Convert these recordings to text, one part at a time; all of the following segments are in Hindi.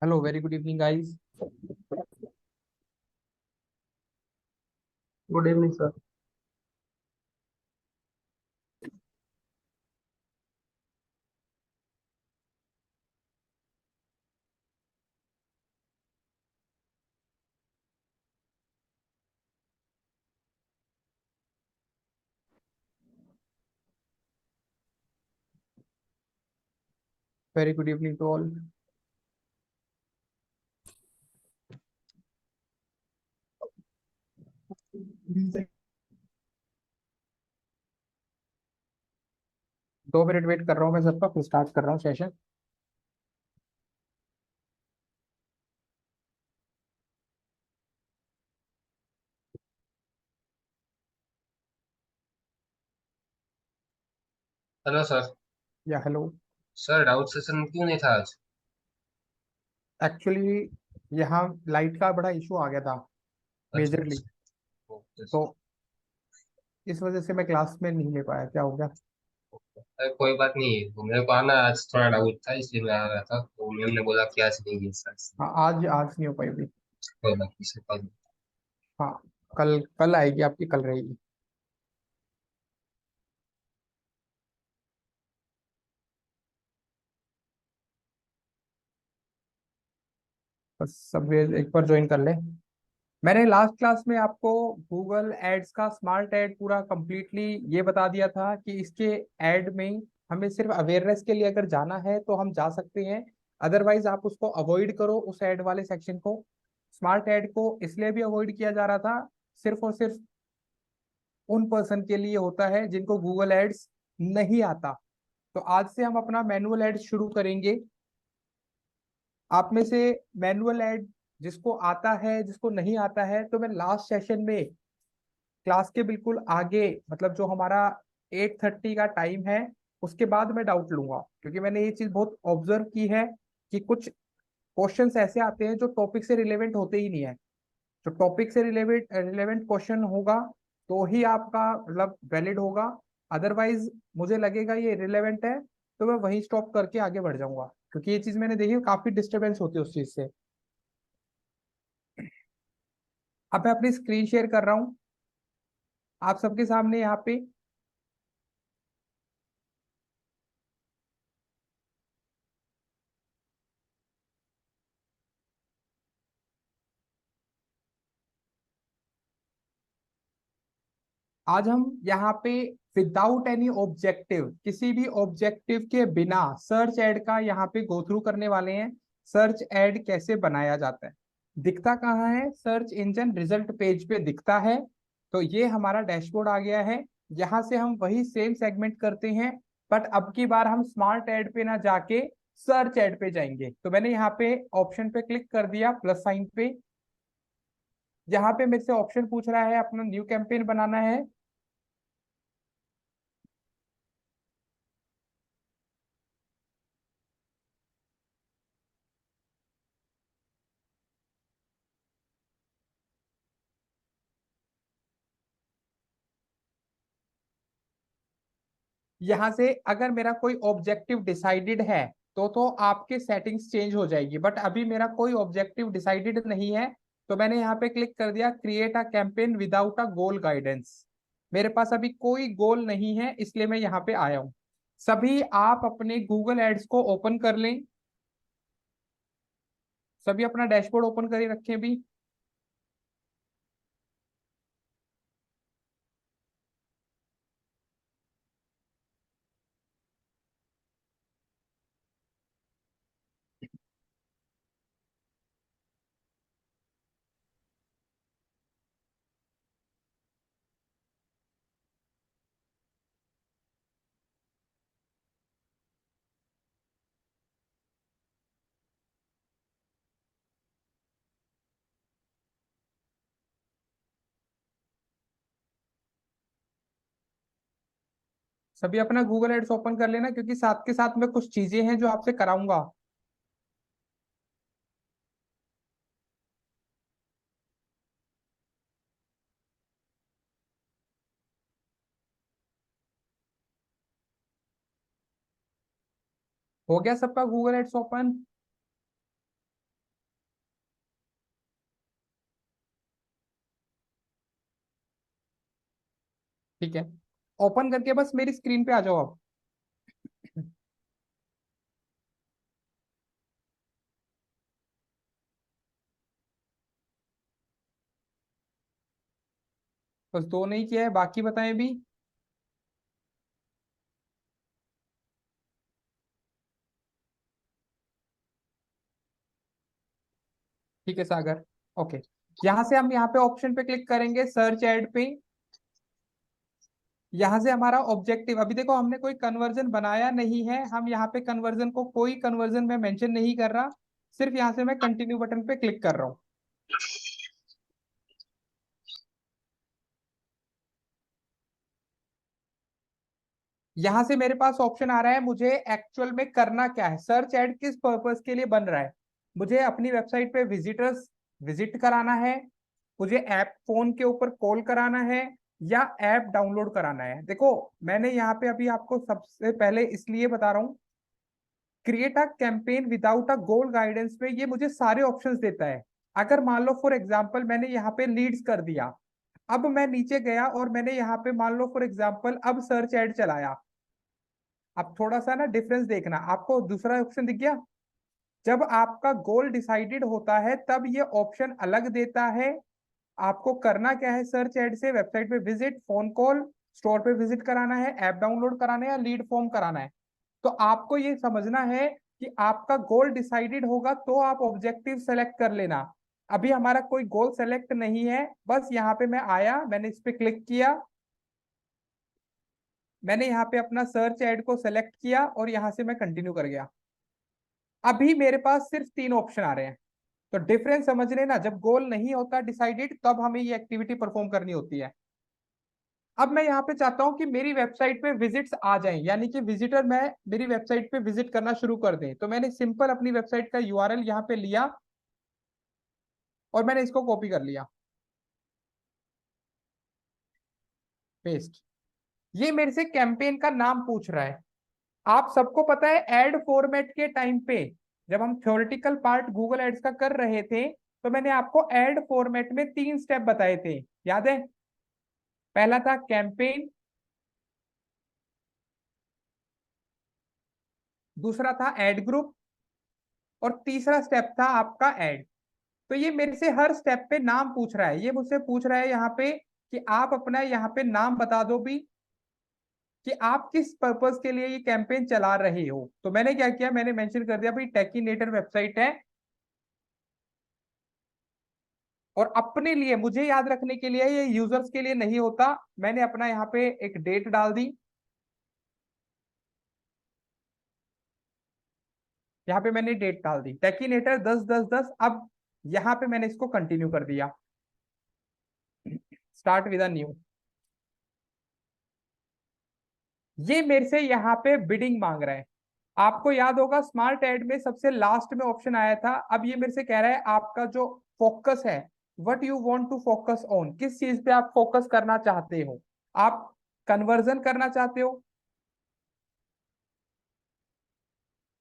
Hello, very good evening, guys. Good evening sir. Very good evening to all. 2 minute wait कर रहा हूँ मैं सबका, फिर स्टार्ट कर रहा हूँ सेशन। Hello sir. या हेलो। सर डाउट सेशन क्यों नहीं था आज? एक्चुअली यहाँ लाइट का बड़ा इशू आ गया था, अच्छा मेजरली। अच्छा। ओके तो सर। इस वजह से मैं क्लास में नहीं ले पाया। क्या हो गया? अरे कोई बात नहीं, तो मेरे को आना आज थोड़ा डाउट था इसलिए मैं आ रहा था, तो मैम ने बोला कि आज नहीं है सर। हाँ, आज आज नहीं हो पाई भी। कोई बात नहीं सर, कोई बात हाँ, कल कल आएगी आपकी, कल रहेगी। बस सब एक बार ज्वाइन कर ले। मैंने लास्ट क्लास में आपको गूगल एड्स का स्मार्ट एड पूरा कंप्लीटली ये बता दिया था कि इसके एड में हमें सिर्फ अवेयरनेस के लिए अगर जाना है तो हम जा सकते हैं। अदरवाइज आप उसको अवॉइड करो, उस एड वाले सेक्शन को। स्मार्ट एड को इसलिए भी अवॉइड किया जा रहा था, सिर्फ और सिर्फ उन पर्सन के लिए होता है जिनको गूगल एड्स नहीं आता। तो आज से हम अपना मैनुअल एड शुरू करेंगे। आप में से मैनुअल एड जिसको आता है, जिसको नहीं आता है, तो मैं लास्ट सेशन में क्लास के बिल्कुल आगे, मतलब जो हमारा 8:30 का टाइम है, उसके बाद मैं डाउट लूंगा। क्योंकि मैंने ये चीज बहुत ऑब्जर्व की है कि कुछ क्वेश्चंस ऐसे आते हैं जो टॉपिक से रिलेवेंट होते ही नहीं है। जो टॉपिक से रिलेवेंट रिलेवेंट क्वेश्चन होगा तो ही आपका मतलब वैलिड होगा। अदरवाइज मुझे लगेगा ये रिलेवेंट है तो मैं वहीं स्टॉप करके आगे बढ़ जाऊंगा, क्योंकि ये चीज मैंने देखी है, काफी डिस्टरबेंस होती है उस चीज से। अब मैं अपनी स्क्रीन शेयर कर रहा हूँ आप सबके सामने यहाँ पे। आज हम यहाँ पे विदाउट एनी ऑब्जेक्टिव, किसी भी ऑब्जेक्टिव के बिना सर्च एड का यहाँ पे गो थ्रू करने वाले हैं। सर्च एड कैसे बनाया जाता है, दिखता कहाँ है? सर्च इंजन रिजल्ट पेज पे दिखता है। तो ये हमारा डैशबोर्ड आ गया है। यहाँ से हम वही सेम सेगमेंट करते हैं, बट अब की बार हम स्मार्ट एड पे ना जाके सर्च एड पे जाएंगे। तो मैंने यहाँ पे ऑप्शन पे क्लिक कर दिया, प्लस साइन पे। यहाँ पे मेरे से ऑप्शन पूछ रहा है अपना न्यू कैंपेन बनाना है। यहाँ से अगर मेरा कोई ऑब्जेक्टिव डिसाइडेड है तो आपके सेटिंग्स चेंज हो जाएगी, बट अभी मेरा कोई ऑब्जेक्टिव डिसाइडेड नहीं है। तो मैंने यहाँ पे क्लिक कर दिया create a campaign without a goal guidance. मेरे पास अभी कोई गोल नहीं है, इसलिए मैं यहाँ पे आया हूँ। सभी आप अपने गूगल एड्स को ओपन कर लें। सभी अपना डैशबोर्ड ओपन करे रखें भी। सभी अपना गूगल एड्स ओपन कर लेना, क्योंकि साथ के साथ में कुछ चीजें हैं जो आपसे कराऊंगा। हो गया सबका गूगल एड्स ओपन? ठीक है, ओपन करके बस मेरी स्क्रीन पे आ जाओ आप। बस दो नहीं किया है, बाकी बताएं भी। ठीक है सागर, ओके। यहाँ से हम यहाँ पे ऑप्शन पे क्लिक करेंगे, सर्च एड पे। यहाँ से हमारा ऑब्जेक्टिव, अभी देखो हमने कोई कन्वर्जन बनाया नहीं है, हम यहाँ पे कन्वर्जन को, कोई कन्वर्जन में मेंशन नहीं कर रहा, सिर्फ यहाँ से मैं कंटिन्यू बटन पे क्लिक कर रहा हूँ। यहाँ से मेरे पास ऑप्शन आ रहा है, मुझे एक्चुअल में करना क्या है, सर्च एड किस पर्पस के लिए बन रहा है। मुझे अपनी वेबसाइट पे विजिटर्स विजिट कराना है, मुझे ऐप फोन के ऊपर कॉल कराना है, या ऐप डाउनलोड कराना है। देखो मैंने यहाँ पे अभी आपको सबसे पहले इसलिए बता रहा हूँ, create a campaign without a goal guidance में ये मुझे सारे ऑप्शंस देता है। अगर मान लो फॉर एग्जांपल मैंने यहाँ पे लीड्स कर दिया, अब मैं नीचे गया और मैंने यहाँ पे मान लो फॉर एग्जांपल अब सर्च एड चलाया। अब थोड़ा सा ना डिफरेंस देखना, आपको दूसरा ऑप्शन दिख गया। जब आपका गोल डिसाइडेड होता है तब ये ऑप्शन अलग देता है, आपको करना क्या है, सर्च एड से वेबसाइट पे विजिट, फोन कॉल, स्टोर पे विजिट कराना है, ऐप डाउनलोड कराना है, या लीड फॉर्म कराना है। तो आपको ये समझना है कि आपका गोल डिसाइडेड होगा तो आप ऑब्जेक्टिव सेलेक्ट कर लेना। अभी हमारा कोई गोल सेलेक्ट नहीं है, बस यहाँ पे मैं आया, मैंने इस पे क्लिक किया, मैंने यहाँ पे अपना सर्च एड को सेलेक्ट किया और यहाँ से मैं कंटिन्यू कर गया। अभी मेरे पास सिर्फ तीन ऑप्शन आ रहे हैं। तो डिफरेंस समझ लेना, जब गोल नहीं होता डिसाइडेड तब हमें ये एक्टिविटी परफॉर्म करनी होती है। अब मैं यहाँ पे चाहता हूँ कि मेरी वेबसाइट पे विजिट्स आ जाएं, यानी कि विजिटर मैं मेरी वेबसाइट पे विजिट करना शुरू कर दें। तो मैंने सिंपल अपनी वेबसाइट का यूआरएल यहाँ पे लिया और मैंने इसको कॉपी कर लिया, पेस्ट। ये मेरे से कैंपेन का नाम पूछ रहा है। आप सबको पता है एड फॉर्मेट के टाइम पे, जब हम थ्योरेटिकल पार्ट गूगल एड्स का कर रहे थे, तो मैंने आपको एड फॉर्मेट में तीन स्टेप बताए थे, याद है। पहला था कैंपेन, दूसरा था एड ग्रुप, और तीसरा स्टेप था आपका एड। तो ये मेरे से हर स्टेप पे नाम पूछ रहा है, ये मुझसे पूछ रहा है यहाँ पे कि आप अपना यहाँ पे नाम बता दो भी, कि आप किस पर्पस के लिए ये कैंपेन चला रहे हो। तो मैंने क्या किया, मैंने मेंशन कर दिया भाई टेकीनेटर वेबसाइट है, और अपने लिए मुझे याद रखने के लिए, ये यूजर्स के लिए नहीं होता। मैंने अपना यहाँ पे एक डेट डाल दी, यहाँ पे मैंने डेट डाल दी टेकीनेटर 10/10/10। अब यहाँ पे मैंने इसको कंटिन्यू कर दिया, स्टार्ट विद न्यू। ये मेरे से यहाँ पे बिडिंग मांग रहा है। आपको याद होगा स्मार्ट एड में सबसे लास्ट में ऑप्शन आया था, अब ये मेरे से कह रहा है आपका जो फोकस है, what you want to focus on, किस चीज पे आप फोकस करना चाहते हो। आप कन्वर्जन करना चाहते हो।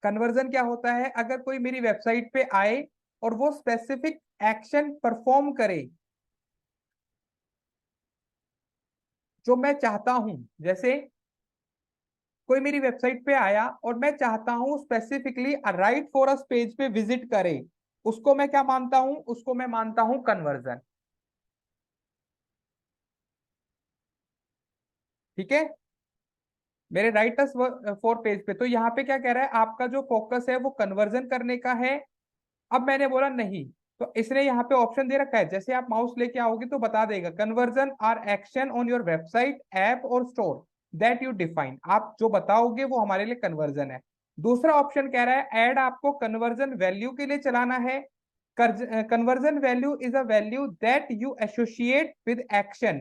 कन्वर्जन क्या होता है, अगर कोई मेरी वेबसाइट पे आए और वो स्पेसिफिक एक्शन परफॉर्म करे जो मैं चाहता हूं, जैसे कोई मेरी वेबसाइट पे आया और मैं चाहता हूं specifically right for us page पे विजिट करे, उसको मैं क्या मानता हूं, उसको मैं मानता हूं कन्वर्जन। ठीक है, मेरे राइट अस फॉर पेज पे, तो यहाँ पे क्या कह रहा है, आपका जो फोकस है वो कन्वर्जन करने का है। अब मैंने बोला नहीं, तो इसने यहाँ पे ऑप्शन दे रखा है, जैसे आप माउस लेके आओगे तो बता देगा, conversion are action on your website app और स्टोर दैट यू डिफाइन, आप जो बताओगे वो हमारे लिए कन्वर्जन है। दूसरा ऑप्शन कह रहा है ऐड आपको कन्वर्जन वैल्यू के लिए चलाना है। Conversion value is a value that you associate with action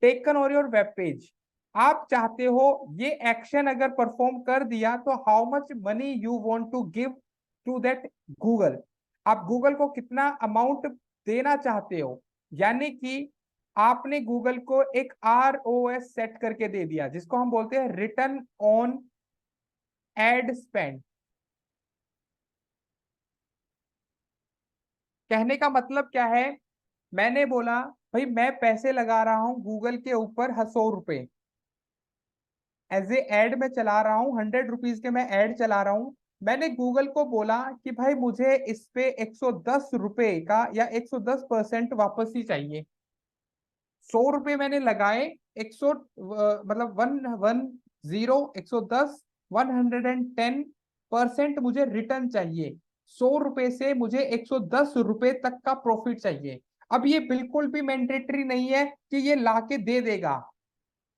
taken on your web page. आप चाहते हो ये एक्शन अगर परफॉर्म कर दिया तो how much money you want to give to that Google, आप गूगल को कितना अमाउंट देना चाहते हो। यानी कि आपने गूगल को एक ROS सेट करके दे दिया, जिसको हम बोलते हैं रिटर्न ऑन एड स्पेंड। कहने का मतलब क्या है, मैंने बोला भाई मैं पैसे लगा रहा हूं गूगल के ऊपर 100 रुपए, एज ए एड में चला रहा हूँ, 100 रुपीज के मैं एड चला रहा हूँ। मैंने गूगल को बोला कि भाई मुझे इस पे 110 रुपए का या 110% वापस ही चाहिए। 100 रुपए मैंने लगाए, 100 मतलब 110, 110% मुझे रिटर्न चाहिए। 100 रुपए से मुझे 110 रुपए तक का प्रॉफिट चाहिए। अब ये बिल्कुल भी मैंडेटरी नहीं है कि ये लाके दे देगा,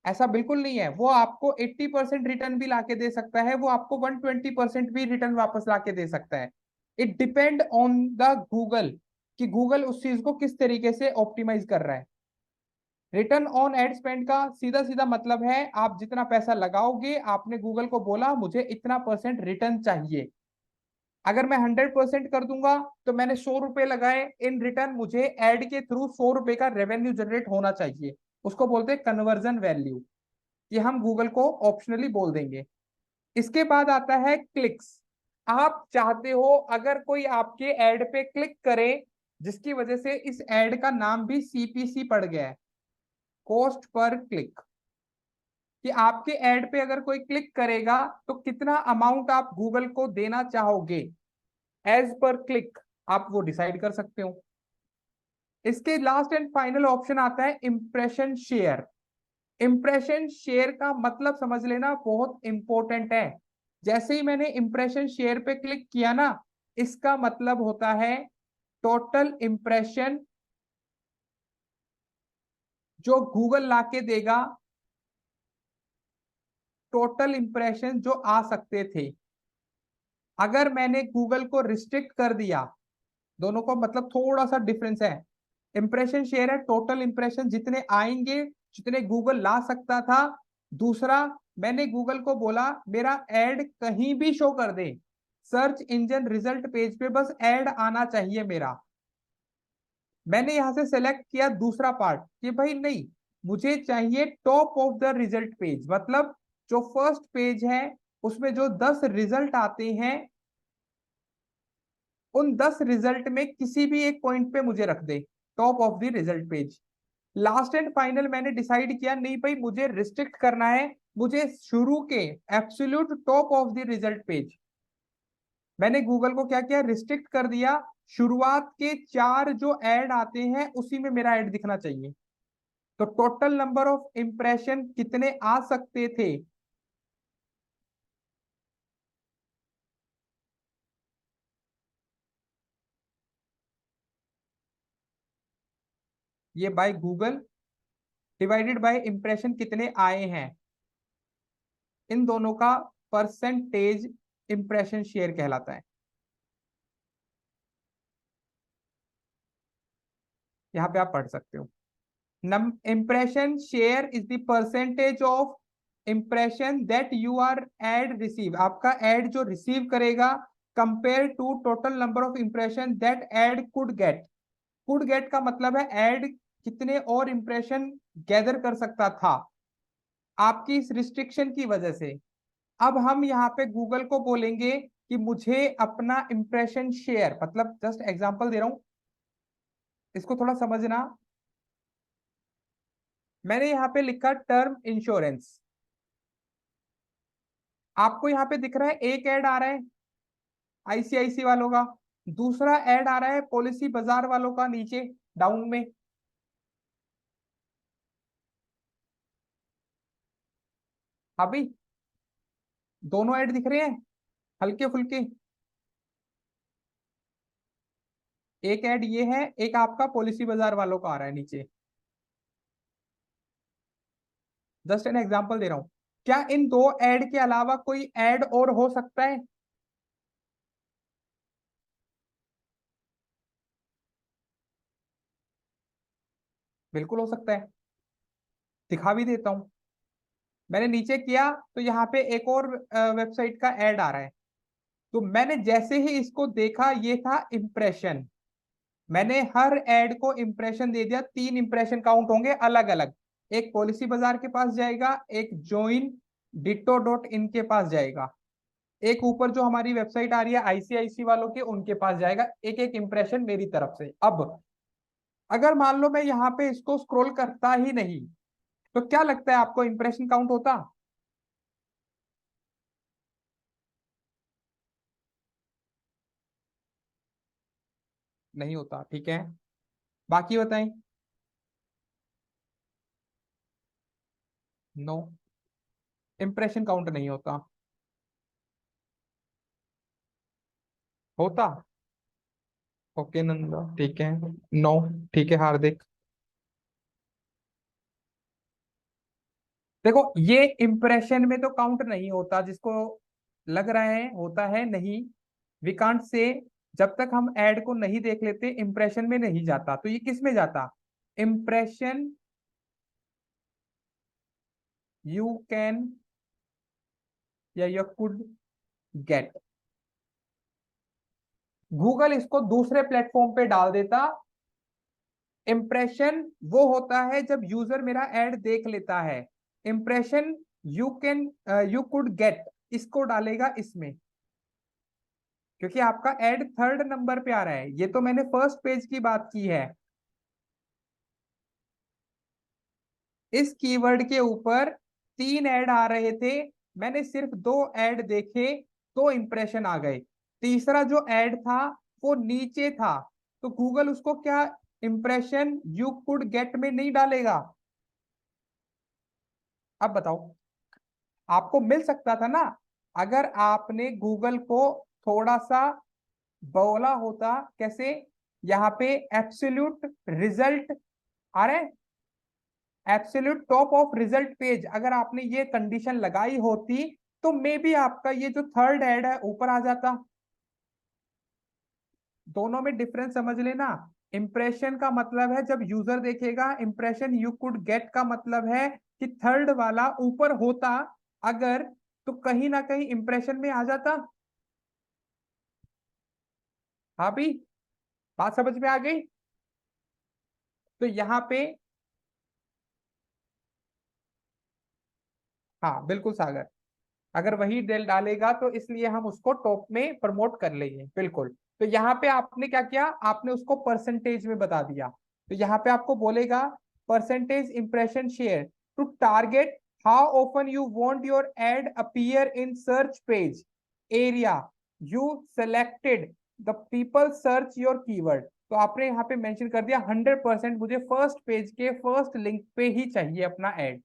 ऐसा बिल्कुल नहीं है। वो आपको 80% रिटर्न भी लाके दे सकता है, वो आपको 120% भी रिटर्न वापस लाके दे सकता है। It depend on the Google कि गूगल उस चीज को किस तरीके से ऑप्टिमाइज कर रहा है। रिटर्न ऑन एड स्पेंड का सीधा सीधा मतलब है आप जितना पैसा लगाओगे, आपने गूगल को बोला मुझे इतना परसेंट रिटर्न चाहिए। अगर मैं 100% कर दूंगा तो मैंने 100 रुपए लगाए, इन रिटर्न मुझे एड के थ्रू 100 रुपए का रेवेन्यू जनरेट होना चाहिए। उसको बोलते हैं कन्वर्जन वैल्यू। ये हम गूगल को ऑप्शनली बोल देंगे। इसके बाद आता है क्लिक्स। आप चाहते हो अगर कोई आपके एड पे क्लिक करे, जिसकी वजह से इस एड का नाम भी सीपीसी पड़ गया है, कॉस्ट पर क्लिक, कि आपके एड पे अगर कोई क्लिक करेगा तो कितना अमाउंट आप गूगल को देना चाहोगे एज पर क्लिक, आप वो डिसाइड कर सकते हो। इसके लास्ट एंड फाइनल ऑप्शन आता है इंप्रेशन शेयर। इंप्रेशन शेयर का मतलब समझ लेना बहुत इंपॉर्टेंट है। जैसे ही मैंने इंप्रेशन शेयर पे क्लिक किया ना, इसका मतलब होता है टोटल इंप्रेशन जो गूगल लाके देगा, टोटल इंप्रेशन जो आ सकते थे। अगर मैंने गूगल को रिस्ट्रिक्ट कर दिया, दोनों को मतलब थोड़ा सा डिफरेंस है। इंप्रेशन शेयर है टोटल इंप्रेशन जितने आएंगे, जितने गूगल ला सकता था। दूसरा, मैंने गूगल को बोला मेरा एड कहीं भी शो कर दे, सर्च इंजन रिजल्ट पेज पे बस एड आना चाहिए मेरा। मैंने यहां से सेलेक्ट किया दूसरा पार्ट कि भाई नहीं, मुझे चाहिए top of the result page, मतलब जो फर्स्ट पेज है उसमें जो 10 रिजल्ट आते हैं, उन 10 रिजल्ट में किसी भी एक पॉइंट पे मुझे रख दे, top of the result page. Last and final मैंने डिसाइड किया नहीं भाई मुझे रिस्ट्रिक्ट करना है, मुझे शुरू के absolute top of the result page. मैंने गूगल को क्या किया, रिस्ट्रिक्ट कर दिया। शुरुआत के 4 जो ऐड आते हैं उसी में मेरा ऐड दिखना चाहिए। तो टोटल नंबर ऑफ इंप्रेशन कितने आ सकते थे, ये by Google divided by impression कितने आए हैं, इन दोनों का परसेंटेज इंप्रेशन शेयर कहलाता है। यहाँ पे आप पढ़ सकते हो। impression share is the percentage of impression that you are ad receive, आपका ad जो रिसीव करेगा compare to total number of impression that ad could get का मतलब है ad कितने और इंप्रेशन गैदर कर सकता था आपकी इस रिस्ट्रिक्शन की वजह से। अब हम यहाँ पे गूगल को बोलेंगे कि मुझे अपना इंप्रेशन शेयर, मतलब जस्ट एग्जांपल दे रहा हूं, इसको थोड़ा समझना। मैंने यहाँ पे लिखा टर्म इंश्योरेंस, आपको यहाँ पे दिख रहा है एक ऐड आ रहा है आईसीआईसी वालों का, दूसरा ऐड आ रहा है पॉलिसी बाजार वालों का नीचे डाउन में। अभी दोनों ऐड दिख रहे हैं हल्के फुल्के। एक ऐड ये है, एक आपका पॉलिसी बाजार वालों का आ रहा है नीचे। जस्ट एन एग्जांपल दे रहा हूं। क्या इन दो ऐड के अलावा कोई ऐड और हो सकता है? बिल्कुल हो सकता है, दिखा भी देता हूं। मैंने नीचे किया तो यहाँ पे एक और वेबसाइट का ऐड आ रहा है। तो मैंने जैसे ही इसको देखा, ये था इंप्रेशन, मैंने हर ऐड को इंप्रेशन दे दिया। 3 इंप्रेशन काउंट होंगे अलग अलग, एक पॉलिसी बाजार के पास जाएगा, एक ज्वाइन डिटो डॉट इन के पास जाएगा, एक ऊपर जो हमारी वेबसाइट आ रही है आईसीआईसी वालों के उनके पास जाएगा, एक एक इंप्रेशन मेरी तरफ से। अब अगर मान लो मैं यहाँ पे इसको स्क्रॉल करता ही नहीं, तो क्या लगता है आपको इंप्रेशन काउंट होता? नहीं होता, ठीक है। बाकी बताएं। नो, इम्प्रेशन काउंट नहीं होता। होता। ओके नंदा, ठीक है। नो, ठीक है हार्दिक। देखो ये इम्प्रेशन में तो काउंट नहीं होता, जिसको लग रहा है होता है, नहीं। We can't say. जब तक हम एड को नहीं देख लेते इम्प्रेशन में नहीं जाता, तो ये किस में जाता? इम्प्रेशन यू कैन या यू कुड गेट। गूगल इसको दूसरे प्लेटफॉर्म पे डाल देता। इम्प्रेशन वो होता है जब यूजर मेरा एड देख लेता है। Impression you can you could get, इसको डालेगा इसमें, क्योंकि आपका एड थर्ड नंबर पे आ रहा है। ये तो मैंने फर्स्ट पेज की बात की है। इस कीवर्ड के ऊपर तीन ऐड आ रहे थे, मैंने सिर्फ दो ऐड देखे, तो इंप्रेशन आ गए। तीसरा जो ऐड था वो नीचे था, तो गूगल उसको क्या इंप्रेशन यू कुड गेट में नहीं डालेगा? अब बताओ, आपको मिल सकता था ना, अगर आपने गूगल को थोड़ा सा बोला होता। कैसे? यहाँ पे एब्सोल्यूट रिजल्ट आ रहे हैं, absolute top of result page, अगर आपने ये कंडीशन लगाई होती तो मे बी आपका ये जो थर्ड ऐड है ऊपर आ जाता। दोनों में डिफरेंस समझ लेना। इंप्रेशन का मतलब है जब यूजर देखेगा, इंप्रेशन यू कुड गेट का मतलब है कि थर्ड वाला ऊपर होता अगर, तो कहीं ना कहीं इंप्रेशन में आ जाता। हाँ भी, बात समझ में आ गई? तो यहाँ पे, हाँ बिल्कुल सागर, अगर वही डेल डालेगा तो इसलिए हम उसको टॉप में प्रमोट कर लेंगे, बिल्कुल। तो यहाँ पे आपने क्या किया, आपने उसको परसेंटेज में बता दिया। तो यहाँ पे आपको बोलेगा percentage impression share to target how often you want your ad appear in search page area you selected the people search your keyword. तो आपने यहाँ पे मेंशन कर दिया 100% मुझे फर्स्ट पेज के फर्स्ट लिंक पे ही चाहिए अपना एड।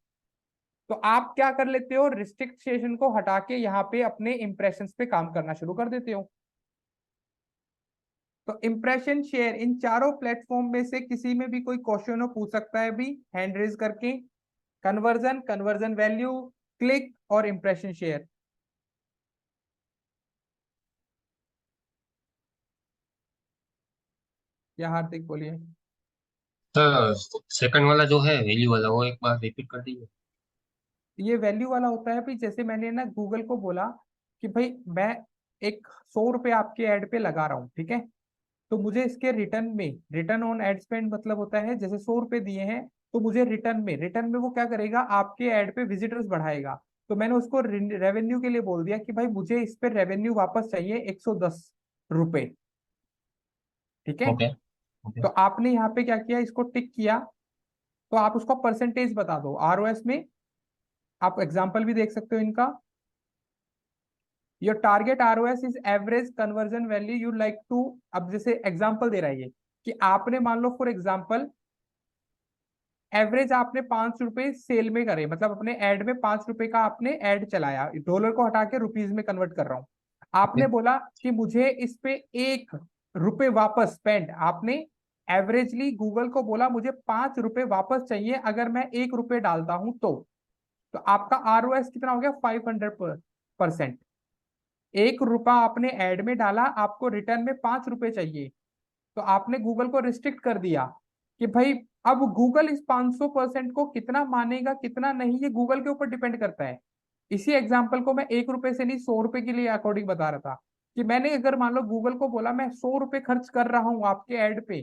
तो आप क्या कर लेते हो, रिस्ट्रिक्शन को हटा के यहाँ पे अपने इंप्रेशंस पे काम करना शुरू कर देते हो। तो इंप्रेशन शेयर इन चारों प्लेटफॉर्म में से किसी में भी कोई क्वेश्चन हो पूछ सकता है भी हैंड रेज करके। कन्वर्जन, कन्वर्जन वैल्यू, क्लिक और इंप्रेशन शेयर। या हार्दिक बोलिए। सर सेकंड वाला जो है वैल्यू वाला, वो एक बार रिपीट कर दीजिए। ये वैल्यू वाला होता है भाई, जैसे मैंने ना गूगल को बोला कि भाई मैं एक 100 रुपये आपके ऐड पे लगा रहा हूँ, ठीक है। तो मुझे इसके रिटर्न में, रिटर्न ऑन एड स्पेंड मतलब होता है जैसे 100 रुपये दिए हैं, तो मुझे रिटर्न में वो क्या करेगा, आपके ऐड पे विजिटर्स बढ़ाएगा। तो मैंने उसको रेवेन्यू के लिए बोल दिया कि भाई मुझे इस पे रेवेन्यू वापस चाहिए 110 रुपये, ठीक है। ओके। ओके। तो आपने यहाँ पे क्या किया, इसको टिक किया। तो आप उसका परसेंटेज बता दो आरओएस में। आप एग्जाम्पल भी देख सकते हो इनका। Your target ROAS is average conversion value you like to. अब जैसे एग्जाम्पल दे रहा है ये, कि आपने मान लो फॉर एग्जाम्पल एवरेज आपने 5 रुपए सेल में करे, मतलब अपने ऐड में 5 रुपए का आपने ऐड चलाया, डॉलर को हटा के रुपीज में कन्वर्ट कर रहा हूं। ओके। आपने बोला कि मुझे इस पे 1 रुपए वापस स्पेंड, आपने एवरेजली गूगल को बोला मुझे 5 रुपए वापस चाहिए अगर मैं 1 रुपए डालता हूं तो आपका आरओएस कितना हो गया, 500%। 1 रुपया आपने ऐड में डाला, आपको रिटर्न में 5 रुपए चाहिए, तो आपने गूगल को रिस्ट्रिक्ट कर दिया कि भाई अब गूगल इस 500% को कितना मानेगा कितना नहीं, ये गूगल के ऊपर डिपेंड करता है। इसी एग्जाम्पल को मैं 1 रुपए से नहीं 100 रुपए के लिए अकॉर्डिंग बता रहा था, कि मैंने अगर मान लो गूगल को बोला मैं 100 रुपए खर्च कर रहा हूँ आपके ऐड पे,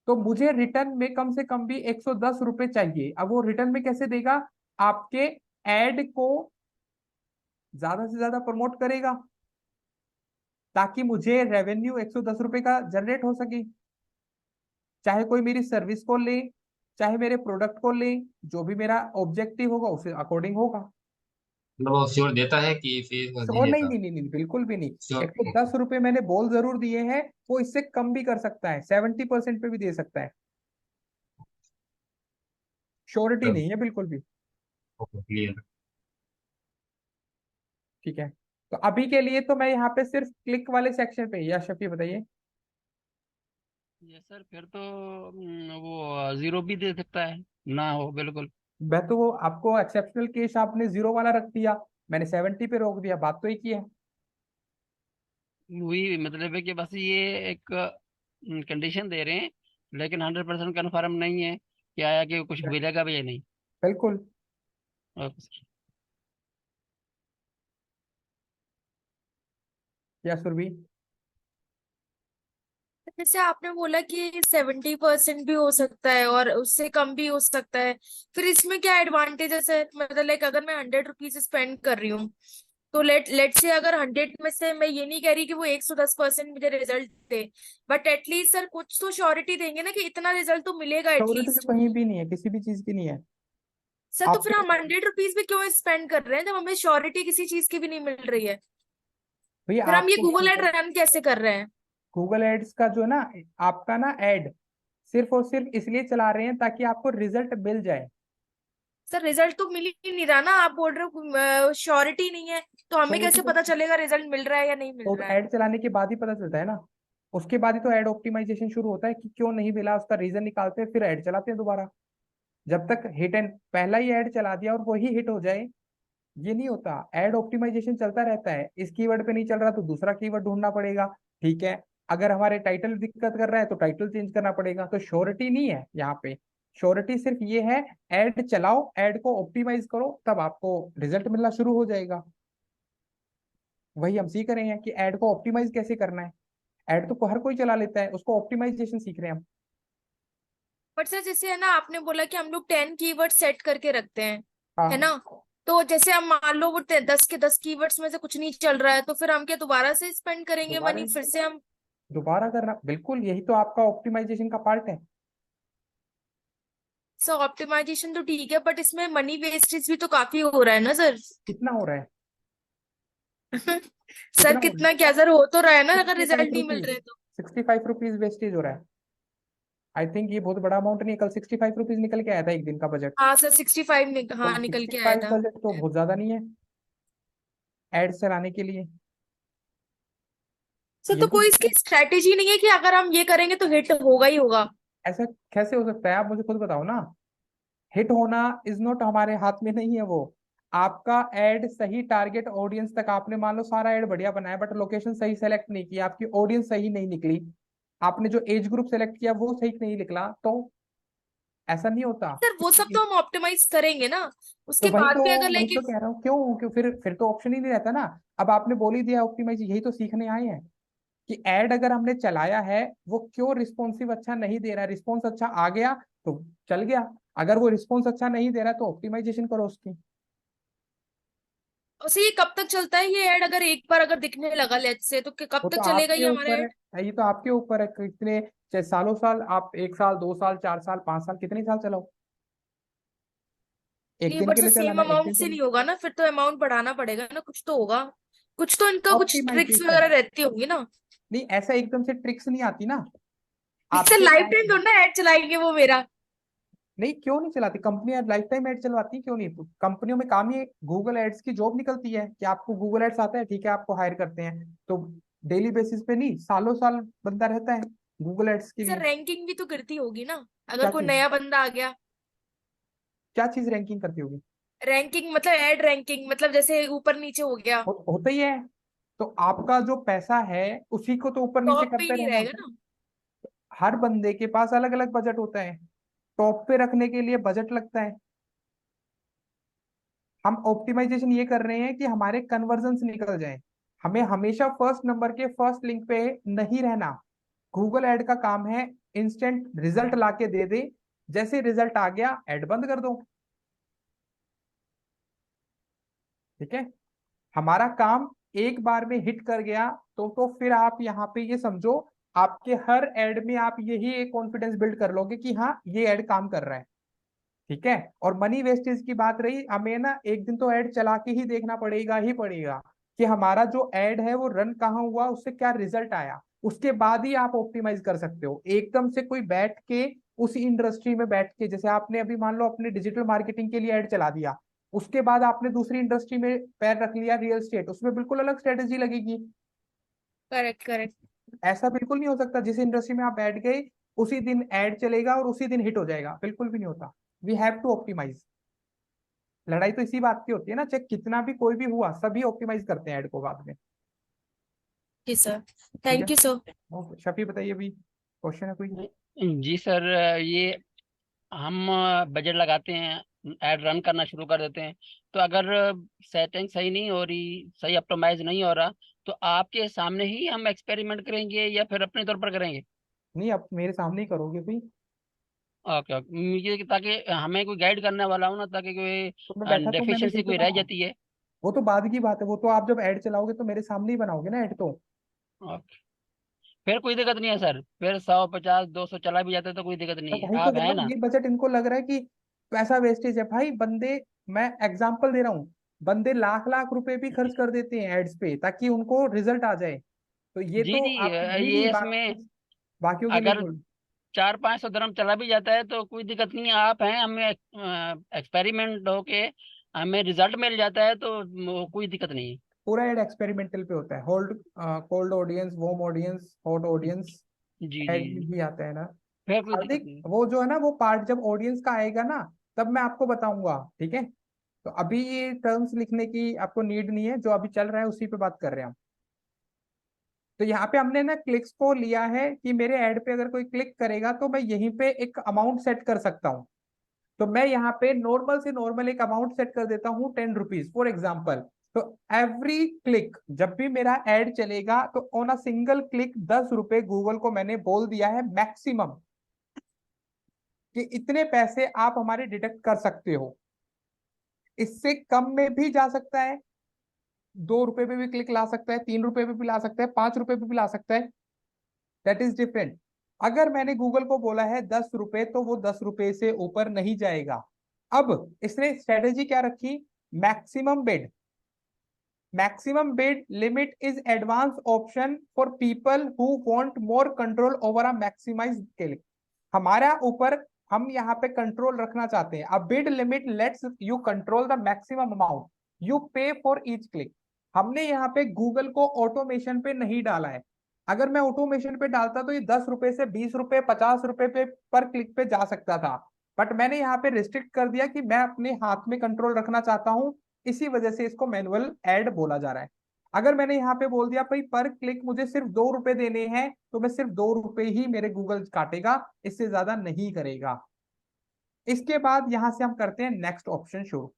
तो मुझे रिटर्न में कम से कम भी 110 रुपए चाहिए। अब वो रिटर्न में कैसे देगा, आपके ऐड को ज्यादा से ज्यादा प्रमोट करेगा, ताकि मुझे रेवेन्यू 110 रुपए का जनरेट हो सके। चाहे कोई मेरी सर्विस को ले, चाहे मेरे प्रोडक्ट को ले, जो भी मेरा ऑब्जेक्टिव होगा उसे अकॉर्डिंग होगा। मतलब वो श्योर देता है कि फिर वो नहीं श्योर नहीं, देता? नहीं नहीं नहीं, बिल्कुल भी नहीं। श्योर। 110 रुपये मैंने बोल जरूर दिए हैं, वो इससे कम भी कर सकता है, 70% पे भी दे सकता है। श्योरिटी नहीं है बिल्कुल भी। क्लियर। ठीक है, तो अभी के लिए तो मैं यहाँ पे सिर्फ क्लिक वाले सेक्शन पे, या शफी बताइए। ये सर फिर तो वो जीरो भी दे सकता है ना, हो बिल्कुल। मैं तो वो आपको एक्सेप्शनल केस आपने जीरो वाला रख दिया, मैंने 70 पे रोक दिया, बात तो एक ही है। वही मतलब है कि बस ये एक कंडीशन दे रहे हैं, लेकिन 100% कन्फर्म नहीं है कि आया कि कुछ मिलेगा भी या नहीं। बिल्कुल। Okay sir. या सुरभि। जैसे आपने बोला कि 70% भी हो सकता है और उससे कम भी हो सकता है, फिर इसमें क्या एडवांटेजेस है? मतलब लाइक अगर मैं 100 रुपीज स्पेंड कर रही हूँ, तो लेट से अगर 100 में से, मैं ये नहीं कह रही कि वो 110% मुझे result they, but at least sir कुछ तो श्योरिटी देंगे ना कि इतना रिजल्ट तो मिलेगा सिक्योरिटी तो एटलीस्ट। कहीं भी नहीं है, किसी भी चीज की नहीं है। सर तो फिर आपके हम 100 रुपीज भी क्यों स्पेंड कर रहे हैं जब हमें श्योरिटी किसी चीज की भी नहीं मिल रही है? भैया फिर हम ये आपको गूगल एड रन कैसे कर रहे हैं? गूगल एड्स का जो है ना, आपका ना एड सिर्फ और सिर्फ इसलिए चला रहे हैं ताकि आपको रिजल्ट मिल जाए। सर रिजल्ट तो मिल ही नहीं रहा ना, आप बोल रहे हो श्योरिटी नहीं है, तो हमें श्योरिटी कैसे तो पता चलेगा रिजल्ट मिल रहा है या नहीं मिल तो रहा है? ऐड चलाने के बाद ही पता चलता है ना। उसके बाद ही तो ऐड ऑप्टिमाइजेशन शुरू होता है कि क्यों नहीं मिला, उसका रीजन निकालते हैं, फिर ऐड चलाते हैं दोबारा। जब तक हिट एंड पहला ही ऐड चला दिया और वही हिट हो जाए, ये नहीं होता। ऐड ऑप्टिमाइजेशन चलता रहता है, इस कीवर्ड पे नहीं चल रहा तो दूसरा कीवर्ड ढूंढना पड़ेगा। ठीक है, अगर हमारे टाइटल दिक्कत कर रहा है तो टाइटल चेंज करना पड़ेगा। तो श्योरिटी नहीं है यहाँ पे। श्योरिटी सिर्फ ये है, ऐड चलाओ, ऐड को ऑप्टिमाइज करो, तब आपको रिजल्ट मिलना शुरू हो जाएगा। वही हम सीख रहे हैं कि ऐड को ऑप्टिमाइज कैसे करना है। ऐड तो हर कोई चला लेता है, उसको ऑप्टिमाइजेशन सीख रहे हैं हम। बट सर जैसे है ना, आपने बोला कि हम लोग 10 कीवर्ड सेट करके रखते हैं, है हाँ, ना? तो जैसे हम मान लो वो 10 के 10 कीवर्ड्स में से कुछ नहीं चल रहा है, तो फिर हम क्या दोबारा से स्पेंड करेंगे दोबारा मनी फिर से हम? दोबारा करना, बिल्कुल यही तो आपका ऑप्टिमाइजेशन का पार्ट है। सर ऑप्टिमाइजेशन तो ठीक है, बट इसमें मनी वेस्टेज भी तो काफी हो रहा है ना सर? कितना हो रहा है? सर कितना हो रहा है? कितना क्या सर, हो तो रहा है ना अगर सिक्सटी रिजल्ट फाइव नहीं मिल रुपीज रहे तो? 65 रुपीज वेस्टेज हो रहा है। आई थिंक ये बहुत बड़ा अमाउंट नहीं है, कल 65 रुपीज निकल के आया था एक दिन का बजट। हाँ सर 65 तो हाँ निकल सिक्सटी के आया फाइव था। बजट तो बहुत ज्यादा नहीं है एड्स चलाने के लिए। सर ये तो भी कोई इसकी देखो, स्ट्रेटेजी नहीं है कि अगर हम ये करेंगे तो हिट होगा ही होगा? ऐसा कैसे हो सकता है, आप मुझे खुद बताओ ना। हिट होना इज नॉट हमारे हाथ में नहीं है वो। आपका एड सही टारगेट ऑडियंस तक, आपने मान लो सारा एड बढ़िया बनाया बट लोकेशन सही सेलेक्ट नहीं किया, आपकी ऑडियंस सही नहीं निकली, आपने जो एज ग्रुप सेलेक्ट किया वो सही नहीं निकला, तो ऐसा नहीं होता। सर वो सब तो हम ऑप्टिमाइज करेंगे ना, तो उसके बाद भी अगर वही लाइक। तो कह रहा हूँ, क्यों फिर तो ऑप्शन ही नहीं रहता ना। अब आपने बोल ही दिया ऑप्टिमाइज, यही तो सीखने आए हैं कि एड अगर हमने चलाया है, वो क्यों रिस्पॉन्सिव अच्छा नहीं दे रहा है। रिस्पॉन्स अच्छा आ गया तो चल गया, अगर वो रिस्पॉन्स अच्छा नहीं दे रहा तो ऑप्टिमाइजेशन करो उसकी। उसे ये कब तक चलता है ये ऐड, अगर एक बार अगर दिखने लगा लेट्स से, तो कब वो तक तो चलेगा आपके ये हमारा ऊपर ऐड? है, ये तो आपके ऊपर है कितने, चाहे सालों साल, आप 1 साल 2 साल 4 साल 5 साल कितने साल चलाओ। एक नहीं दिन बट के सर लिए सेम चलाना है, एक दिन अमाउंट के से लिए। नहीं होगा ना, फिर तो अमाउंट बढ़ाना पड़ेगा ना, कुछ तो होगा, कुछ तो इनका कुछ ट्रिक्स ऑप्टिमाइजेशन, वगैरह रहती होंगी ना? नहीं ऐसा एकदम से ट्रिक्स नहीं आती ना सर आपके। लाइफ टाइम थोड़ा ना ऐड चलाएंगे वो मेरा। नहीं, क्यों नहीं चलाती कंपनियां, लाइफ टाइम एड चलवाती हैं, क्यों नहीं। तो कंपनियों में काम ही गूगल एड्स की जॉब निकलती है कि आपको गूगल एड्स आता है, ठीक है, आपको हायर करते हैं तो डेली बेसिस पे नहीं, सालों साल बंदा रहता है गूगल एड्स के सर लिए। रैंकिंग भी तो गिरती होगी ना अगर क्या कोई चीज, नया बंदा आ गया? क्या चीज रैंकिंग करती होगी? रैंकिंग मतलब ऐड रैंकिंग, मतलब जैसे ऊपर नीचे हो गया, होता ही है। तो आपका जो पैसा है उसी को तो ऊपर नीचे टॉप पे ही करते नहीं रहना रहेगा होता है। ना? हर बंदे के पास अलग अलग बजट होता है, टॉप पे रखने के लिए बजट लगता है। हम ऑप्टिमाइजेशन ये कर रहे हैं कि हमारे कन्वर्जन निकल जाएं, हमें हमेशा फर्स्ट नंबर के फर्स्ट लिंक पे नहीं रहना। गूगल ऐड का काम है इंस्टेंट रिजल्ट लाके दे दे, जैसे रिजल्ट आ गया ऐड बंद कर दो। ठीक है, हमारा काम एक बार में हिट कर गया तो फिर आप यहाँ पे ये समझो, आपके हर एड में आप यही एक कॉन्फिडेंस बिल्ड कर लोगे कि हाँ ये एड काम कर रहा है। ठीक है। और मनी वेस्टेज की बात रही, हमें ना एक दिन तो ऐड चला के ही देखना पड़ेगा ही पड़ेगा कि हमारा जो ऐड है वो रन कहाँ हुआ, उससे क्या रिजल्ट आया, उसके बाद ही आप ऑप्टिमाइज कर सकते हो। एकदम से कोई बैठ के उसी इंडस्ट्री में बैठ के, जैसे आपने अभी मान लो अपने डिजिटल मार्केटिंग के लिए ऐड चला दिया, उसके बाद आपने दूसरी इंडस्ट्री में पैर रख लिया, रियल स्टेट, उसमें बिल्कुल अलग स्ट्रेटेजी लगेगी। Correct correct. ऐसा बिल्कुल नहीं हो सकता जिस इंडस्ट्री में आप बैठ गए उसी दिन ऐड चलेगा और उसी दिन हिट हो जाएगा, बिल्कुल भी नहीं होता। We have to optimise. लड़ाई तो इसी बात की होती है ना, चाहे कितना भी कोई भी हुआ, सभी ऑप्टिमाइज करते हैं ऐड को बाद में। जी सर, ठीक है। Thank you sir. Okay, Shafi बताइए, अभी क्वेश्चन है कोई? जी सर, ये हम बजट लगाते हैं, ऐड रन करना शुरू कर देते हैं, तो अगर सेटिंग सही नहीं हो रही, सही ऑप्टिमाइज नहीं हो रहा, तो आपके सामने ही हम एक्सपेरिमेंट करेंगे या फिर अपने तौर पर करेंगे? नहीं, अब मेरे सामने ही करोगे कोई? ओके ओके, मुझे ताकि हमें कोई गाइड करने वाला हो ना, ताकि तो मैं कोई बैठा तो मैंने डेफिशिएंसी यही तो कोई रह था। जाती है। वो तो बाद की बात है, वो तो आप जब ऐड चलाओगे तो मेरे सामने ही बनाओगे ना ऐड तो। ओके, फिर कोई दिक्कत नहीं है सर, फिर 100 50 200 चला भी जाता है तो कोई दिक्कत तो नहीं है, भाई तो आप कह रहा है हूँ, ना। ये बजट इनको लग रहा है कि पैसा वेस्टेज है भाई। बंदे, मैं एग्जांपल दे रहा हूँ, बंदे लाख लाख रुपए भी खर्च कर देते हैं एड्स पे ताकि उनको रिजल्ट आ जाए। तो ये जी तो जी, आपकी मेरी ये नहीं बात, इसमें बाकियों के लिए अगर बोल। 400 500 दरम चला भी जाता है तो कोई दिक्कत नहीं है, आप हैं, हमें एक्सपेरिमेंट होके हमें रिजल्ट मिल जाता है तो कोई दिक्कत नहीं है। पूरा एड एक्सपेरिमेंटल पे होता है। Hold, cold audience, warm audience, hot audience, जी जी एड जी, भी आता है ना। फिर कोई दिक्कत हार्दिक, नहीं। वो जो है ना, वो पार्ट जब ऑडियंस का आएगा ना, तब मैं आपको बताऊंगा, ठीक है। तो अभी ये टर्म्स लिखने की आपको नीड नहीं है, जो अभी चल रहा है उसी पे बात कर रहे हैं हम। तो यहाँ पे हमने ना क्लिक्स को लिया है कि मेरे ऐड पे अगर कोई क्लिक करेगा तो मैं यहीं पे एक अमाउंट सेट कर सकता हूँ। तो मैं यहाँ पे नॉर्मल से नॉर्मल एक अमाउंट सेट कर देता हूँ, 10 रुपीज फॉर एग्जाम्पल। तो एवरी क्लिक, जब भी मेरा ऐड चलेगा तो ऑन अ सिंगल क्लिक 10 रुपए गूगल को मैंने बोल दिया है मैक्सिमम, कि इतने पैसे आप हमारे डिडक्ट कर सकते हो। इससे कम में भी जा सकता है, 2 रुपए पे भी क्लिक ला सकता है, 3 रुपए पे भी ला सकता है, 5 रुपए पे भी ला सकता है। That is different. अगर मैंने गूगल को बोला है 10 रुपए, तो वो 10 रुपए से ऊपर नहीं जाएगा। अब इसने स्ट्रेटेजी क्या रखी? Maximum bid. Maximum bid limit is advance option for people who want more control over a maximise click. हमारा ऊपर, हम यहाँ पे कंट्रोल रखना चाहते हैं। अब bid limit let's you control the maximum amount you पे फॉर ईच क्लिक। हमने यहाँ पे गूगल को ऑटोमेशन पे नहीं डाला है। अगर मैं ऑटोमेशन पे डालता तो ये 10 रुपए से 20 रुपए 50 रुपए पे पर क्लिक पे जा सकता था। बट मैंने यहाँ पे रिस्ट्रिक्ट कर दिया कि मैं अपने हाथ में कंट्रोल रखना चाहता हूँ, इसी वजह से इसको मैनुअल एड बोला जा रहा है। अगर मैंने यहाँ पे बोल दिया भाई पर क्लिक मुझे सिर्फ 2 रुपए देने हैं, तो मैं सिर्फ 2 रुपए ही मेरे गूगल काटेगा, इससे ज्यादा नहीं करेगा। इसके बाद यहां से हम करते हैं नेक्स्ट ऑप्शन शुरू।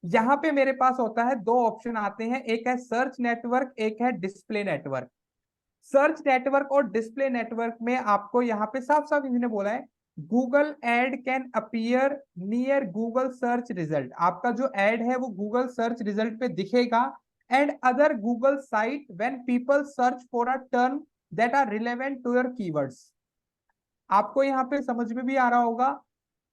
यहाँ पे मेरे पास होता है दो ऑप्शन आते हैं, एक है सर्च नेटवर्क, एक है डिस्प्ले नेटवर्क। सर्च नेटवर्क और डिस्प्ले नेटवर्क में आपको यहाँ पे साफ साफ इन्होंने बोला है, Google ad can appear near Google search result. आपका जो एड है वो गूगल सर्च रिजल्ट पे दिखेगा, and other Google site when people search for a term that are relevant to your keywords. आपको यहाँ पे समझ में भी आ रहा होगा,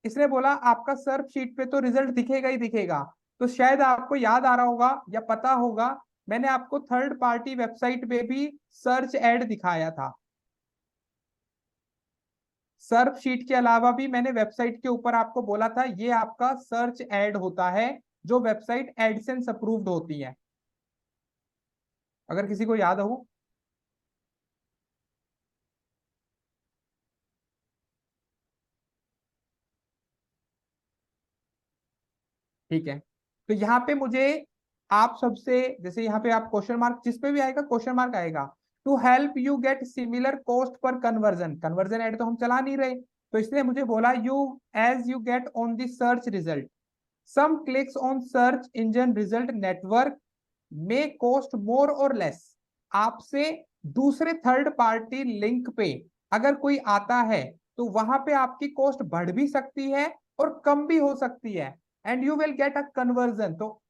इसने बोला आपका सर्च शीट पे तो रिजल्ट दिखेगा ही दिखेगा। तो शायद आपको याद आ रहा होगा या पता होगा, मैंने आपको थर्ड पार्टी वेबसाइट पे भी सर्च एड दिखाया था। सर्च शीट के अलावा भी मैंने वेबसाइट के ऊपर आपको बोला था ये आपका सर्च एड होता है, जो वेबसाइट एडसेंस अप्रूव्ड होती है, अगर किसी को याद हो। ठीक है। तो यहाँ पे मुझे आप सबसे, जैसे यहाँ पे आप क्वेश्चन मार्क, जिस पे भी आएगा क्वेश्चन मार्क आएगा, to help you get similar cost per conversion. Conversion ad तो हम चला नहीं रहे, तो इसलिए मुझे बोला you as you get on the search result some clicks on search engine result network may cost more or less. आपसे दूसरे थर्ड पार्टी लिंक पे अगर कोई आता है तो वहां पे आपकी कॉस्ट बढ़ भी सकती है और कम भी हो सकती है, and you will get a conversion. तो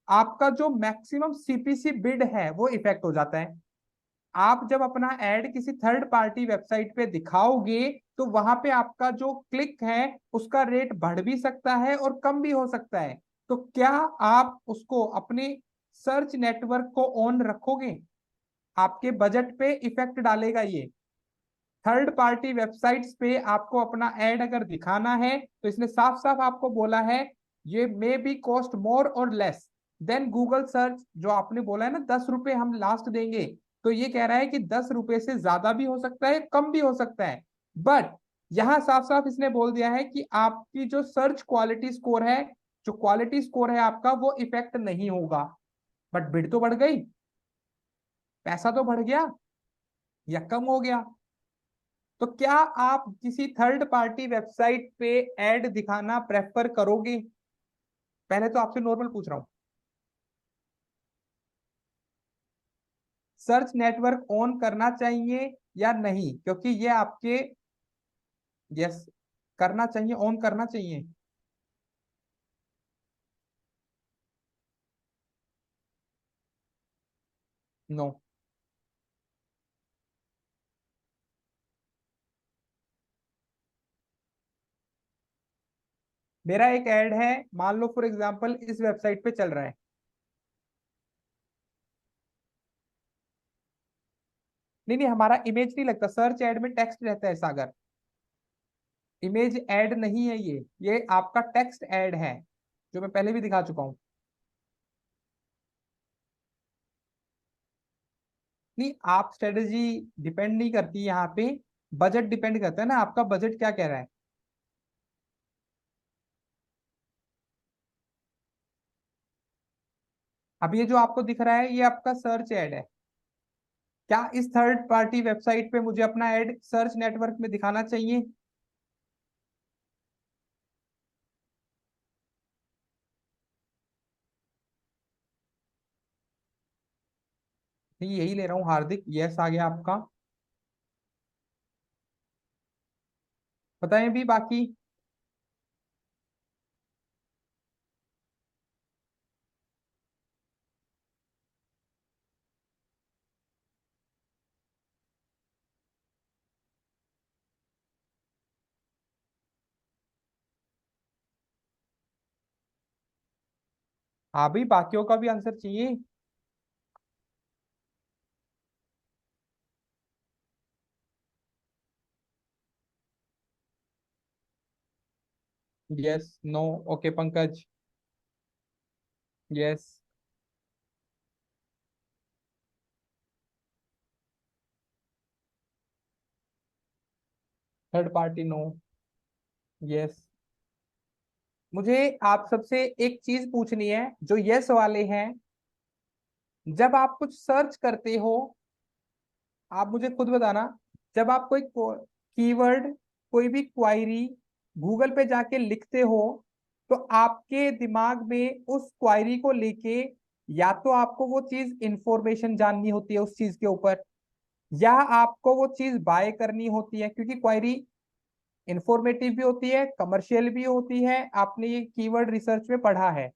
आपका जो मैक्सिमम सीपीसी बिड है वो इफेक्ट हो जाता है। आप जब अपना एड किसी थर्ड पार्टी वेबसाइट पे दिखाओगे तो वहां पे आपका जो क्लिक है उसका रेट बढ़ भी सकता है और कम भी हो सकता है। तो क्या आप उसको अपने सर्च नेटवर्क को ऑन रखोगे? आपके बजट पे इफेक्ट डालेगा ये। थर्ड पार्टी वेबसाइट्स पे आपको अपना एड अगर दिखाना है तो इसने साफ साफ आपको बोला है ये may be cost more or less than Google search. जो आपने बोला है ना 10 रुपए हम लास्ट देंगे, तो ये कह रहा है कि 10 रुपए से ज्यादा भी हो सकता है, कम भी हो सकता है। बट यहाँ साफ साफ इसने बोल दिया है कि आपकी जो सर्च क्वालिटी स्कोर है, जो क्वालिटी स्कोर है आपका, वो इफेक्ट नहीं होगा। बट बिड तो बढ़ गई, पैसा तो बढ़ गया या कम हो गया? तो क्या आप किसी थर्ड पार्टी वेबसाइट पे एड दिखाना प्रेफर करोगे? पहले तो आपसे नॉर्मल पूछ रहा हूं। सर्च नेटवर्क ऑन करना चाहिए या नहीं, क्योंकि ये आपके, यस, करना चाहिए, ऑन करना चाहिए। नो। मेरा एक ऐड है, मान लो फॉर एग्जांपल इस वेबसाइट पे चल रहा है। नहीं नहीं, हमारा इमेज नहीं लगता, सर्च ऐड में टेक्स्ट रहता है सागर। इमेज ऐड नहीं है ये आपका टेक्स्ट ऐड है, जो मैं पहले भी दिखा चुका हूं। नहीं, आप स्ट्रेटेजी डिपेंड नहीं करती यहाँ पे, बजट डिपेंड करता है ना, आपका बजट क्या कह रहा है। अब ये जो आपको दिख रहा है ये आपका सर्च ऐड है। क्या इस थर्ड पार्टी वेबसाइट पे मुझे अपना ऐड सर्च नेटवर्क में दिखाना चाहिए? नहीं, यही ले रहा हूँ हार्दिक, यस आ गया आपका। बताएं भी बाकी। हाँ भी, बाकियों का भी आंसर चाहिए। Yes, no, okay Pankaj. Yes. Third party no. Yes. मुझे आप सबसे एक चीज पूछनी है, जो यस वाले हैं। जब आप कुछ सर्च करते हो, आप मुझे खुद बताना, जब आप कोई कीवर्ड, कोई भी क्वायरी गूगल पे जाके लिखते हो, तो आपके दिमाग में उस क्वायरी को लेके या तो आपको वो चीज इंफॉर्मेशन जाननी होती है उस चीज के ऊपर, या आपको वो चीज बाय करनी होती है, क्योंकि क्वायरी इंफॉर्मेटिव भी होती है, कमर्शियल भी होती है। आपने ये कीवर्ड रिसर्च में पढ़ा है।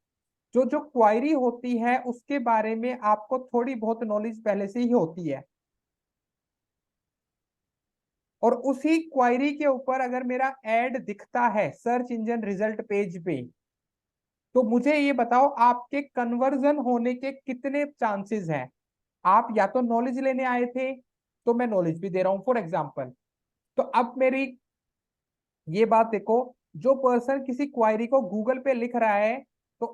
जो जो क्वायरी होती है उसके बारे में आपको थोड़ी बहुत नॉलेज पहले से ही होती है, और उसी क्वायरी के ऊपर अगर मेरा ऐड दिखता है सर्च इंजन रिजल्ट पेज पे, तो मुझे ये बताओ आपके कन्वर्जन होने के कितने चांसेस हैं। आप या तो नॉलेज लेने आए थे, तो मैं नॉलेज भी दे रहा हूं फॉर एग्जाम्पल। तो अब मेरी ये बात देखो, जो पर्सन किसी क्वायरी को गूगल पे लिख रहा है, तो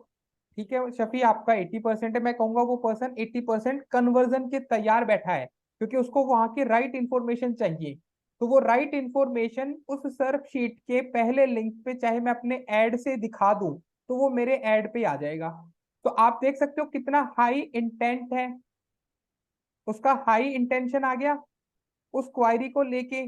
ठीक है शफी, आपका 80% है, मैं कहूंगा वो पर्सन 80% कन्वर्जन के तैयार बैठा है, क्योंकि उसको वहां की राइट इंफॉर्मेशन चाहिए। तो वो राइट इंफॉर्मेशन उस सर्च शीट के पहले लिंक पे चाहे मैं अपने ऐड से दिखा दूं, तो वो मेरे ऐड पे आ जाएगा। तो आप देख सकते हो कितना हाई इंटेंट है, उसका हाई इंटेंशन आ गया उस क्वायरी को लेके।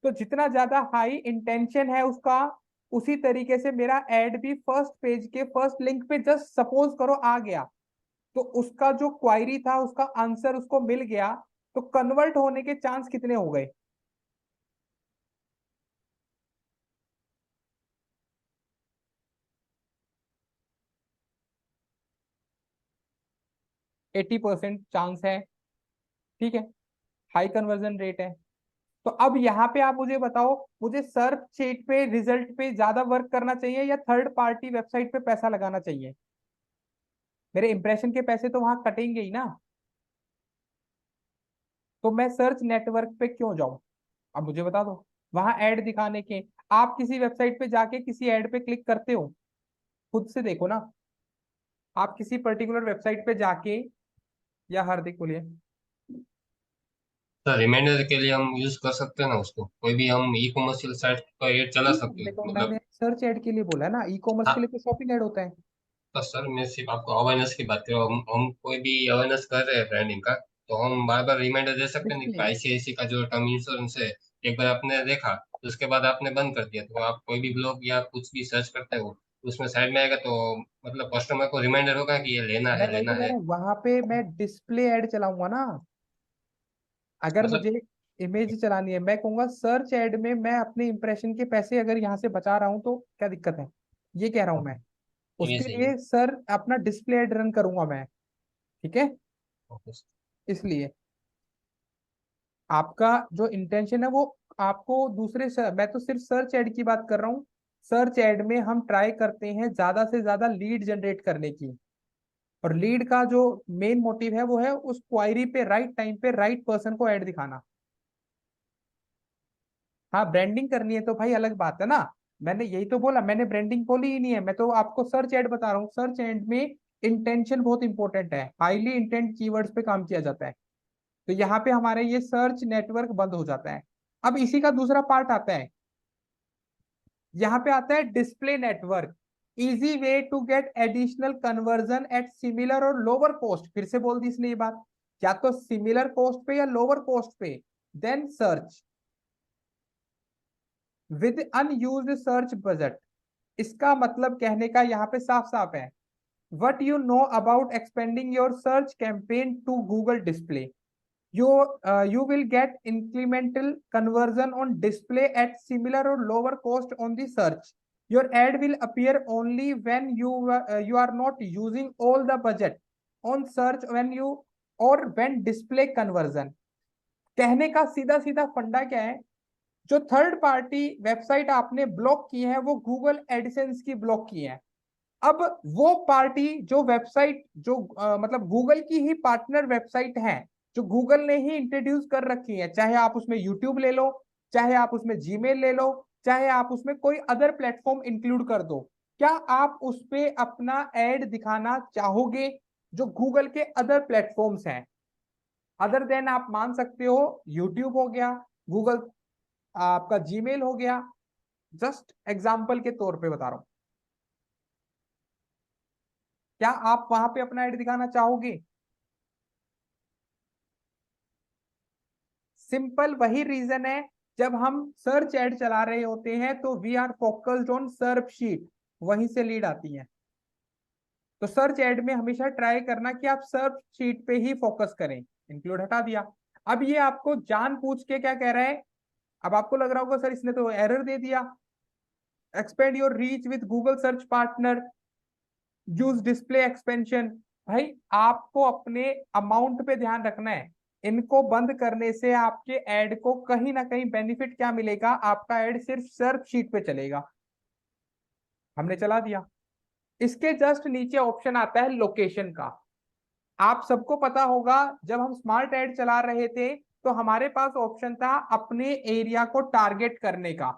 तो जितना ज्यादा हाई इंटेंशन है उसका, उसी तरीके से मेरा ऐड भी फर्स्ट पेज के फर्स्ट लिंक पे जस्ट सपोज करो आ गया, तो उसका जो क्वायरी था उसका आंसर उसको मिल गया, तो कन्वर्ट होने के चांस कितने हो गए? 80% चांस है। ठीक है, हाई कन्वर्जन रेट है। तो अब यहाँ पे आप मुझे बताओ, मुझे सर्च शीट पे रिजल्ट पे ज्यादा वर्क करना चाहिए या थर्ड पार्टी वेबसाइट पे पैसा लगाना चाहिए? मेरे इंप्रेशन के पैसे तो वहां कटेंगे ही ना। तो मैं सर्च नेटवर्क पे क्यों जाऊं? अब मुझे बता दो। वहां ऐड दिखाने के, आप किसी वेबसाइट पे जाके किसी ऐड पे क्लिक करते हो? खुद से देखो ना। आप किसी पर्टिकुलर वेबसाइट पे जाके, या हार्दिक बोलिए। सर रिमाइंडर के लिए हम यूज कर सकते हैं ना उसको, कोई भी हम ई कॉमर्शियल साइट पर ये चला ठीक है, सकते हैं देखो मतलब। मैंने सर्च ऐड के लिए बोला है ना, ई कॉमर्स के हाँ। लिए तो शॉपिंग ऐड होता है। तो सर मैं सिर्फ आपको अवेयरनेस की बात कर रहा हूँ, हम कोई भी अवेयरनेस कर रहे हैं ब्रांडिंग का, तो हम बार बार रिमाइंडर दे सकते हैं नहीं कि देखिए, आईसीआईसी का जो टर्म इंश्योरेंस है, एक बार आपने देखा तो उसके बाद आपने बंद कर दिया, तो आप कोई भी ब्लॉग या कुछ भी सर्च करते हो उसमें साइड में आएगा, तो मतलब कस्टमर को रिमाइंडर होगा कि ये लेना मैं है वही लेना तो कह है। रहा हूँ, वहां पे मैं डिस्प्ले ऐड चलाऊंगा ना। अगर मतलब मुझे इमेज चलानी है, मैं कहूंगा सर्च ऐड में मैं अपने इंप्रेशन के पैसे अगर यहाँ से बचा रहा हूँ तो क्या दिक्कत है? ये कह रहा हूँ मैं। ये उसके सही है। लिए सर अपना डिस्प्ले ऐड रन करूंगा मैं। ठीक है। ओके। इसलिए आपका जो इंटेंशन है वो, आपको दूसरे मैं तो सिर्फ सर्च ऐड की बात कर रहा हूँ। सर्च ऐड में हम ट्राई करते हैं ज्यादा से ज्यादा लीड जनरेट करने की। और लीड का जो मेन मोटिव है वो है उस क्वायरी पे राइट टाइम पे राइट पर्सन को ऐड दिखाना। हाँ, ब्रांडिंग करनी है तो भाई अलग बात है ना। मैंने यही तो बोला, मैंने ब्रांडिंग बोली ही नहीं है, मैं तो आपको सर्च ऐड बता रहा हूँ। सर्च ऐड में इंटेंशन बहुत इंपॉर्टेंट है, हाईली इंटेंट कीवर्ड्स पे काम किया जाता है। तो यहाँ पे हमारे ये सर्च नेटवर्क बंद हो जाता है। अब इसी का दूसरा पार्ट आता है, यहाँ पे आता है display network. Easy way to get additional conversion at similar or lower cost. फिर से बोल दी इसने ये बात, या तो सिमिलर कॉस्ट पे या लोअर कॉस्ट पे, then search with unused search budget. इसका मतलब कहने का यहाँ पे साफ साफ है, what you know about expanding your search campaign to Google display. You will get incremental conversion on display at similar or lower cost on the search. Your ad will appear only when you are not using all the budget on search when you or when display conversion. कहने का सीधा सीधा फंडा क्या है? जो थर्ड पार्टी वेबसाइट आपने ब्लॉक की है वो गूगल एडसेंस की ब्लॉक की है। अब वो पार्टी जो वेबसाइट जो मतलब गूगल की ही पार्टनर वेबसाइट है, जो गूगल ने ही इंट्रोड्यूस कर रखी है, चाहे आप उसमें यूट्यूब ले लो, चाहे आप उसमें जीमेल ले लो, चाहे आप उसमें कोई अदर प्लेटफॉर्म इंक्लूड कर दो, क्या आप उस पे अपना एड दिखाना चाहोगे? जो गूगल के अदर प्लेटफॉर्म्स हैं, अदर देन आप मान सकते हो यूट्यूब हो गया, गूगल आपका जीमेल हो गया, जस्ट एग्जाम्पल के तौर पे बता रहा हूं, क्या आप वहां पे अपना ऐड दिखाना चाहोगे? सिंपल वही रीजन है, जब हम सर्च ऐड चला रहे होते हैं तो we are focused on search sheet, वहीं से लीड आती है। तो सर्च ऐड में हमेशा ट्राई करना कि आप सर्च शीट पे ही फोकस करें। इंक्लूड हटा दिया। अब ये आपको जान पूछ के क्या कह रहा है? अब आपको लग रहा होगा सर इसने तो एरर दे दिया। Expand your reach with Google search partner, use display expansion. भाई आपको अपने अमाउंट पे ध्यान रखना है। इनको बंद करने से आपके ऐड को कहीं ना कहीं बेनिफिट क्या मिलेगा? आपका ऐड सिर्फ सर्च शीट पे चलेगा। हमने चला दिया। इसके जस्ट नीचे ऑप्शन आता है लोकेशन का। आप सबको पता होगा, जब हम स्मार्ट ऐड चला रहे थे तो हमारे पास ऑप्शन था अपने एरिया को टारगेट करने का।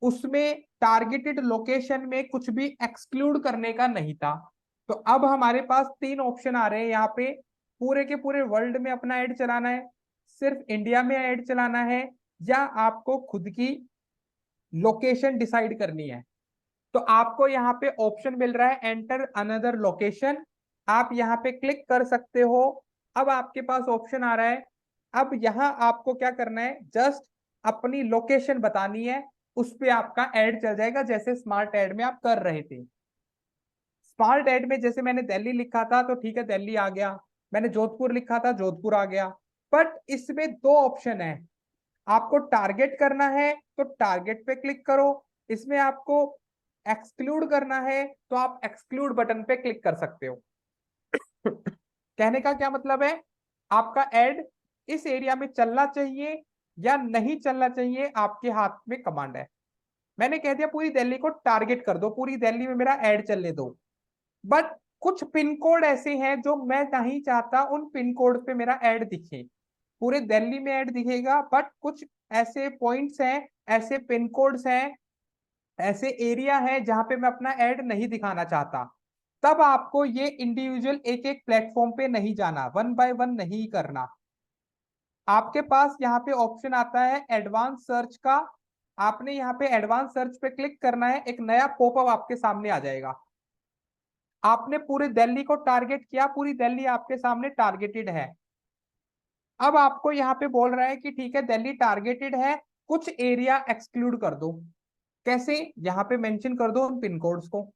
उसमें टारगेटेड लोकेशन में कुछ भी एक्सक्लूड करने का नहीं था। तो अब हमारे पास तीन ऑप्शन आ रहे हैं यहाँ पे। पूरे के पूरे वर्ल्ड में अपना ऐड चलाना है, सिर्फ इंडिया में ऐड चलाना है, या आपको खुद की लोकेशन डिसाइड करनी है। तो आपको यहाँ पे ऑप्शन मिल रहा है एंटर अनदर लोकेशन। आप यहाँ पे क्लिक कर सकते हो। अब आपके पास ऑप्शन आ रहा है, अब यहाँ आपको क्या करना है? जस्ट अपनी लोकेशन बतानी है, उस पे आपका ऐड चल जाएगा जैसे स्मार्ट ऐड में आप कर रहे थे। स्मार्ट ऐड में जैसे मैंने दिल्ली लिखा था तो ठीक है दिल्ली आ गया, मैंने जोधपुर लिखा था जोधपुर आ गया। बट इसमें दो ऑप्शन है, आपको टारगेट करना है तो टारगेट पे क्लिक करो, इसमें आपको एक्सक्लूड करना है तो आप एक्सक्लूड बटन पे क्लिक कर सकते हो। कहने का क्या मतलब है? आपका एड इस एरिया में चलना चाहिए या नहीं चलना चाहिए, आपके हाथ में कमांड है। मैंने कह दिया पूरी दिल्ली को टारगेट कर दो, पूरी दिल्ली में मेरा ऐड चलने दो, बट कुछ पिन कोड ऐसे हैं जो मैं नहीं चाहता उन पिन कोड पे मेरा ऐड दिखे। पूरे दिल्ली में ऐड दिखेगा, बट कुछ ऐसे पॉइंट्स हैं, ऐसे पिन कोड्स हैं, ऐसे एरिया है जहां पे मैं अपना ऐड नहीं दिखाना चाहता। तब आपको ये इंडिविजुअल एक एक प्लेटफॉर्म पे नहीं जाना, वन बाय वन नहीं करना। आपके पास यहाँ पे ऑप्शन आता है एडवांस सर्च का। आपने यहाँ पे एडवांस सर्च पे क्लिक करना है, एक नया पॉपअप आपके सामने आ जाएगा। आपने पूरी दिल्ली को टारगेट किया, पूरी दिल्ली आपके सामने टारगेटेड है। अब आपको यहाँ पे बोल रहा है कि ठीक है दिल्ली टारगेटेड है, कुछ एरिया एक्सक्लूड कर दो। कैसे? यहाँ पे मेंशन कर दो उन पिन कोड्स को।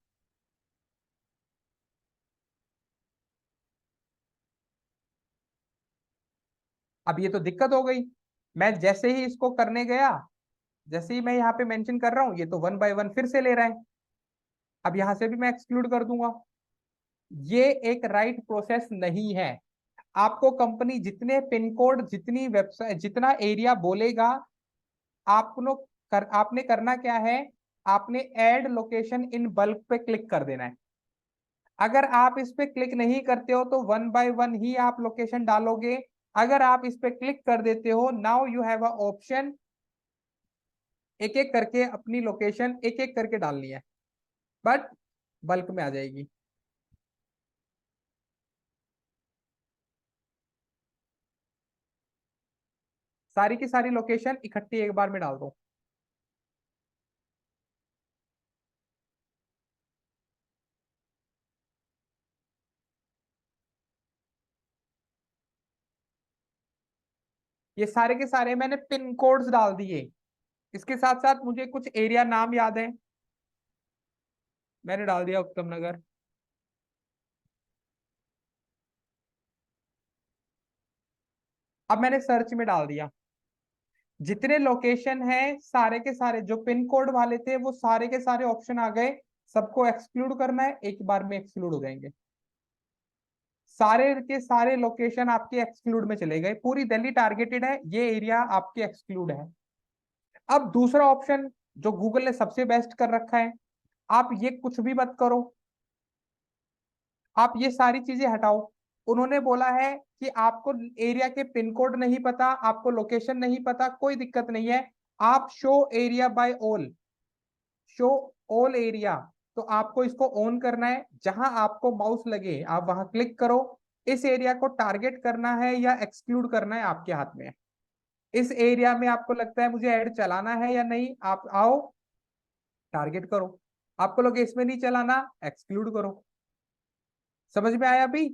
अब ये तो दिक्कत हो गई, मैं जैसे ही इसको करने गया, जैसे ही मैं यहाँ पे मेंशन कर रहा हूँ, ये तो वन बाय वन फिर से ले रहा है। अब यहां से भी मैं एक्सक्लूड कर दूंगा। ये एक राइट प्रोसेस नहीं है। आपको कंपनी जितने पिन कोड, जितनी वेबसाइट, जितना एरिया बोलेगा, आपने करना क्या है, आपने ऐड लोकेशन इन बल्क पे क्लिक कर देना है। अगर आप इस पे क्लिक नहीं करते हो तो वन बाय वन ही आप लोकेशन डालोगे। अगर आप इस पे क्लिक कर देते हो, now you have a option एक एक करके अपनी लोकेशन एक एक करके डालनी है, बट बल्क में आ जाएगी। सारी की सारी लोकेशन इकट्ठी एक बार में डाल दो। ये सारे के सारे मैंने पिन कोड्स डाल दिए। इसके साथ साथ मुझे कुछ एरिया नाम याद है, मैंने डाल दिया उत्तम नगर। अब मैंने सर्च में डाल दिया, जितने लोकेशन है सारे के सारे जो पिन कोड वाले थे वो सारे के सारे ऑप्शन आ गए। सबको एक्सक्लूड करना है, एक बार में एक्सक्लूड हो जाएंगे। सारे के सारे लोकेशन आपके एक्सक्लूड में चले गए, पूरी दिल्ली टारगेटेड है, ये एरिया आपके एक्सक्लूड है। अब दूसरा ऑप्शन जो गूगल ने सबसे बेस्ट कर रखा है, आप ये कुछ भी मत करो, आप ये सारी चीजें हटाओ। उन्होंने बोला है कि आपको एरिया के पिन कोड नहीं पता, आपको लोकेशन नहीं पता, कोई दिक्कत नहीं है। आप show area bye all, show all area, तो आपको इसको ऑन करना है। जहां आपको माउस लगे आप वहां क्लिक करो। इस एरिया को टारगेट करना है या एक्सक्लूड करना है आपके हाथ में है। इस एरिया में आपको लगता है मुझे ऐड चलाना है या नहीं, आप आओ टारगेट करो। आपको लगे इसमें नहीं चलाना, एक्सक्लूड करो। समझ में आया अभी?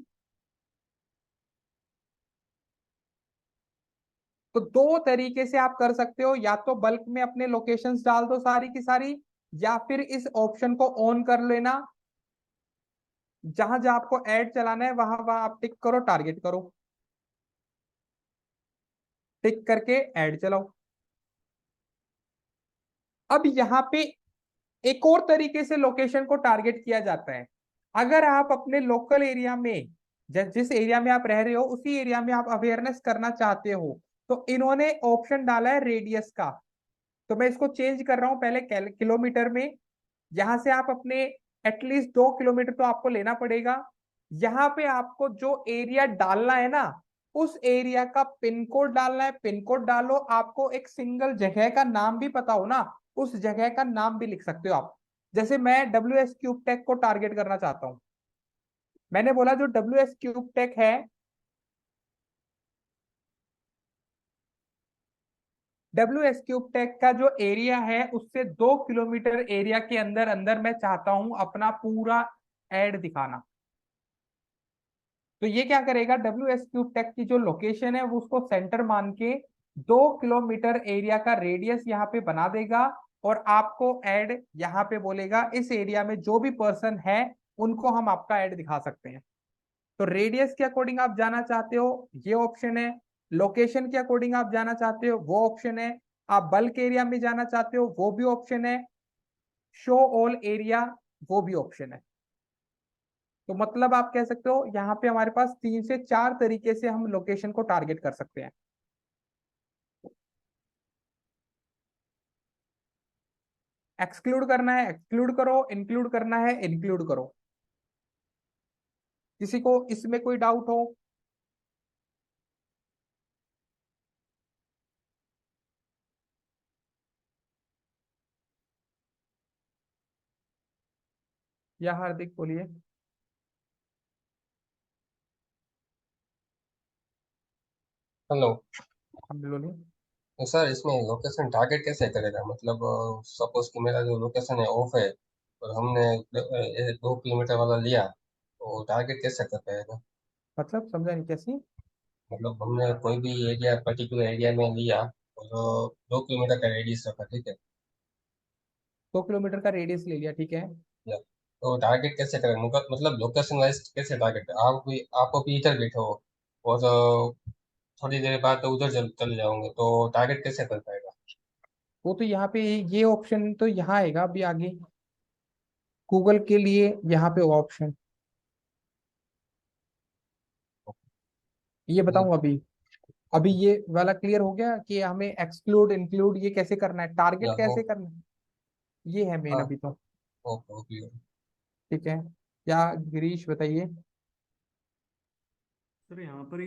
तो दो तरीके से आप कर सकते हो, या तो बल्क में अपने लोकेशंस डाल दो सारी की सारी, या फिर इस ऑप्शन को ऑन कर लेना। जहां जहां आपको ऐड चलाना है वहां वहां आप टिक करो, टारगेट करो, टिक करके ऐड चलाओ। अब यहाँ पे एक और तरीके से लोकेशन को टारगेट किया जाता है। अगर आप अपने लोकल एरिया में, जिस एरिया में आप रह रहे हो उसी एरिया में आप अवेयरनेस करना चाहते हो, तो इन्होंने ऑप्शन डाला है रेडियस का। तो मैं इसको चेंज कर रहा हूं, पहले किलोमीटर में। यहां से आप अपने एटलीस्ट 2 किलोमीटर तो आपको लेना पड़ेगा। यहाँ पे आपको जो एरिया डालना है ना, उस एरिया का पिन कोड डालना है। पिन कोड डालो, आपको एक सिंगल जगह का नाम भी पता हो ना, उस जगह का नाम भी लिख सकते हो आप। जैसे मैं डब्ल्यू एस क्यूब टेक को टारगेट करना चाहता हूं, मैंने बोला जो डब्ल्यू एस क्यूब टेक है, डब्ल्यू एस क्यूब टेक का जो एरिया है उससे 2 किलोमीटर एरिया के अंदर अंदर मैं चाहता हूं अपना पूरा एड दिखाना। तो ये क्या करेगा, डब्ल्यू एस क्यूब टेक की जो लोकेशन है वो उसको सेंटर मान के 2 किलोमीटर एरिया का रेडियस यहाँ पे बना देगा, और आपको ऐड यहाँ पे बोलेगा इस एरिया में जो भी पर्सन है उनको हम आपका ऐड दिखा सकते हैं। तो रेडियस के अकॉर्डिंग आप जाना चाहते हो, ये ऑप्शन है। लोकेशन के अकॉर्डिंग आप जाना चाहते हो, वो ऑप्शन है। आप बल्क एरिया में जाना चाहते हो, वो भी ऑप्शन है। शो ऑल एरिया, वो भी ऑप्शन है। तो मतलब आप कह सकते हो यहाँ पे हमारे पास 3 से 4 तरीके से हम लोकेशन को टारगेट कर सकते हैं। एक्सक्लूड करना है एक्सक्लूड करो, इंक्लूड करना है इंक्लूड करो। किसी को इसमें कोई डाउट हो? या हार्दिक बोलिए। हेलो। हम बोलिए। तो सर इसमें लोकेशन टारगेट कैसे करेगा, मतलब सपोज कि मेरा जो लोकेशन है ऑफ है और हमने 2 किलोमीटर वाला लिया, तो टारगेट कैसे कर पाएगा? मतलब समझा नहीं कैसी। मतलब हमने कोई भी एरिया पर्टिकुलर एरिया में लिया और 2 किलोमीटर का रेडियस रखा, ठीक है? 2 किलोमीटर का रेडियस ले लिया, ठीक है। या तो टारगेट कैसे करें, मतलब लोकेशन वाइज कैसे टारगेट? आप भी इधर बैठे हो और थोड़ी देर बाद तो उधर चले जाओगे, तो टारगेट कैसे कर पाएगा? वो तो यहाँ पे ये ऑप्शन तो यहाँ आएगा अभी आगे, गूगल के लिए यहाँ पे ऑप्शन, ये बताऊं अभी। अभी ये वाला क्लियर हो गया कि हमें एक्सक्लूड इंक्लूड ये कैसे करना है, या टारगेट हो। कैसे करना है, ये है मेन हाँ। अभी तो। Okay okay. ठीक है। क्या गिरीश बताइए। सर यहाँ पर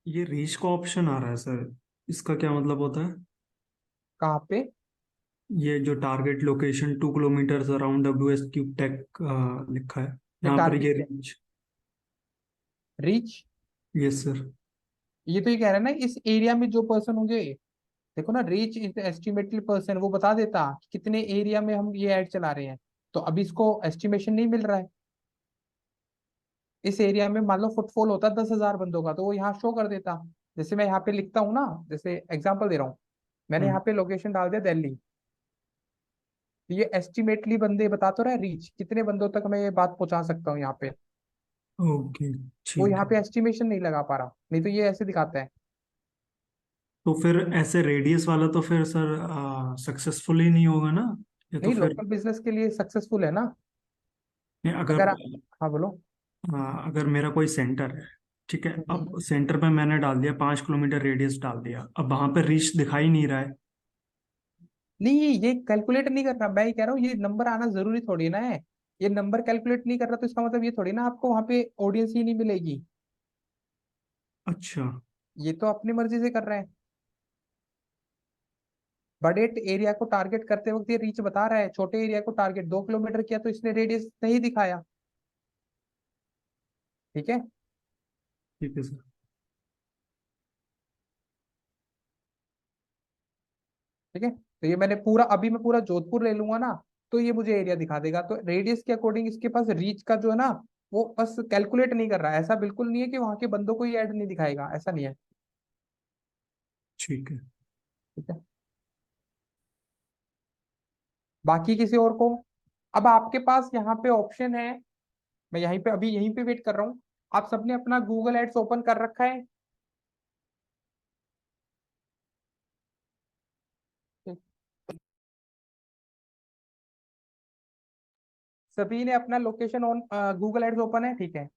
ये रीच का ऑप्शन आ रहा है सर, इसका क्या मतलब होता है? कहाँ पे? ये जो target location 2 kilometre around W S cube tech लिखा है ये यहाँ पर, ये target reach. Reach, yes sir. ये तो ये कह रहा है ना इस एरिया में जो पर्सन होंगे। देखो ना, रीच इज एस्टिमेटेड पर्सन, वो बता देता कि कितने एरिया में हम ये ऐड चला रहे हैं। तो अभी इसको एस्टिमेशन नहीं मिल रहा है। इस एरिया में मान लो फुटफॉल होता 10,000 बंदों का, तो वो यहाँ शो कर देता। जैसे मैं यहाँ पे लिखता हूँ ना, जैसे एग्जांपल दे रहा हूँ, मैंने यहाँ पे लोकेशन डाल दिया दिल्ली, तो ये एस्टिमेटली बंदे बता तो रहा है रीच कितने बंदों तक मैं ये बात पहुंचा सकता हूँ यहाँ पे। ओके वो ठीक यहाँ है। पे एस्टिमेशन नहीं लगा पा रहा, नहीं तो ये ऐसे दिखाता है। तो फिर ऐसे रेडियस वाला तो फिर सर सक्सेसफुल ही नहीं होगा ना? या तो नहीं, फिर लोकल बिजनेस के लिए सक्सेसफुल है ना। नहीं, अगर अगर हाँ बोलो। अगर मेरा कोई सेंटर है, ठीक है, हम्म। अब सेंटर पे मैंने डाल दिया 5 किलोमीटर रेडियस डाल दिया, अब वहां पे रीच दिखाई नहीं रहा है। नहीं, ये कैलकुलेट नहीं कर रहा, मैं ये कह रहा हूँ ये नंबर आना जरूरी थोड़ी ना है। ये नंबर कैलकुलेट नहीं कर रहा तो इसका मतलब ये थोड़ी ना आपको वहां पे ऑडियंस ही नहीं मिलेगी। अच्छा। ये तो अपनी मर्जी से कर रहे हैं। बड़े एरिया को टारगेट करते वक्त ये रीच बता रहा है, छोटे एरिया को टारगेट 2 किलोमीटर किया तो इसने रेडियस नहीं दिखाया। ठीक है। ठीक है सर। ठीक है, तो ये मैंने पूरा, अभी मैं पूरा जोधपुर ले लूंगा ना, तो ये मुझे एरिया दिखा देगा। तो रेडियस के अकॉर्डिंग इसके पास रीच का जो है ना, वो बस कैलकुलेट नहीं कर रहा है। ऐसा बिल्कुल नहीं है कि वहां के बंदों को ही ऐड नहीं दिखाएगा, ऐसा नहीं है। ठीक है। ठीक है। बाकी किसी और को? अब आपके पास यहाँ पे ऑप्शन है, मैं यहीं पे अभी यहीं पे वेट कर रहा हूँ। आप सबने अपना गूगल एड्स ओपन कर रखा है? ठीक। सभी ने अपना location on Google ads open है? ठीक है।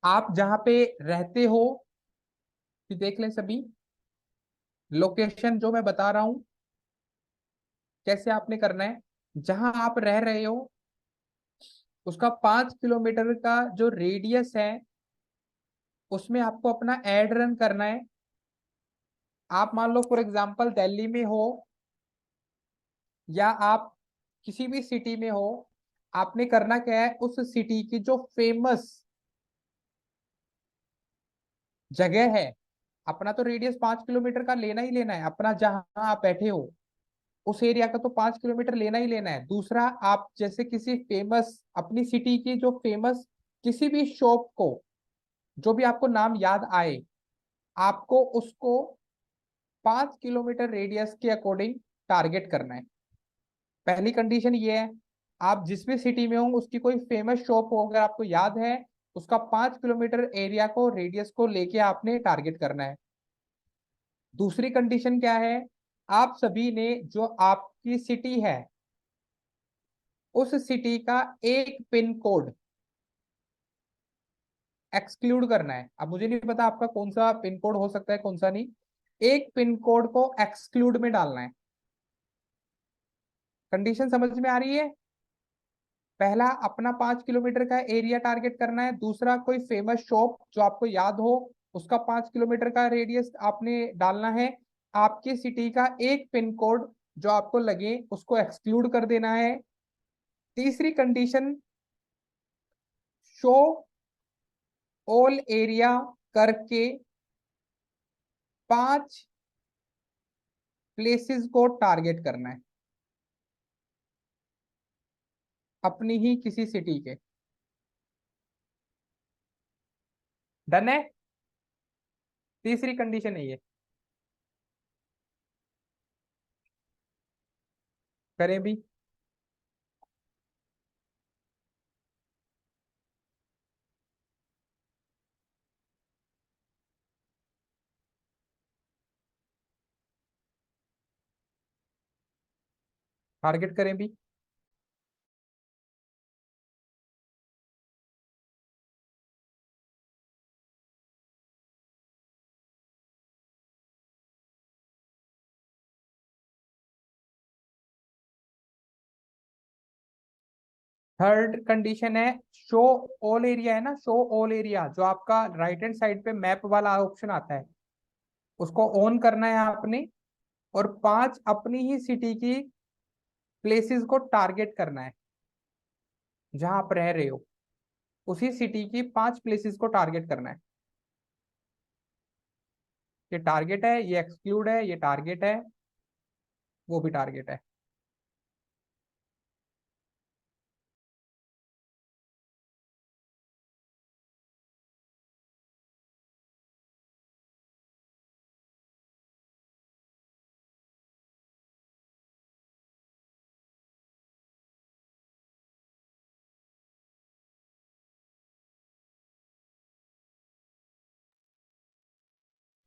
आप जहाँ पे रहते हो, कि देख लें सभी, लोकेशन जो मैं बता रहा हूँ कैसे आपने करना है। जहां आप रह रहे हो उसका 5 किलोमीटर का जो रेडियस है, उसमें आपको अपना एड रन करना है। आप मान लो फॉर एग्जांपल दिल्ली में हो, या आप किसी भी सिटी में हो, आपने करना क्या है, उस सिटी की जो फेमस जगह है, अपना तो रेडियस 5 किलोमीटर का लेना ही लेना है, अपना जहां आप बैठे हो उस एरिया का तो 5 किलोमीटर लेना ही लेना है। दूसरा, आप जैसे किसी फेमस, अपनी सिटी की जो फेमस किसी भी शॉप को, जो भी आपको नाम याद आए, आपको उसको 5 किलोमीटर रेडियस के अकॉर्डिंग टारगेट करना है। पहली कंडीशन ये है, आप जिस भी सिटी में हो उसकी कोई फेमस शॉप हो अगर आपको याद है, उसका 5 किलोमीटर एरिया को, रेडियस को लेके आपने टारगेट करना है। दूसरी कंडीशन क्या है, आप सभी ने जो आपकी सिटी है उस सिटी का एक पिन कोड, एक्सक्लूड करना है। अब मुझे नहीं पता आपका कौन सा पिन कोड हो सकता है कौन सा नहीं, एक पिन कोड को एक्सक्लूड में डालना है। कंडीशन समझ में आ रही है? पहला अपना 5 किलोमीटर का एरिया टारगेट करना है, दूसरा कोई फेमस शॉप जो आपको याद हो उसका 5 किलोमीटर का रेडियस आपने डालना है, आपकी सिटी का एक पिन कोड जो आपको लगे उसको एक्सक्लूड कर देना है। तीसरी कंडीशन, शो ऑल एरिया करके 5 प्लेसेस को टारगेट करना है अपनी ही किसी सिटी के। डन है? तीसरी कंडीशन है ये। करें भी? टारगेट करें भी? थर्ड कंडीशन है शो ऑल एरिया, है ना, शो ऑल एरिया जो आपका राइट हैंड साइड पे मैप वाला ऑप्शन आता है उसको ऑन करना है आपने, और 5 अपनी ही सिटी की प्लेसेस को टारगेट करना है जहां आप रह रहे हो, उसी सिटी की 5 प्लेसेस को टारगेट करना है। ये टारगेट है, ये एक्सक्लूड है, ये टारगेट है, वो भी टारगेट है।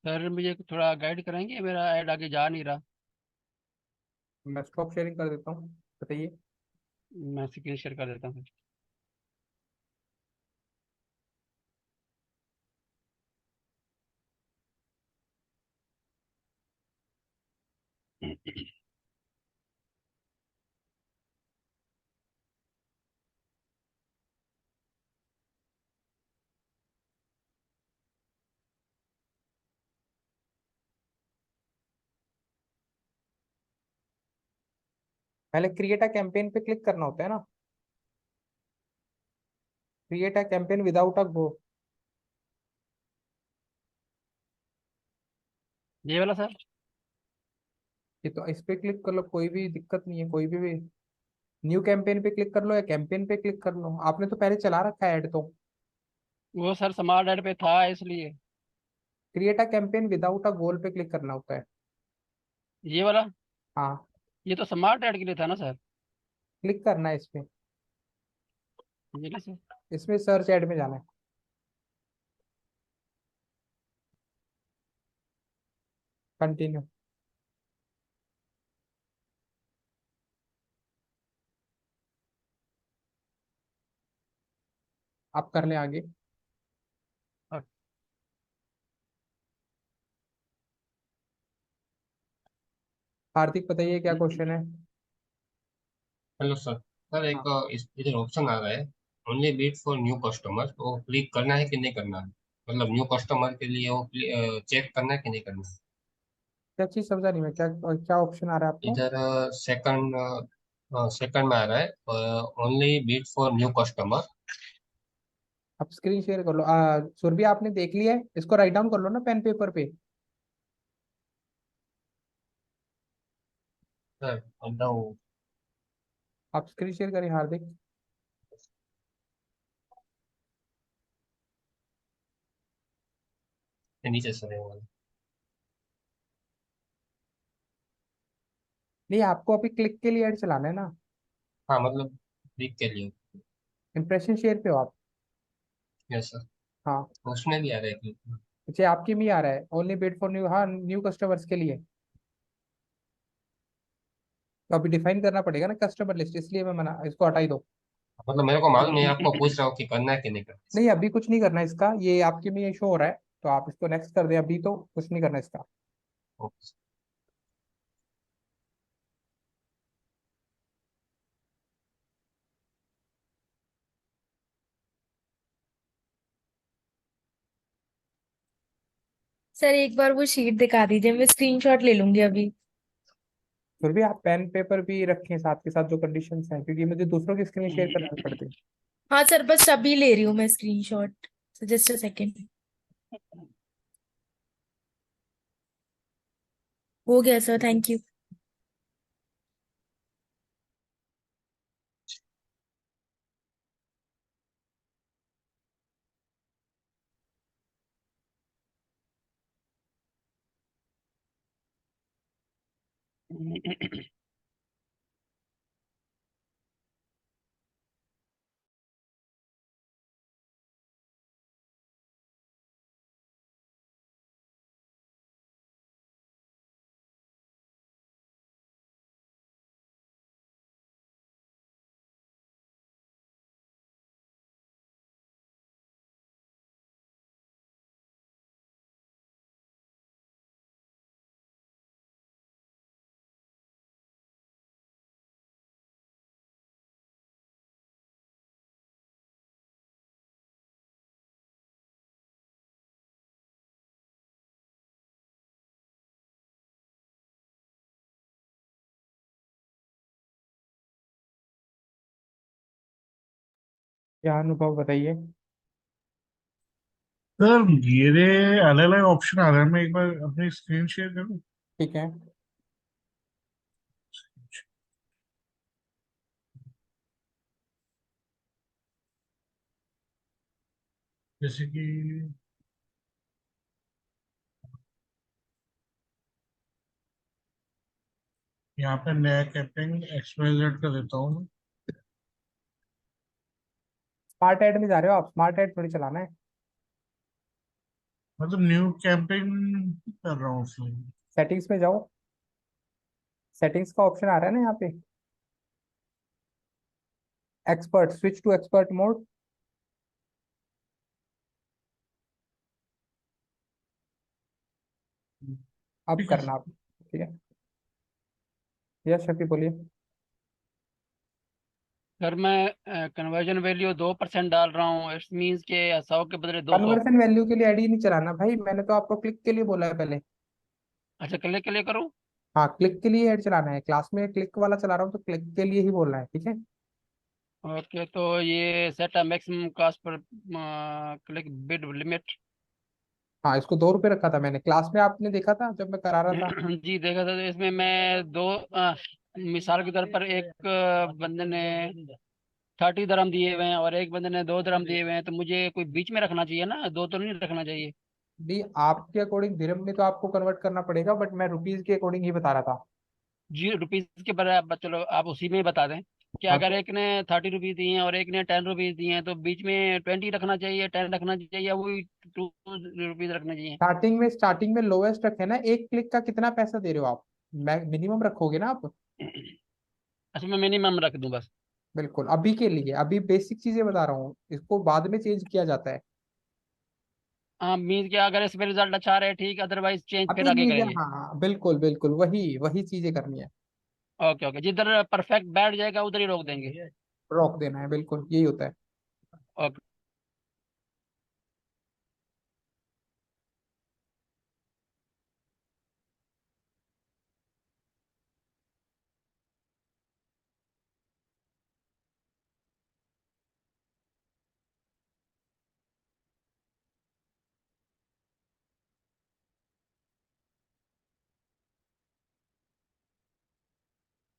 सर मुझे थोड़ा गाइड करेंगे, मेरा ऐड आगे जा नहीं रहा। मैं स्टॉप शेयरिंग कर देता हूँ, बताइए। मैं स्क्रीन शेयर कर देता हूँ। पहले क्रिएट अ कैंपेन पे क्लिक करना होता है ना, create a campaign without a go. ये वाला सर? ये तो इस पे क्लिक कर लो, कोई भी दिक्कत नहीं है, कोई भी न्यू कैंपेन पे क्लिक कर लो या कैंपेन पे क्लिक कर लो, आपने तो पहले चला रखा है ऐड तो। वो सर स्मार्ट ऐड पे था इसलिए। Create a campaign without a goal पे क्लिक करना होता है। ये वाला? हाँ, ये तो स्मार्ट ऐड के लिए था ना सर? क्लिक करना है इसमें, ये नहीं सर? इसमें सर्च ऐड में जाना है। कंटिन्यू। आप कर लें आगे। और हार्दिक बताइए क्या क्वेश्चन है? Hello sir. सर एक हाँ, इस इधर ऑप्शन आ रहा है, only bid for new customer, तो क्लिक करना है कि नहीं करना है? मतलब न्यू कस्टमर के लिए वो चेक करना है कि नहीं करना है? क्या चीज समझा नहीं मैं, क्या क्या ऑप्शन आ रहा है आपको? इधर सेकंड सेकंड में आ रहा है, only bid for new customer. आप स्क्रीन शेयर कर लो। सुरभि आपने देख लिया है, इसको राइट डाउन कर लो ना पेन पेपर पे। सर मतलब आप स्क्रीन शेयर करें हार्दिक। नीचे सर है वो। नहीं, आपको अभी क्लिक के लिए ऐड चलाना है ना। हाँ मतलब क्लिक के लिए। इंप्रेशन शेयर पे हो आप? Yes sir. हाँ। उसमें भी आ रहा है क्लिक। अच्छा, आपकी में ही आ रहा है ओनली बेट फॉर न्यू, हाँ न्यू कस्टमर्स के लिए। तो अभी डिफाइन करना पड़ेगा ना कस्टमर लिस्ट, इसलिए मैं मना, इसको हटा ही दो। मतलब मेरे को मालूम है, आपको पूछ रहा हूँ कि करना है कि नहीं करना नहीं, अभी कुछ नहीं करना इसका, ये आपके में ये शो हो रहा है, तो आप इसको नेक्स्ट कर दें, अभी तो कुछ नहीं करना इसका। इसका। सर एक बार वो शीट दिखा दीजिए, मैं स्क्रीनशॉट ले लूंगी अभी। फिर भी आप पेन पेपर भी रखें साथ के साथ, जो कंडीशंस हैं, क्योंकि मुझे दूसरों की स्क्रीन शेयर करनी पड़ती है। हाँ सर, बस अभी ले रही हूँ मैं स्क्रीनशॉट। Just a second. हो गया सर, थैंक यू। क्या अनुभव बताइए। सर ये अलग अलग ऑप्शन आ रहा है, मैं एक बार अपनी स्क्रीन शेयर करूँ? ठीक है। जैसे कि यहाँ पे नया कैंपेन XYZ का देता हूँ। स्मार्ट एड में जा रहे हो आप, स्मार्ट एड थोड़ी चलाना है। मतलब न्यू कैंपेन कर रहा हूँ उसमें। सेटिंग्स में जाओ, सेटिंग्स का ऑप्शन आ रहा है ना यहाँ पे, expert, switch to expert mode. अब ठीक है करना आप, ठीक है। यस शफी बोलिए। सर मैं कन्वर्जन वैल्यू 2% डाल रहा हूँ, इट्स मीन्स के 100 के बदले 200। कन्वर्जन वैल्यू के लिए एड ही नहीं चलाना भाई, मैंने तो आपको क्लिक के लिए बोला है पहले। अच्छा, के लिए करूँ? हाँ, क्लिक के लिए ऐड चलाना है, क्लास में क्लिक वाला चला रहा हूँ तो क्लिक के लिए ही बोलना है, ठीक है। ओके, तो ये set a maximum cost per click bid limit. हाँ, इसको 2 रुपये रखा था मैंने, क्लास में आपने देखा था जब मैं करा रहा था। जी देखा था, तो इसमें मैं दो मिसाल के तौर पर एक बंदे ने 30 दरम दिए हुए हैं और एक बंदे ने 2 दरम दिए हुए हैं, तो मुझे कोई बीच में रखना चाहिए ना, दो तो नहीं रखना चाहिए। नहीं, आपके अकॉर्डिंग दिरहम में तो आपको कन्वर्ट करना पड़ेगा, बट मैं रुपीज के अकॉर्डिंग ही बता रहा था। जी रुपीज के बराबर, चलो आप उसी में ही बता दें कि हाँ, अगर तो एक ने 30 रुपीज दिए हैं और एक ने 10 रुपीज दिए हैं, तो बीच में 20 रखना चाहिए, 10 रखना चाहिए, या वही 2 रुपीज रखना चाहिए? स्टार्टिंग में लोएस्ट रखे ना, एक क्लिक का कितना पैसा दे रहे हो आप, मिनिमम रखोगे ना आप। अच्छा, मैं मिनिमम रख दूं बस? बिल्कुल, अभी के लिए, अभी बेसिक चीजें बता रहा हूँ, इसको बाद में चेंज किया जाता है। हाँ, मीन क्या, अगर इसमें रिजल्ट अच्छा रहे ठीक, अदरवाइज चेंज फिर अभी आगे नहीं, करेंगे? हाँ बिल्कुल बिल्कुल, वही वही चीजें करनी है। ओके ओके, जिधर परफेक्ट बैठ जाएगा उधर ही रोक देंगे। रॉक देना है, बिल्कुल यही होता है। ओके।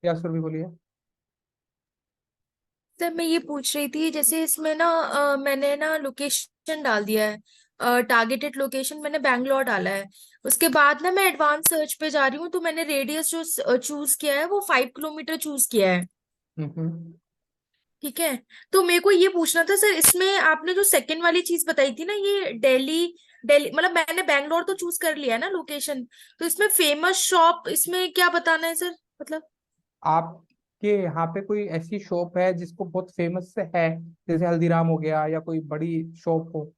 या सुर भी बोलिए। सर मैं ये पूछ रही थी, जैसे इसमें ना मैंने ना लोकेशन डाल दिया है, टारगेटेड लोकेशन मैंने बैंगलोर डाला है। उसके बाद ना मैं एडवांस सर्च पे जा रही हूँ, तो मैंने रेडियस जो चूज किया है वो 5 किलोमीटर चूज किया है। हम्म। ठीक है। तो मेरे को ये पूछना था सर, इसमें आपने जो सेकंड वाली चीज बताई थी ना, ये दिल्ली, दिल्ली मतलब मैंने बैंगलोर तो चूज कर लिया है ना लोकेशन, तो इसमें फेमस शॉप इसमें क्या बताना है सर, मतलब? आप कि यहाँ पे कोई ऐसी शॉप है जिसको बहुत फेमस है, जैसे हल्दीराम हो गया या कोई बड़ी शॉप हो,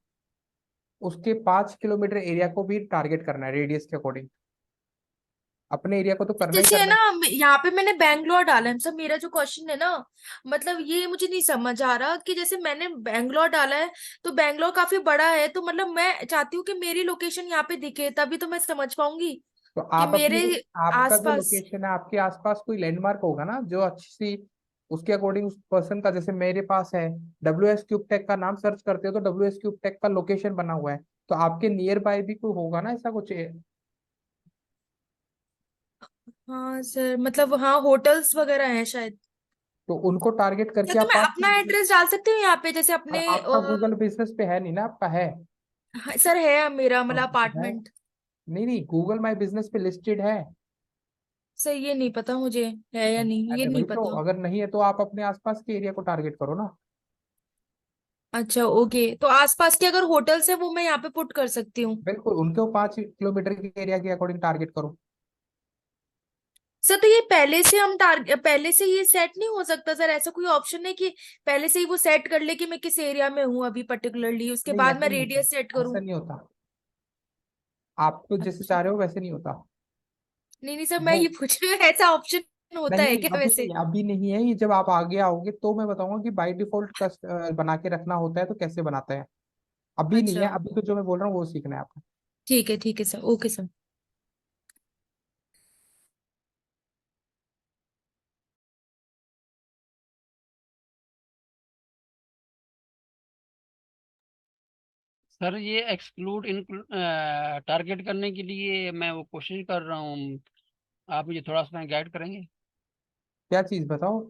उसके 5 किलोमीटर एरिया को भी टारगेट करना है रेडियस के अकॉर्डिंग। अपने एरिया को तो करना ही जैसे है करना ना, है। यहाँ पे मैंने बैंगलोर डाला है सब। मेरा जो क्वेश्चन है ना, मतलब ये मुझे नहीं समझ आ रहा कि जैसे मैंने बैंगलोर डाला है, तो बैंगलोर काफी बड़ा है, तो मतलब मैं चाहती हूँ कि मेरी लोकेशन यहाँ पे दिखे, तभी तो मैं समझ पाऊंगी तो कि आप अपनी, मेरे आपका जो आसपास। लोकेशन है आपके आसपास कोई लैंडमार्क होगा ना जो अच्छी सी, उसके अकॉर्डिंग उस पर्सन का, जैसे मेरे पास है, WS क्यूब टेक का नाम सर्च करते हो तो WS क्यूब टेक का लोकेशन बना हुआ है, तो आपके नियर बाय भी कोई होगा ना ऐसा कुछ। हाँ सर, मतलब हाँ, होटल्स वगैरह हैं शायद। तो उनको टारगेट सर करके तो आप मैं पाँच अपना किलोमीटर एड्रेस डाल सकती हूँ यहाँ पे, जैसे और अपने आपका गूगल बिजनेस पे है नहीं ना, आपका है? हाँ, सर है मेरा हाँ, मतलब तो है। अपार्टमेंट। नहीं नहीं, गूगल माई बिजनेस पे लिस्टेड है। सर ये नहीं पता मुझे, है या नहीं, ये अरे नहीं भाई, तो पता। अगर नहीं है तो आप अपने आसपास के एरिया को टारगेट करो ना। अच्छा ओके, तो आसपास के अगर होटल्स है वो मैं यहाँ पे पुट कर सकती हूँ। बिल्कुल, उनको 5 किलोमीटर के एरिया के अकॉर्डिंग टारगेट करो। सर तो ये पहले से हम टारगेट, पहले से ये सेट नहीं हो सकता सर? ऐसा कोई ऑप्शन है कि पहले से ही वो सेट कर ले कि मैं किस एरिया में हूँ अभी पर्टिकुलरली, उसके नहीं, बाद ऐसा मैं नहीं होता। रेडियस सेट ऐसा करूँ? नहीं होता। आप तो जैसे अच्छा। चाह रहे हो वैसे नहीं होता। नहीं नहीं सर, मैं वो ये पूछ रही हूँ ऐसा ऑप्शन होता है नहीं, क्या अभी वैसे? अभी नहीं है ये, जब आप आगे आओगे तो मैं बताऊंगा कि बाय डिफॉल्ट कस्ट बना के रखना होता है तो कैसे बनाते हैं। अभी नहीं है, अच्छा अभी तो जो मैं बोल रहा हूँ वो सीखना है आपको। ठीक है सर, ओके सर। सर ये एक्सक्लूड इंक्लूड टारगेट करने के लिए मैं वो कोशिश कर रहा हूँ, आप मुझे थोड़ा सा गाइड करेंगे? क्या चीज बताओ?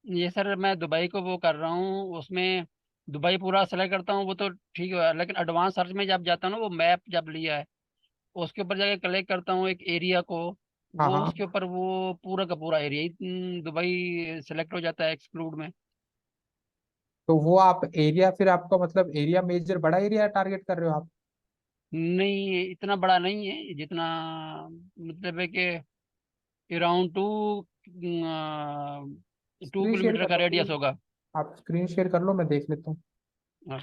ये सर मैं दुबई को वो कर रहा हूँ, उसमें दुबई पूरा सेलेक्ट करता हूँ वो तो ठीक है, लेकिन एडवांस सर्च में जब जाता हूँ ना, वो मैप जब लिया है उसके ऊपर जाके कलेक्ट करता हूँ एक एरिया को, हाँ वो उसके हाँ। ऊपर वो पूरा का पूरा एरिया ही दुबई सेलेक्ट हो जाता है एक्सक्लूड में। तो वो आप एरिया, फिर आपका मतलब एरिया मेजर बड़ा एरिया टारगेट कर रहे हो आप? नहीं इतना बड़ा नहीं है जितना, मतलब है कि अराउंड 2 स्क्रीन शेयर किलोमीटर कर का लो रेडियस फिर। होगा। आप स्क्रीन शेयर कर लो, मैं देख लेता हूँ। हाँ,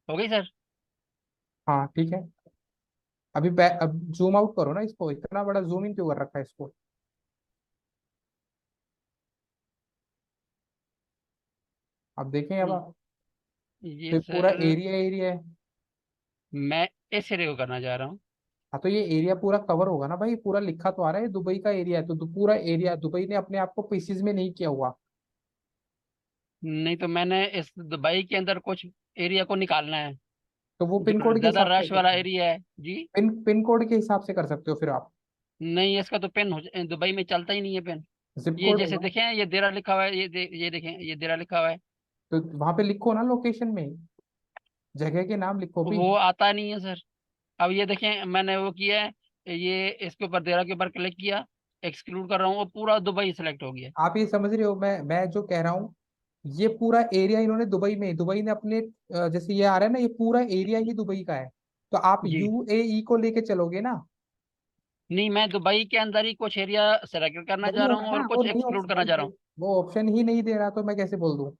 हो गई सर। हाँ ठीक है। अब जूम आउट करो ना इसको, इतना बड़ा जूम इन क्यों कर रखा है इसको? आप देखें अब हम्म, आप, ये तो पूरा सर एरिया एरिया है। मैं इस एरिया को करना चाह रहा हूँ। हाँ, तो ये एरिया पूरा कवर होगा ना भाई, पूरा लिखा तो आ रहा है दुबई का एरिया है, तो पूरा एरिया दुबई ने अपने आप को पीसीज में नहीं किया हुआ। नहीं तो मैंने इस दुबई के अंदर कुछ एरिया को निकालना है तो वो पिन जो कोड के ज्यादा हिसाब से कर रश वाला सकते हो। एरिया है जी। पिन कोड के हिसाब से कर सकते हो फिर आप। नहीं इसका तो पेन दुबई में चलता ही नहीं है पेन। जिप ये कोड जैसे होगा। देखें ये देरा लिखा हुआ है, ये देखें ये देरा लिखा हुआ है, तो वहां पे लिखो ना लोकेशन में, जगह के नाम लिखो भी। वो आता नहीं है सर। अब ये देखें मैंने वो किया है, ये इसके ऊपर देरा के ऊपर क्लिक किया, एक्सक्लूड कर रहा हूँ, वो पूरा दुबई सेलेक्ट हो गया। आप ये समझ रहे हो मैं जो कह रहा हूँ? ये पूरा एरिया इन्होंने दुबई में, दुबई ने अपने जैसे ये आ रहा है ना, ये पूरा एरिया ही दुबई का है। तो आप जी UAE को लेके चलोगे ना? नहीं, मैं दुबई के अंदर ही कुछ एरिया सेलेक्ट करना नहीं चाह रहा होगा हूँ और ना, वो कुछ नहीं एक्सक्लूड ऑप्शन करना भाई, चाह रहा हूँ। वो ऑप्शन ही नहीं दे रहा, तो मैं कैसे बोल दूं?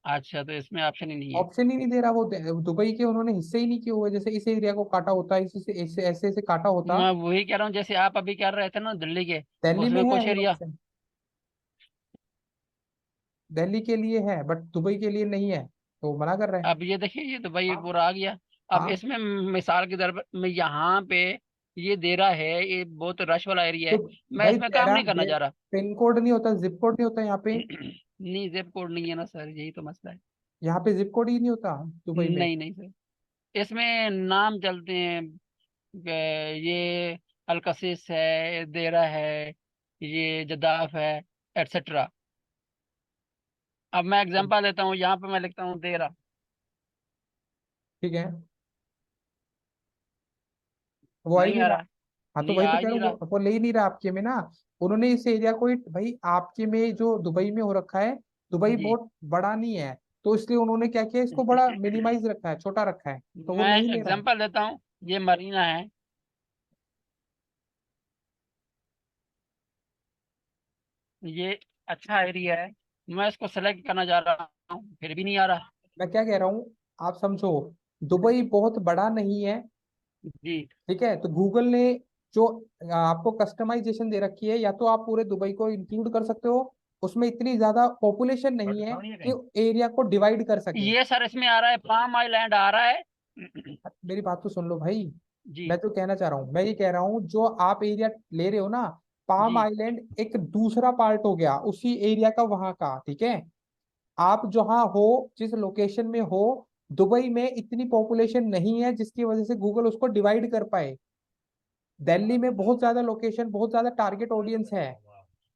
अच्छा तो इसमें ऑप्शन ही नहीं है। ऑप्शन ही नहीं दे रहा वो, दुबई के उन्होंने हिस्से ही नहीं किए हुए, जैसे इस एरिया को काटा होता, इसी से ऐसे ऐसे ऐसे काटा होता। मैं वही कह रहा हूँ जैसे आप अभी कर रहे थे ना दिल्ली के, दिल्ली में उसमें है कुछ ये एरिया। ऑप्शन, दिल्ली के लिए है बट दुबई के लिए नहीं है, तो वो मना कर रहे हैं। अब ये देखिए ये दुबई हाँ पूरा आ गया। अब हाँ। इसमें मिसाल के तौर पर मैं यहाँ पे, ये दे रहा है ये बहुत रश वाला एरिया तो है, मैं भाई इसमें काम नहीं करना दे चाह रहा। पिन कोड नहीं होता, जिप कोड नहीं होता यहाँ पे? नहीं जिप कोड नहीं है ना सर, यही तो मसला है। यहाँ पे जिप कोड ही नहीं होता दुबई में। नहीं नहीं सर, इसमें नाम चलते हैं, ये अलकसिस है, देरा है, ये जदाफ है, एटसेट्रा। अब मैं एग्जांपल देता हूँ, यहाँ पे मैं लिखता हूँ देरा। ठीक है, वो आ ही नहीं नहीं आ रहा। रहा, हाँ, तो नहीं वही तो आ कह ही रहा नहीं हूँ, रहा। वो ले ही नहीं रहा आपके में ना। उन्होंने इस एरिया को भाई आपके में जो दुबई में हो रखा है, दुबई जी बहुत बड़ा नहीं है, तो इसलिए उन्होंने क्या किया, इसको बड़ा मिनिमाइज रखा है, छोटा रखा है, तो वो मैं नहीं ले रहा है। एग्जांपल देता हूँ, ये मरीना है। ये अच्छा एरिया है। मैं इसको सेलेक्ट करना चाह रहा हूँ, फिर भी नहीं आ रहा। मैं क्या कह रहा हूँ, आप समझो, दुबई बहुत बड़ा नहीं है, जी ठीक है? तो गूगल ने जो आपको कस्टमाइजेशन दे रखी है, या तो आप पूरे दुबई को इंक्लूड कर सकते हो, उसमें इतनी ज्यादा पॉपुलेशन नहीं है कि एरिया को डिवाइड कर सके। ये सर इसमें आ रहा है, पाम आइलैंड आ रहा है। मेरी बात तो सुन लो भाई, जी मैं तो कहना चाह रहा हूँ, मैं ये कह रहा हूँ जो आप एरिया ले रहे हो ना, पाम जी आइलैंड एक दूसरा पार्ट हो गया उसी एरिया का, वहां का, ठीक है? आप जहाँ हो, जिस लोकेशन में हो, दुबई में इतनी पॉपुलेशन नहीं है जिसकी वजह से गूगल उसको डिवाइड कर पाए। दिल्ली में बहुत ज्यादा लोकेशन, बहुत ज्यादा टारगेट ऑडियंस है,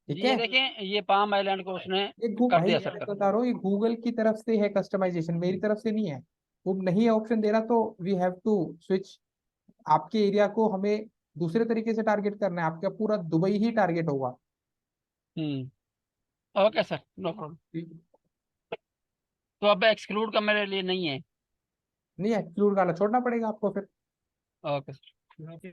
जी, ठीक ये है? देखें, ये पाम आइलैंड को उसने कर भाई दिया मैं सर तो कर। बता रहा हूँ, ये गूगल की तरफ से है कस्टमाइजेशन, मेरी तरफ से नहीं है। वो नहीं है ऑप्शन दे रहा, तो वी हैव टू स्विच। आपके एरिया को हमें दूसरे तरीके से टारगेट करना है, आपका पूरा दुबई ही टारगेट होगा। Okay sir, no problem. तो अब एक्सक्लूड का मेरे लिए नहीं है। नहीं, एक्सक्लूड गाना छोड़ना पड़ेगा आपको फिर। Okay sir.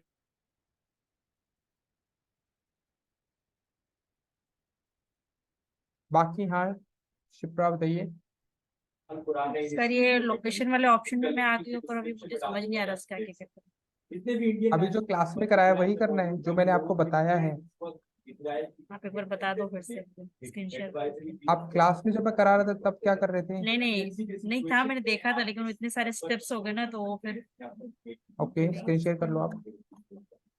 बाकी हाँ, शिप्रा बताइए। सर ये लोकेशन वाले ऑप्शन में मैं आ गई हूँ, पर अभी मुझे समझ नहीं आ रहा उसका क्या क्या अभी जो क्लास में कराया वही करना है जो मैंने आपको बताया है। आप एक बार बता दो फिर से स्क्रीन शेयर। आप क्लास में जब मैं करा रहा था तब क्या कर रहे थे? नहीं नहीं नहीं था, मैंने देखा था, लेकिन वो इतने सारे स्टेप्स हो गए ना, तो वो फिर ओके, स्क्रीन शेयर कर लो आप।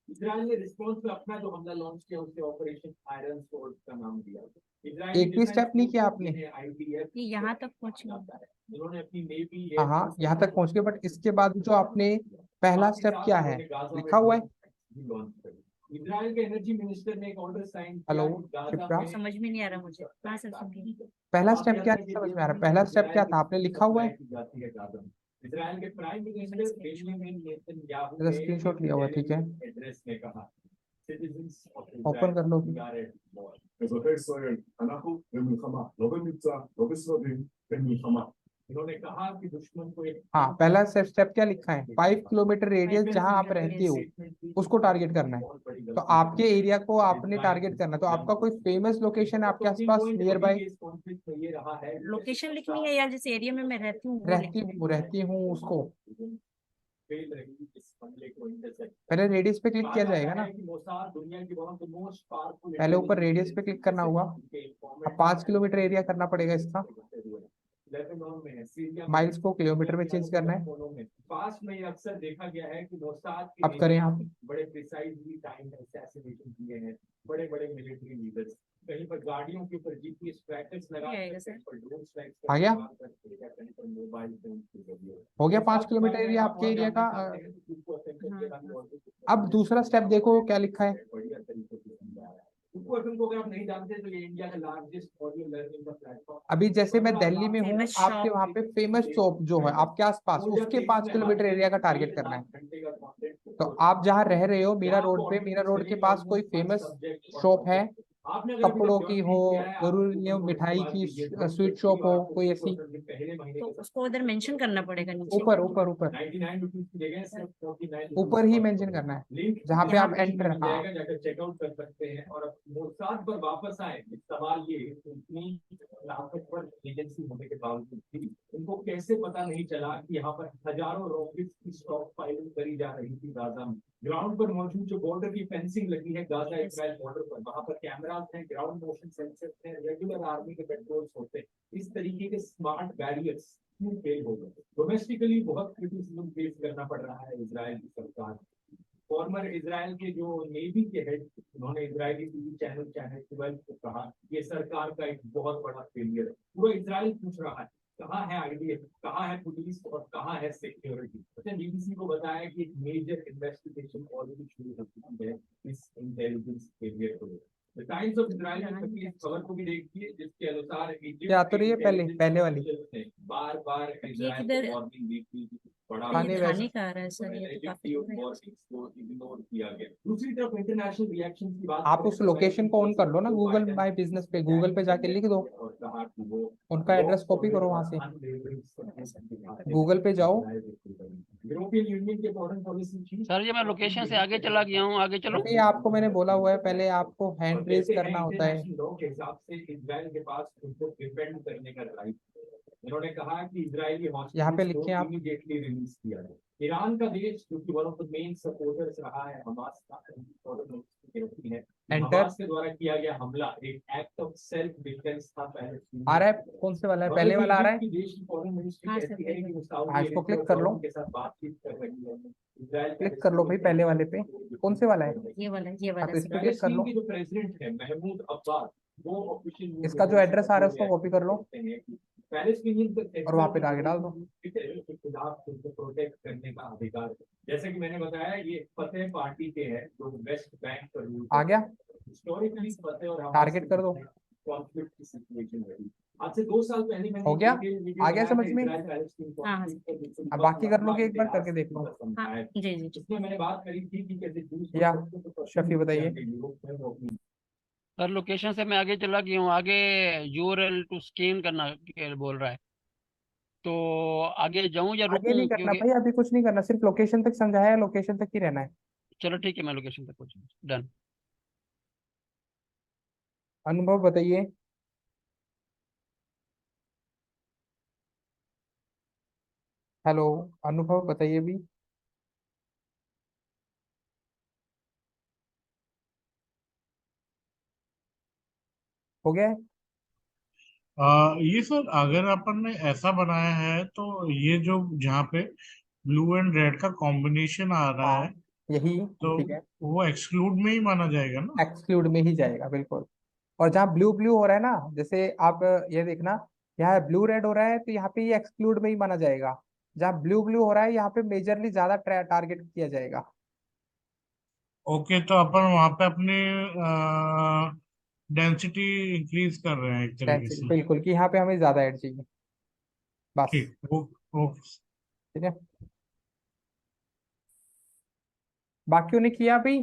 इजराइल ने रिस्पॉन्स में अपना जो हमला लॉन्च किया उसे ऑपरेशन आयरन स्वॉर्ड का नाम दिया। एक भी स्टेप नहीं किया आपने? ये यहाँ तक पहुंचे। उन्होंने अपनी नेवी हाँ हाँ, यहाँ तक पहुंच गए, बट इसके बाद जो आपने पहला स्टेप क्या है लिखा हुआ है? इजराइल के एनर्जी मिनिस्टर ने एक ऑर्डर साइन हेलो किया शिप्रा, समझ में नहीं आ रहा मुझे, कहाँ से समझी। पहला स्टेप क्या, नहीं समझ में आ रहा? पहला स्टेप क्या था, आपने लिखा हुआ है? इजराइल के प्राइम मिनिस्टर बेंजामिन नेतन्याहू मेरा ने स्क्रीनशॉट लिया हुआ है, ठीक है? एड्रेस में कहा, citizens of ओपन कर लो। Israel we are at war. אזרחי ישראל, אנחנו במלחמה, לא במבצע, לא בסבבים, במלחמה. इन्होंने कहा कि दुश्मन को एक हाँ, पहला स्टेप क्या लिखा है? 5 किलोमीटर रेडियस जहां आप रहते हो उसको टारगेट करना है। तो आपके एरिया को आपने टारगेट करना है, तो आपका कोई फेमस लोकेशन है आपके आसपास नियर बाय? लोकेशन लिखनी है या जिस एरिया में मैं रहती हूँ वो लिखना रहती हूँ उसको फेल रही इस हमले को इंटरसेप्ट। पहले रेडियस पे क्लिक किया जाएगा ना, दुनिया की one of the most powerful पहले ऊपर रेडियस पे क्लिक करना होगा। अब 5 किलोमीटर एरिया करना पड़ेगा इसका, लेबनान में है, सीरिया में, माइल्स को किलोमीटर में चेंज करना है। पास्ट में अक्सर देखा गया है कि मोसाद अब करें आप। बड़े प्रिसाइजली टाइम असैसिनेशन किए हैं बड़े बड़े मिलिट्री लीडर्स। कहीं पर गाड़ियों के ऊपर जीपीएस ट्रैकर्स लगा कर ड्रोन स्ट्राइक्स आ गया? मोबाइल फोन के जरिए हो गया 5 किलोमीटर एरिया आपके एरिया का। अब दूसरा स्टेप देखो क्या लिखा है। बढ़िया तरीके से समझा रहा है। उसको अगर आप नहीं जानते तो ये इंडिया का लार्जेस्ट ऑडियो लर्निंग का प्लेटफॉर्म। अभी जैसे मैं दिल्ली में हूँ, Famous आपके shop। वहाँ पे फेमस शॉप जो है आपके आसपास, उसके 5 किलोमीटर एरिया का टारगेट करना है। तो आप जहाँ रह रहे हो, मीरा रोड पे, मीरा रोड के पास कोई फेमस शॉप है, कपड़ों की हो, जरूरी नहीं हो मिठाई की, स्वीट शॉप हो कोई ऐसी? तो उसको उधर मेंशन करना पड़ेगा नीचे। ऊपर ऊपर ऊपर ऊपर ही मेंशन करना है जहाँ पे आप एंटर। हाँ, जाकर चेकआउट कर सकते हैं और मोसाद पर वापस आए। सवाल ये इतनी ताकतवर एजेंसी होने के बावजूद भी उनको कैसे पता नहीं चला कि यहाँ पर हजारों रॉकेट्स की स्टॉक फाइलिंग करी जा रही थी गाजा में। ग्राउंड पर मौजूद जो बॉर्डर की फेंसिंग लगी है गाजा इजराइल बॉर्डर पर, वहां पर कैमरास हैं, ग्राउंड मोशन सेंसर्स हैं, रेगुलर आर्मी के पेट्रोल्स होते हैं। इस तरीके के स्मार्ट बैरियर्स क्यों फेल हो गए? डोमेस्टिकली बहुत क्रिटिसिज्म फेस करना पड़ रहा है इजराइल की सरकार। फॉर्मर इजराइल के जो नेवी के हेड, उन्होंने इजरायली टीवी चैनल 12 को कहा ये सरकार का एक बहुत बड़ा फेलियर है। पूरा इजराइल पूछ रहा है कहाँ है आईडीएफ, कहाँ है पुलिस और कहाँ है सिक्योरिटी। उसने बीबीसी को बताया कि एक मेजर इन्वेस्टिगेशन ऑलरेडी शुरू हो चुकी है इस इंटेलिजेंस फेलियर को लेकर। द टाइम्स ऑफ इजराइल ने इस खबर को भी देखी जिसके अनुसार क्या तो रही है पहले वाली बार बार इजराइल को वार्निंग दी थी। खाने खाने का आ रहा है सर, ये तो काफी इग्नोर किया गया। दूसरी तरफ इंटरनेशनल रिएक्शन की बात, आप उस लोकेशन को ऑन कर लो ना गूगल माई बिजनेस पे, गूगल पे जाके लिख दो, उनका एड्रेस कॉपी करो वहां से, गूगल पे जाओ, यूरोपियन यूनियन के फॉरेन पॉलिसी चीफ सर ये मैं लोकेशन से आगे चला गया हूँ, आगे चलो। नहीं, आपको मैंने बोला हुआ है पहले आपको हैंड रेज कैसे है करना होता है। इंटरनेशनल लॉ के हिसाब से इजराइल के पास उनको डिफेंड करने का राइट है। उन्होंने कहा कि इजरायली यहाँ पे हॉस्टेजेस को लिखे आप। इमीडिएटली रिलीज किया जाए। ईरान का देश जो कि one of the main supporters रहा है हमास का, कहती है कि एंटर हमास के द्वारा किया गया हमला एक एक्ट ऑफ सेल्फ डिफेंस था पहले। आ रहा है, कौन से वाला है, पहले वाला आ रहा है। की देश की फॉरेन मिनिस्ट्री हाँ कहती सर, है कि वो हाँ, सऊदी इसको अरेबिया क्लिक और कर लो, जॉर्डन के साथ बातचीत कर रही है। इजराइल क्लिक कर लो भाई पहले वाले पे। कौन से वाला है? ये वाला हाँ, तो इस पे क्लिक कर पैलेस्टीन लो। के जो प्रेसिडेंट है महमूद अब्बास, वो ऑफिशियल इसका जो एड्रेस आ रहा है उसको कॉपी कर लो पैलेस्टीनियन और वहां पे आगे डाल दो। के खिलाफ उनको प्रोटेक्ट करने का अधिकार है। जैसे कि मैंने बताया, ये फतेह पार्टी के हैं जो वेस्ट बैंक पर रूल आ गया, हिस्टोरिकली फतेह और हमास टारगेट कर दो। कॉन्फ्लिक्ट की सिचुएशन रही। आज से 2 साल पहले मैंने हो एक गया, डिटेल वीडियो आ गया बनाया था समझ में। इजराइल पैलेस्टीन हाँ, कॉन्फ्लिक्ट पर, जिससे अब बहुत बाकी कर लो लंबा कि एक बार इतिहास करके देख लो। हाँ, है। जी जी जी। जिसमें मैंने बात करी थी कि कैसे जूस को या सबसे तो पसंद शफी बताइए। किया गया यूरोप में, वो अपनी सर लोकेशन से मैं आगे चला गया हूँ, आगे यूआरएल टू स्कैन करना बोल रहा है, तो आगे जाऊं या आगे नहीं रुकूं? करना क्योंकि भाई, अभी कुछ नहीं करना, सिर्फ लोकेशन तक समझाया है, लोकेशन तक ही रहना है। चलो ठीक है, मैं लोकेशन तक पहुंचा, डन। अनुभव बताइए। हेलो, अनुभव बताइए भी। हो गया है? ये सर अगर अपन ने ऐसा बनाया है तो ये जो जहाँ पे ब्लू एंड रेड का कॉम्बिनेशन आ रहा हाँ, है यही तो ठीक है, वो एक्सक्लूड में ही माना जाएगा ना? एक्सक्लूड में ही जाएगा बिल्कुल। और जहाँ ब्लू ब्लू हो रहा है ना, जैसे आप ये देखना, यहाँ ब्लू रेड हो रहा है तो यहाँ पे ये एक्सक्लूड में ही माना जाएगा। जहाँ ब्लू ब्लू हो रहा है यहाँ पे मेजरली ज्यादा टारगेट किया जाएगा। ओके, तो अपन वहां पे अपनी डेंसिटी इंक्रीज कर रहे हैं एक तरीके डेंसिटी से। बिल्कुल, कि यहाँ पे हमें ज्यादा एड चाहिए, बस। ठीक, वो ठीक है, बाकियों ने किया भी।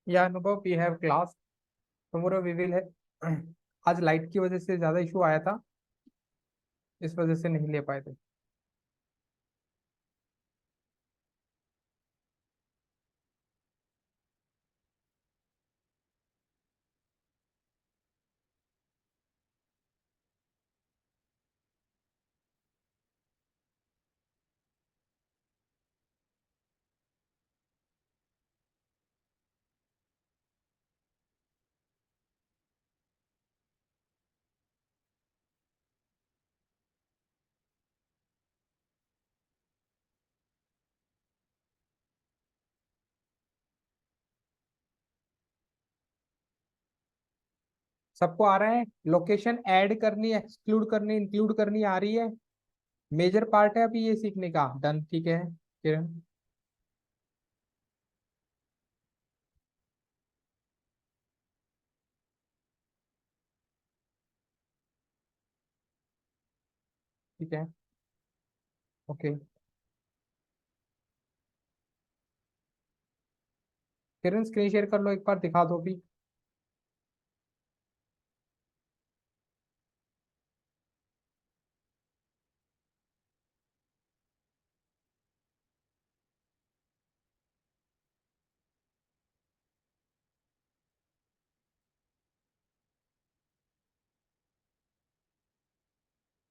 या Anubhav, we have class tomorrow, we will है। आज लाइट की वजह से ज्यादा इशू आया था, इस वजह से नहीं ले पाए थे। सबको आ रहा है? लोकेशन ऐड करनी, एक्सक्लूड करनी, इंक्लूड करनी आ रही है? मेजर पार्ट है अभी ये सीखने का। डन, ठीक है किरण। ठीक है, ओके। किरण स्क्रीन शेयर कर लो, एक बार दिखा दो भी।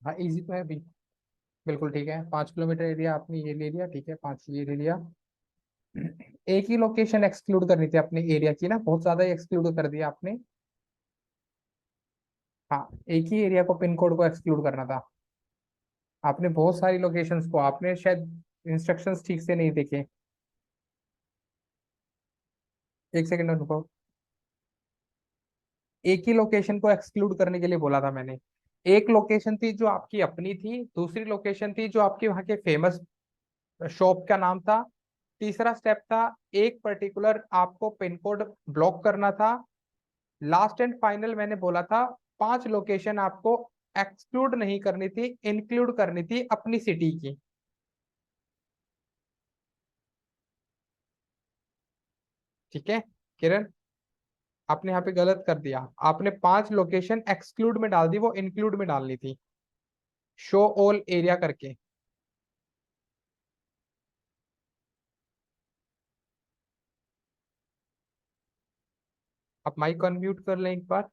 हाँ इजी तो है अभी। बिल्कुल ठीक है, 5 किलोमीटर एरिया आपने ये ले लिया, ठीक है, 5 ये ले लिया। एक ही लोकेशन एक्सक्लूड करनी थी अपने एरिया की ना, बहुत ज्यादा ही एक्सक्लूड कर दिया आपने। हाँ, एक ही एरिया को, पिन कोड को एक्सक्लूड करना था आपने, बहुत सारी लोकेशंस को। आपने शायद इंस्ट्रक्शंस ठीक से नहीं देखे। एक सेकंड रुको। एक ही लोकेशन को एक्सक्लूड करने के लिए बोला था मैंने। एक लोकेशन थी जो आपकी अपनी थी, दूसरी लोकेशन थी जो आपके वहाँ के फेमस शॉप का नाम था, तीसरा स्टेप था एक पर्टिकुलर आपको पिन कोड ब्लॉक करना था। लास्ट एंड फाइनल मैंने बोला था 5 लोकेशन आपको एक्सक्लूड नहीं करनी थी, इंक्लूड करनी थी अपनी सिटी की। ठीक है किरण, आपने यहाँ पे गलत कर दिया। आपने 5 लोकेशन एक्सक्लूड में डाल दी, वो इंक्लूड में डालनी थी, शो ऑल एरिया करके। आप माइक अनम्यूट कर लें एक बार।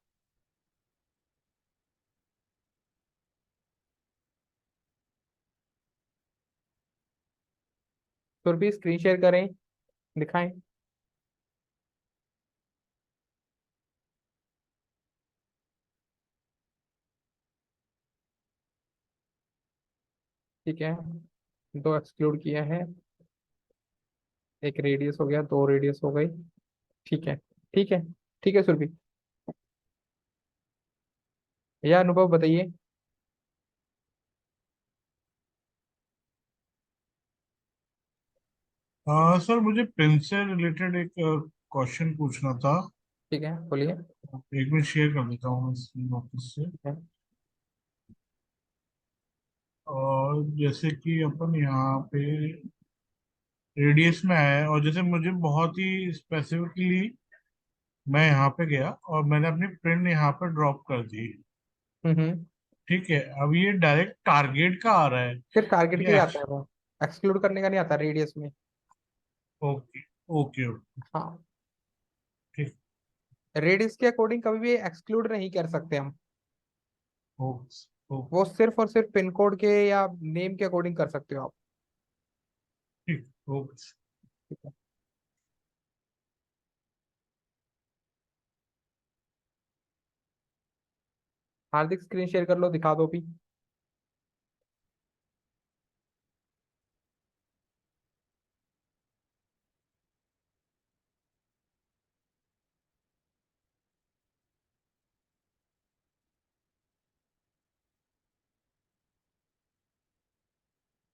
फिर भी स्क्रीन शेयर करें, दिखाएं। ठीक है, 2 एक्सक्लूड किया है, एक रेडियस हो गया, 2 रेडियस हो गई। ठीक है, ठीक है, ठीक है सुरभि। यह अनुभव बताइए। सर मुझे पिन से रिलेटेड एक क्वेश्चन पूछना था। ठीक है, बोलिए। एक मिनट शेयर कर देता हूँ इस नोटिस से। ठीक है। और जैसे कि अपन यहाँ पे रेडियस में है, और जैसे मुझे बहुत ही स्पेसिफिकली मैं यहाँ पे गया और मैंने अपनी प्रिंट यहाँ पे ड्रॉप कर दी। हम्म। ठीक है, अब ये डायरेक्ट टारगेट का आ रहा है। फिर टारगेट के ये लिए आता है वो, एक्सक्लूड करने का नहीं आता रेडियस में। Okay okay okay. हाँ, ठीक। रेडियस के अकॉर्डिंग कभी भी एक्सक्लूड नहीं कर सकते हम। Okay okay. वो सिर्फ और सिर्फ पिन कोड के या नेम के अकॉर्डिंग कर सकते हो आप। ठीक ओके। ठीक है। हार्दिक स्क्रीन शेयर कर लो, दिखा दो भी।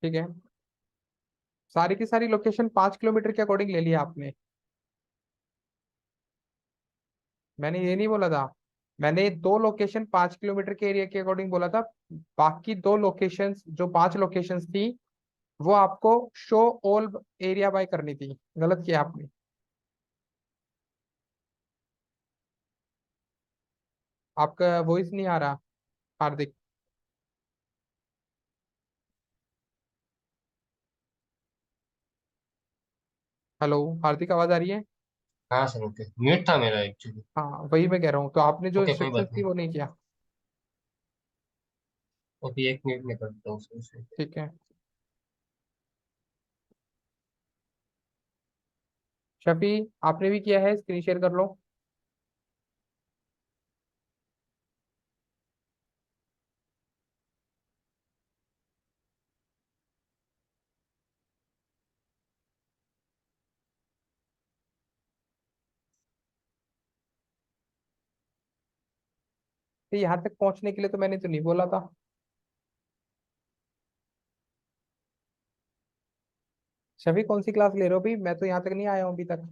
ठीक है, सारी की सारी लोकेशन 5 किलोमीटर के अकॉर्डिंग ले लिया आपने। मैंने ये नहीं बोला था, मैंने 2 लोकेशन 5 किलोमीटर के एरिया के अकॉर्डिंग बोला था। बाकी 2 लोकेशंस, जो 5 लोकेशंस थी, वो आपको शो ऑल एरिया बाय करनी थी। गलत किया आपने। आपका वॉइस नहीं आ रहा हार्दिक। हेलो हार्दिक, आवाज आ रही है? हाँ सर, ओके, म्यूट था मेरा एक्चुअली। हाँ वही मैं कह रहा हूँ, तो आपने जो ओके, कोई इंस्ट्रक्शंस बात थी नहीं। वो नहीं किया। ओके, 1 मिनट में कर देता हूँ सर। ठीक है। शफी, आपने भी किया है, स्क्रीन शेयर कर लो। तो यहाँ तक पहुंचने के लिए तो मैंने तो नहीं बोला था। शफी कौन सी क्लास ले रहे हो अभी? मैं तो यहाँ तक नहीं आया हूँ अभी तक।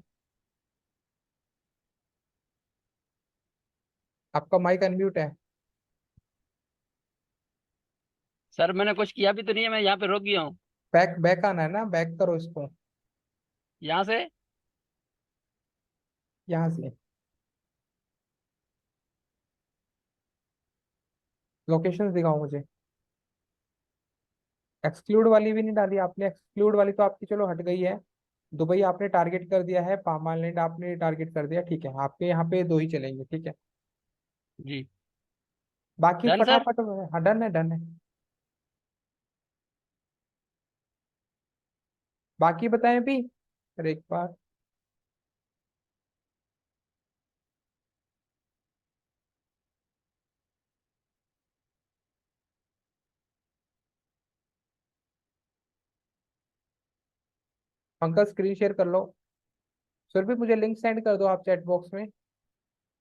आपका माइक अनम्यूट है। सर मैंने कुछ किया भी तो नहीं है, मैं यहाँ पे रुक गया हूँ। बैक बैक आना है ना, बैक करो इसको। यहाँ से। यहाँ से लोकेशन दिखाओ मुझे। एक्सक्लूड वाली भी नहीं डाली आपने? एक्सक्लूड वाली तो आपकी चलो हट गई है। दुबई आपने टारगेट कर दिया है, पाम आइलैंड आपने टारगेट कर दिया, ठीक है, आपके यहाँ पे दो ही चलेंगे, ठीक है। जी। बाकी डन सर। फटाफट। हाँ डन है, डन है। बाकी बताएं भी, अरे एक बार। पंकज स्क्रीन शेयर कर लो। फिर भी मुझे लिंक सेंड कर दो आप चैट बॉक्स में।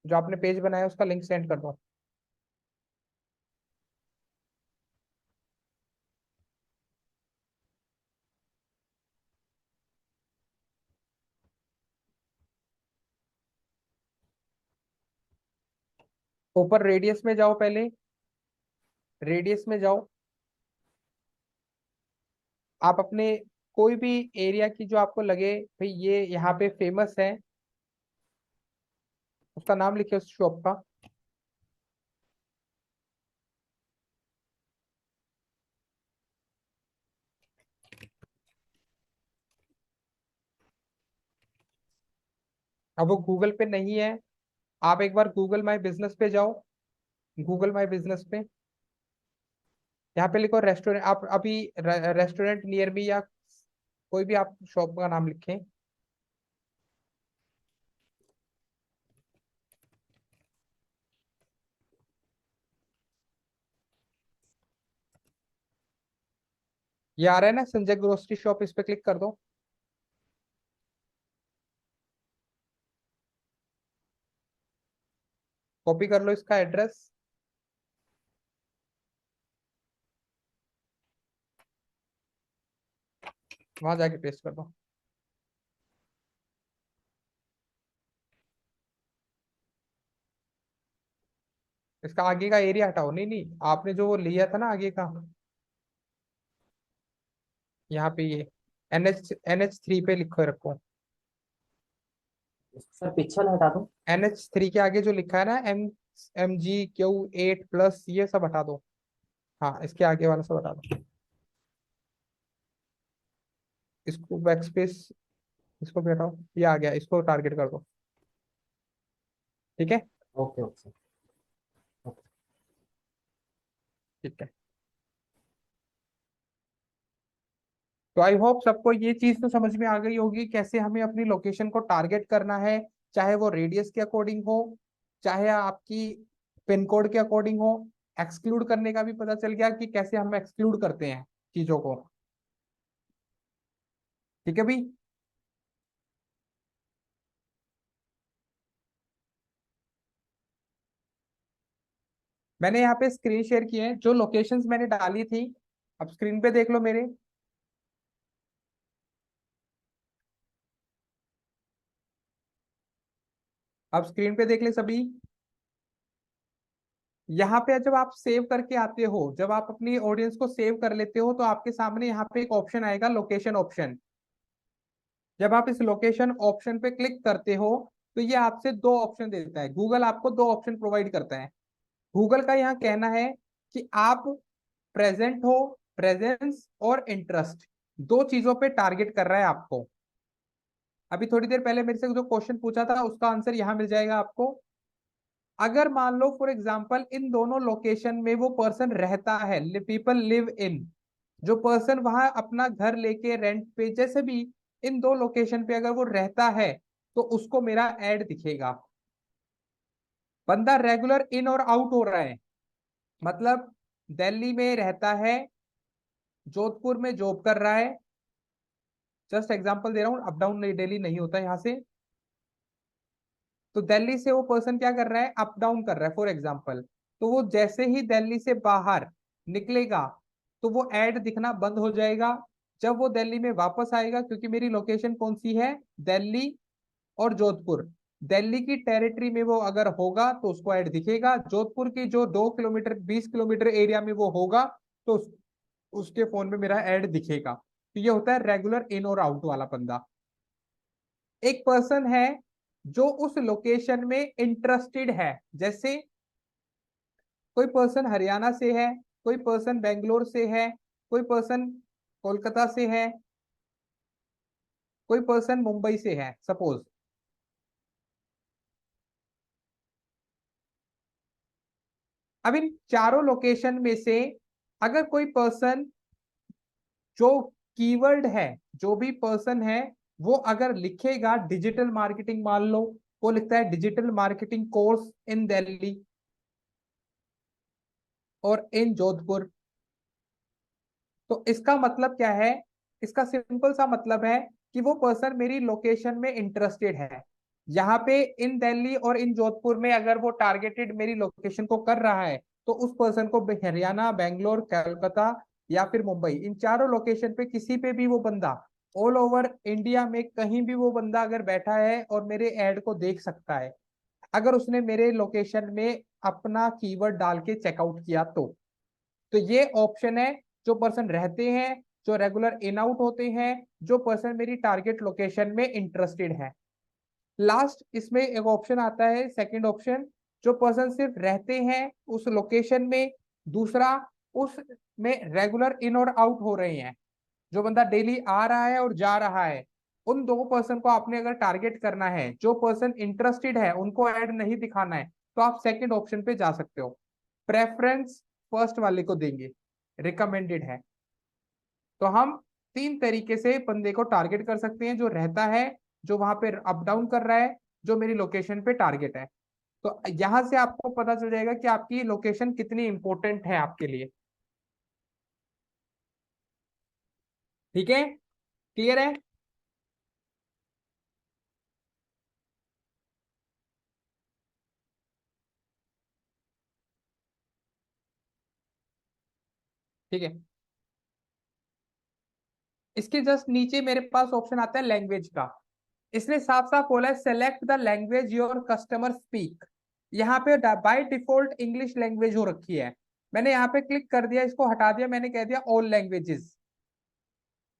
जो आपने पेज बनाया उसका लिंक सेंड कर दो। ऊपर रेडियस में जाओ पहले। रेडियस में जाओ। आप अपने कोई भी एरिया की जो आपको लगे भाई ये यहाँ पे फेमस है, उसका नाम लिखिए उस शॉप का। अब वो गूगल पे नहीं है, आप एक बार गूगल माई बिजनेस पे जाओ। गूगल माई बिजनेस पे यहाँ पे लिखो रेस्टोरेंट। आप अभी रेस्टोरेंट नियर मी या कोई भी आप शॉप का नाम लिखें। ये आ रहा है ना, संजय ग्रोसरी शॉप, इस पे क्लिक कर दो। कॉपी कर लो इसका एड्रेस। वहां जाके पेस्ट कर दो। इसका आगे का एरिया हटाओ। नहीं नहीं, आपने जो वो लिया था ना आगे का, यहाँ पे ये NH3 पे लिखो रखो। सर पिक्चर हटा दो। NH3 के आगे जो लिखा है ना, MGQ8+, ये सब हटा दो। हाँ इसके आगे वाला सब हटा दो। इसको बैकस्पेस, इसको भी हटाओ। ये आ गया, इसको टारगेट कर दो। ठीक है। Okay okay sir. ठीक है। तो आई होप सबको ये चीज तो समझ में आ गई होगी कैसे हमें अपनी लोकेशन को टारगेट करना है। चाहे वो रेडियस के अकॉर्डिंग हो, चाहे आपकी पिन कोड के अकॉर्डिंग हो। एक्सक्लूड करने का भी पता चल गया कि कैसे हम एक्सक्लूड करते हैं चीजों को। ठीक है भाई। मैंने यहाँ पे स्क्रीन शेयर किए हैं जो लोकेशंस मैंने डाली थी। अब स्क्रीन पे देख लो मेरे। अब स्क्रीन पे देख ले सभी। यहाँ पे जब आप सेव करके आते हो, जब आप अपनी ऑडियंस को सेव कर लेते हो, तो आपके सामने यहाँ पे एक ऑप्शन आएगा, लोकेशन ऑप्शन। जब आप इस लोकेशन ऑप्शन पे क्लिक करते हो, तो ये आपसे दो ऑप्शन देता है। गूगल आपको दो ऑप्शन प्रोवाइड करता है। गूगल का यहाँ कहना है कि आप प्रेजेंट हो, प्रेजेंस और इंटरेस्ट, दो चीजों पे टारगेट कर रहा है आपको। अभी थोड़ी देर पहले मेरे से जो क्वेश्चन पूछा था उसका आंसर यहाँ मिल जाएगा आपको। अगर मान लो फॉर एग्जांपल इन दोनों लोकेशन में वो पर्सन रहता है, पीपल लिव इन, जो पर्सन वहां अपना घर लेके रेंट पे, जैसे भी इन दो लोकेशन पे अगर वो रहता है तो उसको मेरा एड दिखेगा। बंदा रेगुलर इन और आउट हो रहा है, मतलब दिल्ली में रहता है, जोधपुर में जॉब कर रहा है, जस्ट एग्जांपल दे रहा हूँ, अप डाउन डेली नहीं होता यहाँ से। तो दिल्ली से वो पर्सन क्या कर रहा है, अप डाउन कर रहा है फॉर एग्जांपल। तो वो जैसे ही दिल्ली से बाहर निकलेगा तो वो ऐड दिखना बंद हो जाएगा। जब वो दिल्ली में वापस आएगा, क्योंकि मेरी लोकेशन कौन सी है, दिल्ली और जोधपुर, दिल्ली की टेरिटरी में वो अगर होगा तो उसको ऐड दिखेगा। जोधपुर की जो 2 किलोमीटर 20 किलोमीटर एरिया में वो होगा तो उसके फोन में मेरा ऐड दिखेगा। तो ये होता है रेगुलर इन और आउट वाला बंदा। एक पर्सन है जो उस लोकेशन में इंटरेस्टेड है, जैसे कोई पर्सन हरियाणा से है, कोई पर्सन बेंगलोर से है, कोई पर्सन कोलकाता से है, कोई पर्सन मुंबई से है सपोज। अब इन चारों लोकेशन में से अगर कोई पर्सन जो कीवर्ड है, जो भी पर्सन है वो अगर लिखेगा डिजिटल मार्केटिंग, मान लो वो लिखता है digital marketing course in Delhi और इन जोधपुर, तो इसका मतलब क्या है, इसका सिंपल सा मतलब है कि वो पर्सन मेरी लोकेशन में इंटरेस्टेड है। यहाँ पे इन दिल्ली और इन जोधपुर में अगर वो टारगेटेड मेरी लोकेशन को कर रहा है तो उस पर्सन को हरियाणा, बेंगलोर, कोलकाता या फिर मुंबई, इन चारों लोकेशन पे किसी पे भी वो बंदा, ऑल ओवर इंडिया में कहीं भी वो बंदा अगर बैठा है और मेरे ऐड को देख सकता है, अगर उसने मेरे लोकेशन में अपना कीवर्ड डाल के चेकआउट किया तो ये ऑप्शन है। जो पर्सन रहते हैं, जो रेगुलर इन आउट होते हैं, जो पर्सन मेरी टारगेट लोकेशन में इंटरेस्टेड है। लास्ट इसमें एक ऑप्शन आता है, सेकंड ऑप्शन, जो पर्सन सिर्फ रहते हैं उस लोकेशन में, दूसरा उस में रेगुलर इन और आउट हो रहे हैं, जो बंदा डेली आ रहा है और जा रहा है। उन दो पर्सन को आपने अगर टारगेट करना है, जो पर्सन इंटरेस्टेड है उनको ऐड नहीं दिखाना है, तो आप सेकंड ऑप्शन पे जा सकते हो। प्रेफरेंस फर्स्ट वाले को देंगे, रिकमेंडेड है। तो हम तीन तरीके से बंदे को टारगेट कर सकते हैं, जो रहता है, जो वहां पे अप डाउन कर रहा है, जो मेरी लोकेशन पे टारगेट है। तो यहां से आपको पता चल जाएगा कि आपकी लोकेशन कितनी इंपॉर्टेंट है आपके लिए। ठीक है, क्लियर है? ठीक है, इसके जस्ट नीचे मेरे पास ऑप्शन आता है लैंग्वेज का। इसने साफ साफ बोला है select the language your customer speak. यहाँ पे बाय डिफॉल्ट इंग्लिश लैंग्वेज हो रखी है, मैंने यहाँ पे क्लिक कर दिया, इसको हटा दिया, मैंने कह दिया ऑल लैंग्वेजेस।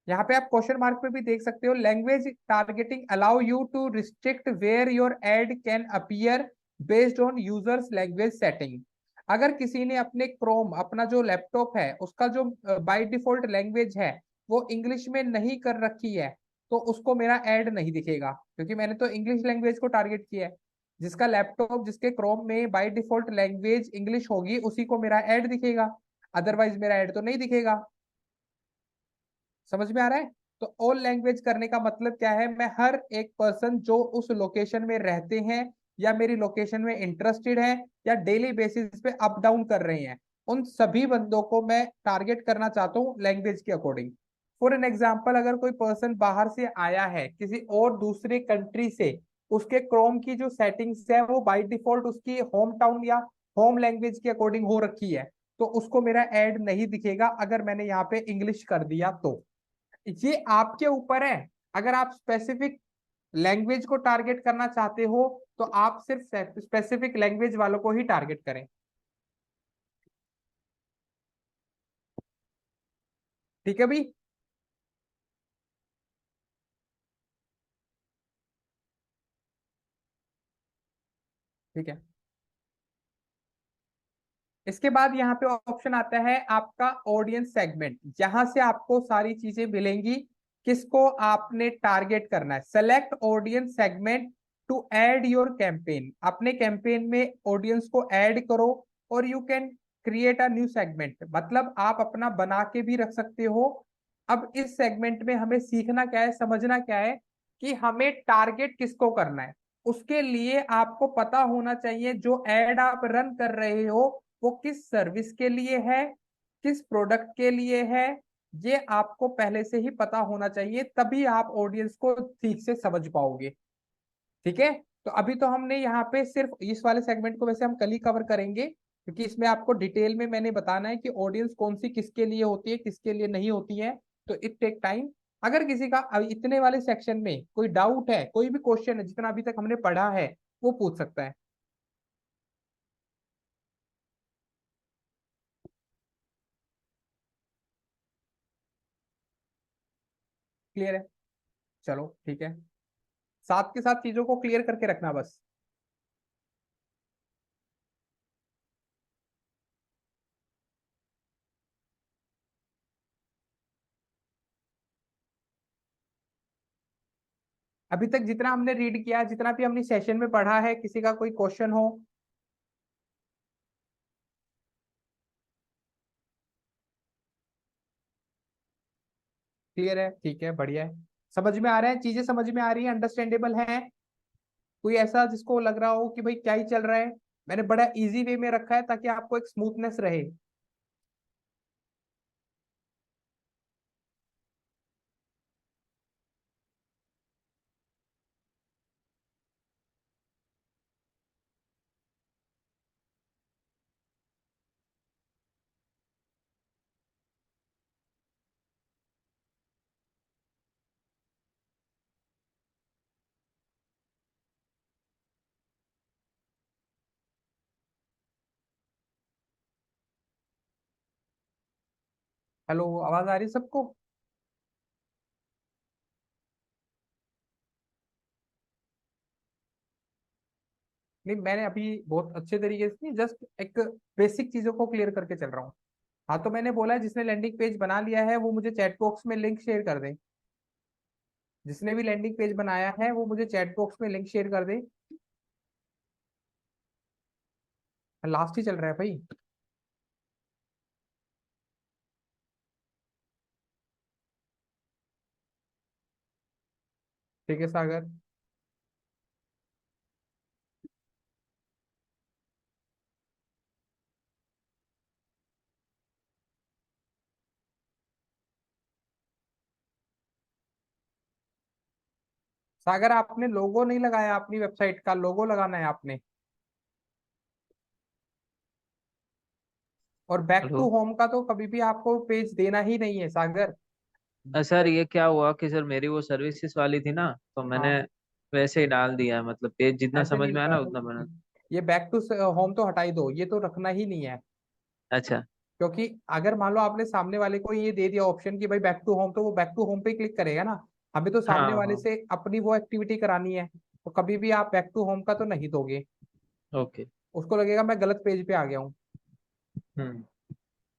यहाँ पे आप क्वेश्चन मार्क पे भी देख सकते हो, language targeting allow you to restrict where your ad can appear based on users language setting. अगर किसी ने अपने क्रोम, अपना जो लैपटॉप है उसका जो बाय डिफॉल्ट लैंग्वेज है वो इंग्लिश में नहीं कर रखी है, तो उसको मेरा ऐड नहीं दिखेगा, क्योंकि मैंने तो इंग्लिश लैंग्वेज को टारगेट किया है। जिसका लैपटॉप, जिसके क्रोम में बाय डिफॉल्ट लैंग्वेज इंग्लिश होगी उसी को मेरा ऐड दिखेगा, अदरवाइज मेरा ऐड तो नहीं दिखेगा। समझ में आ रहा है? तो ऑल लैंग्वेज करने का मतलब क्या है, मैं हर एक पर्सन जो उस लोकेशन में रहते हैं या मेरी लोकेशन में इंटरेस्टेड है या डेली बेसिस पे अप डाउन कर रहे हैं, उन सभी बंदों को मैं टारगेट करना चाहता हूँ लैंग्वेज के अकॉर्डिंग। फॉर एन एग्जाम्पल, अगर कोई पर्सन बाहर से आया है किसी और दूसरे कंट्री से, उसके क्रोम की जो सेटिंग्स है वो बाय डिफॉल्ट उसकी होम टाउन या होम लैंग्वेज के अकॉर्डिंग हो रखी है, तो उसको मेरा ऐड नहीं दिखेगा अगर मैंने यहाँ पे इंग्लिश कर दिया तो। ये आपके ऊपर है, अगर आप स्पेसिफिक लैंग्वेज को टारगेट करना चाहते हो तो आप सिर्फ स्पेसिफिक लैंग्वेज वालों को ही टारगेट करें। ठीक है भी? ठीक है, इसके बाद यहाँ पे ऑप्शन आता है आपका ऑडियंस सेगमेंट, जहां से आपको सारी चीजें मिलेंगी। किसको आपने टारगेट करना है, select audience segment to add your campaign. अपने कैंपेन में ऑडियंस को ऐड करो और you can create a new segment, मतलब आप अपना बना के भी रख सकते हो। अब इस सेगमेंट में हमें सीखना क्या है, समझना क्या है कि हमें टारगेट किसको करना है। उसके लिए आपको पता होना चाहिए जो एड आप रन कर रहे हो वो किस सर्विस के लिए है, किस प्रोडक्ट के लिए है। ये आपको पहले से ही पता होना चाहिए, तभी आप ऑडियंस को ठीक से समझ पाओगे। ठीक है, तो अभी तो हमने यहाँ पे सिर्फ इस वाले सेगमेंट को वैसे हम कल ही कवर करेंगे, क्योंकि इसमें आपको डिटेल में मैंने बताना है कि ऑडियंस कौन सी किसके लिए होती है, किसके लिए नहीं होती है। तो इट टेक टाइम। अगर किसी का अभी इतने वाले सेक्शन में कोई डाउट है, कोई भी क्वेश्चन है जितना अभी तक हमने पढ़ा है, वो पूछ सकता है। क्लियर है? चलो ठीक है, साथ के साथ चीजों को क्लियर करके रखना बस। अभी तक जितना हमने रीड किया, जितना भी हमने सेशन में पढ़ा है, किसी का कोई क्वेश्चन हो? क्लियर है? ठीक है, बढ़िया है। समझ में आ रहा है, चीजें समझ में आ रही है, अंडरस्टैंडेबल है? कोई ऐसा जिसको लग रहा हो कि भाई क्या ही चल रहा है? मैंने बड़ा इजी वे में रखा है ताकि आपको एक स्मूथनेस रहे। हेलो, आवाज आ रही है सबको? नहीं, मैंने अभी बहुत अच्छे तरीके से जस्ट एक बेसिक चीजों को क्लियर करके चल रहा हूँ। हाँ, तो मैंने बोला है जिसने लैंडिंग पेज बना लिया है वो मुझे चैट बॉक्स में लिंक शेयर कर दे। जिसने भी लैंडिंग पेज बनाया है वो मुझे चैट बॉक्स में लिंक शेयर कर दे। लास्ट ही चल रहा है भाई। ठीक है सागर। सागर, आपने लोगो नहीं लगाया, अपनी वेबसाइट का लोगो लगाना है आपने। और बैक हेलो। टू होम का तो कभी भी आपको पेज देना ही नहीं है सागर। सर ये क्या हुआ कि सर मेरी वो सर्विसेज वाली थी ना, तो मैंने हाँ, वैसे ही डाल दिया है, मतलब पेज जितना ऐसे समझ नहीं में आया होता। ना उतना बना। ये बैक टू होम तो हटा ही दो, ये तो रखना ही नहीं है। अच्छा। क्योंकि अगर मान लो आपने सामने वाले को ये दे दिया ऑप्शन कि भाई बैक टू होम, तो वो बैक टू होम पे क्लिक करेगा ना। हमें तो सामने हाँ वाले हाँ। से अपनी वो एक्टिविटी करानी है, तो कभी भी आप बैक टू होम का तो नहीं दोगे। ओके। उसको लगेगा मैं गलत पेज पे आ गया हूँ। हम्म।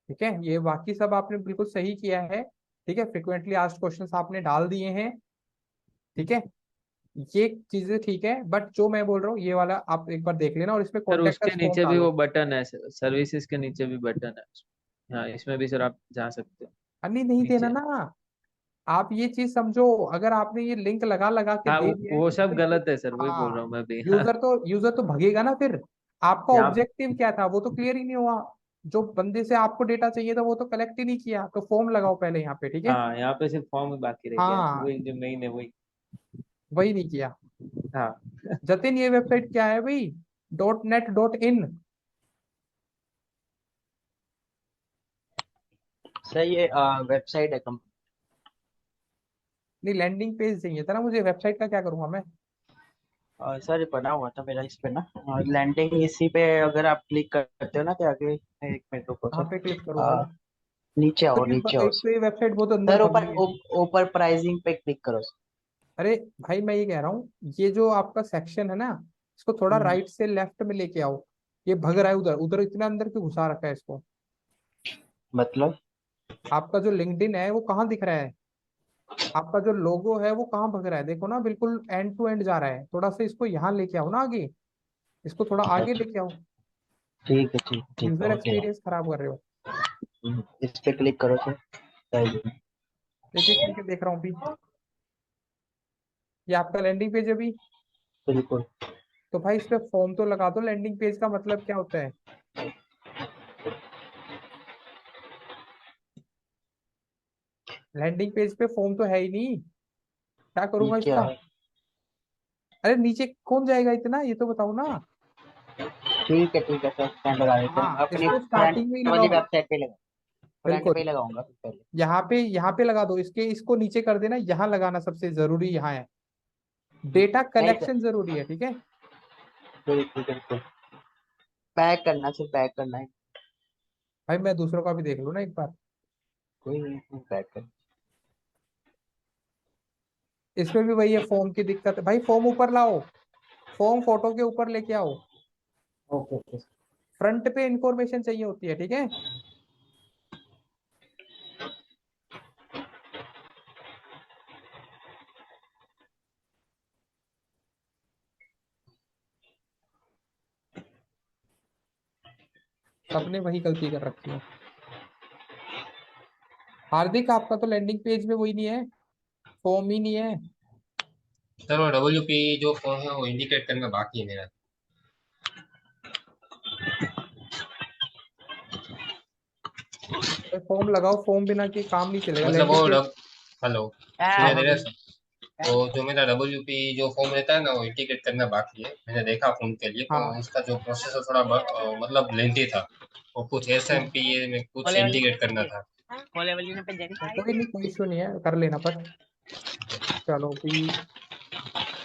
ठीक है, ये बाकी सब आपने बिल्कुल सही किया है। ठीक है, फ्रिक्वेंटली आस्क्ड क्वेश्चंस आपने डाल दिए हैं। ठीक है, ये चीजें ठीक है, बट जो मैं बोल रहा हूँ ये वाला आप एक बार देख लेना और इसमें सर कॉन्टेक्ट उसके अस फॉर्म नीचे भी डालो। वो बटन है, सर्विसेज के नीचे भी बटन है। हाँ, इसमें भी सर आप जा सकते हो नहीं, नहीं देना नीचे। ना। आप ये चीज समझो, अगर आपने ये लिंक लगा लगा के हाँ दे दिया है वो तो सब भाई गलत है सर, वही बोल रहा हाँ, हूँ मैं भी। हाँ। यूजर तो भगेगा ना फिर। आपका यहाँ। ऑब्जेक्टिव क्या था वो तो क्लियर ही नहीं हुआ। जो बंदे से आपको डेटा चाहिए था वो तो कलेक्ट ही नहीं किया, तो फॉर्म लगाओ पहले यहाँ पे। ठीक है, हाँ, यहाँ पे सिर्फ फॉर्म ही बाकी रह गया है, तो हाँ, वही जो मेन है वही। वही नहीं किया। हाँ जतिन, ये वेबसाइट क्या है भाई? .net.in। सर ये वेबसाइट है नहीं, लैंडिंग पेज चाहिए था ना मुझे, वेबसाइट का क्या करूंगा मैं? सर ये बना हुआ था मेरा इस पे ना, लैंडिंग इसी पे अगर आप क्लिक करते हो ना तो आगे एक मिनट रुको कहाँ सर। पे क्लिक करूँ भाई? अ, नीचे तो आओ नीचे आओ एक तो ये वेबसाइट बहुत अंदर सर, ऊपर भरी है। ऊपर प्राइसिंग पे क्लिक करो सर। अरे भाई, मैं ये कह रहा हूँ, ये जो आपका सेक्शन है ना, इसको थोड़ा हम्म, राइट से लेफ्ट में लेके आओ। ये भग रहा है उधर उधर, इतना अंदर क्यों घुसा रखा है इसको? मतलब आपका जो लिंक्डइन है वो कहाँ दिख रहा है? आपका जो लोगो है वो कहाँ भग रहा है? देखो ना, बिल्कुल एंड टू एंड जा रहा है। थोड़ा सा इसको यहाँ लेके आओ ना आगे, इसको थोड़ा आगे अच्छा, लेके आओ। ठीक है ठीक है ठीक है, यूजर हो गया। एक्सपीरियंस खराब कर रहे हो। इस पे क्लिक करो सर। चाहिए। ठीक है देख रहा हूँ अभी। ये आपका लैंडिंग पेज है अभी। बिल्कुल। तो भाई इस पे फॉर्म तो लगा दो। लैंडिंग पेज का मतलब क्या होता है? लैंडिंग पेज पे फॉर्म तो है ही नहीं, क्या ये करूंगा क्या इसका? है? अरे नीचे कौन जाएगा इतना, ये तो बताओ ना। ठीक है सर, फ्रंट लगा देते हैं। हाँ, अपनी इसको फ्रंट स्टार्टिंग में ही वाली लगाओ। वेबसाइट पे लगा, फ्रंट पे बिल्कुल। ही लगाऊंगा फिर पहले। यहाँ पे लगा दो इसके, इसको नीचे कर देना। यहाँ लगाना सबसे जरूरी यहाँ है। डेटा नहीं सर, कलेक्शन जरूरी है, ठीक है। बिल्कुल बिल्कुल। पैक करना सर, पैक करना है। भाई मैं दूसरों का भी देख लूँ ना एक बार। कोई नहीं, पैक कर। इसमें भी वही है, फॉर्म की दिक्कत है भाई। फॉर्म ऊपर लाओ, फॉर्म फोटो के ऊपर लेके आओ। Okay okay. फ्रंट पे इंफॉर्मेशन चाहिए होती है, ठीक है। सबने वही गलती कर रखी है। हार्दिक, आपका तो लैंडिंग पेज में वही नहीं है, फॉर्म ही नहीं है। सर वो WP जो फॉर्म है वो इंडिकेट करना बाकी है मेरा। फॉर्म लगाओ, फॉर्म बिना के काम नहीं चलेगा मतलब लैंडिंग वो पेज। हेलो, हाँ सुनाई दे हाँ रहा है बोलो। सर? तो जो मेरा WP जो फॉर्म रहता है ना वो इंडिकेट करना बाकी है। मैंने देखा फॉर्म के लिए, तो हाँ उसका जो प्रोसेस है थोड़ा मतलब लेंथी था। वो कुछ SMPA में कुछ खोले वाली इंडिकेट करना था। खोले वाली ने पे जानी। कोई नहीं, कोई इशू नहीं है, कर लेना पर। चलो अभी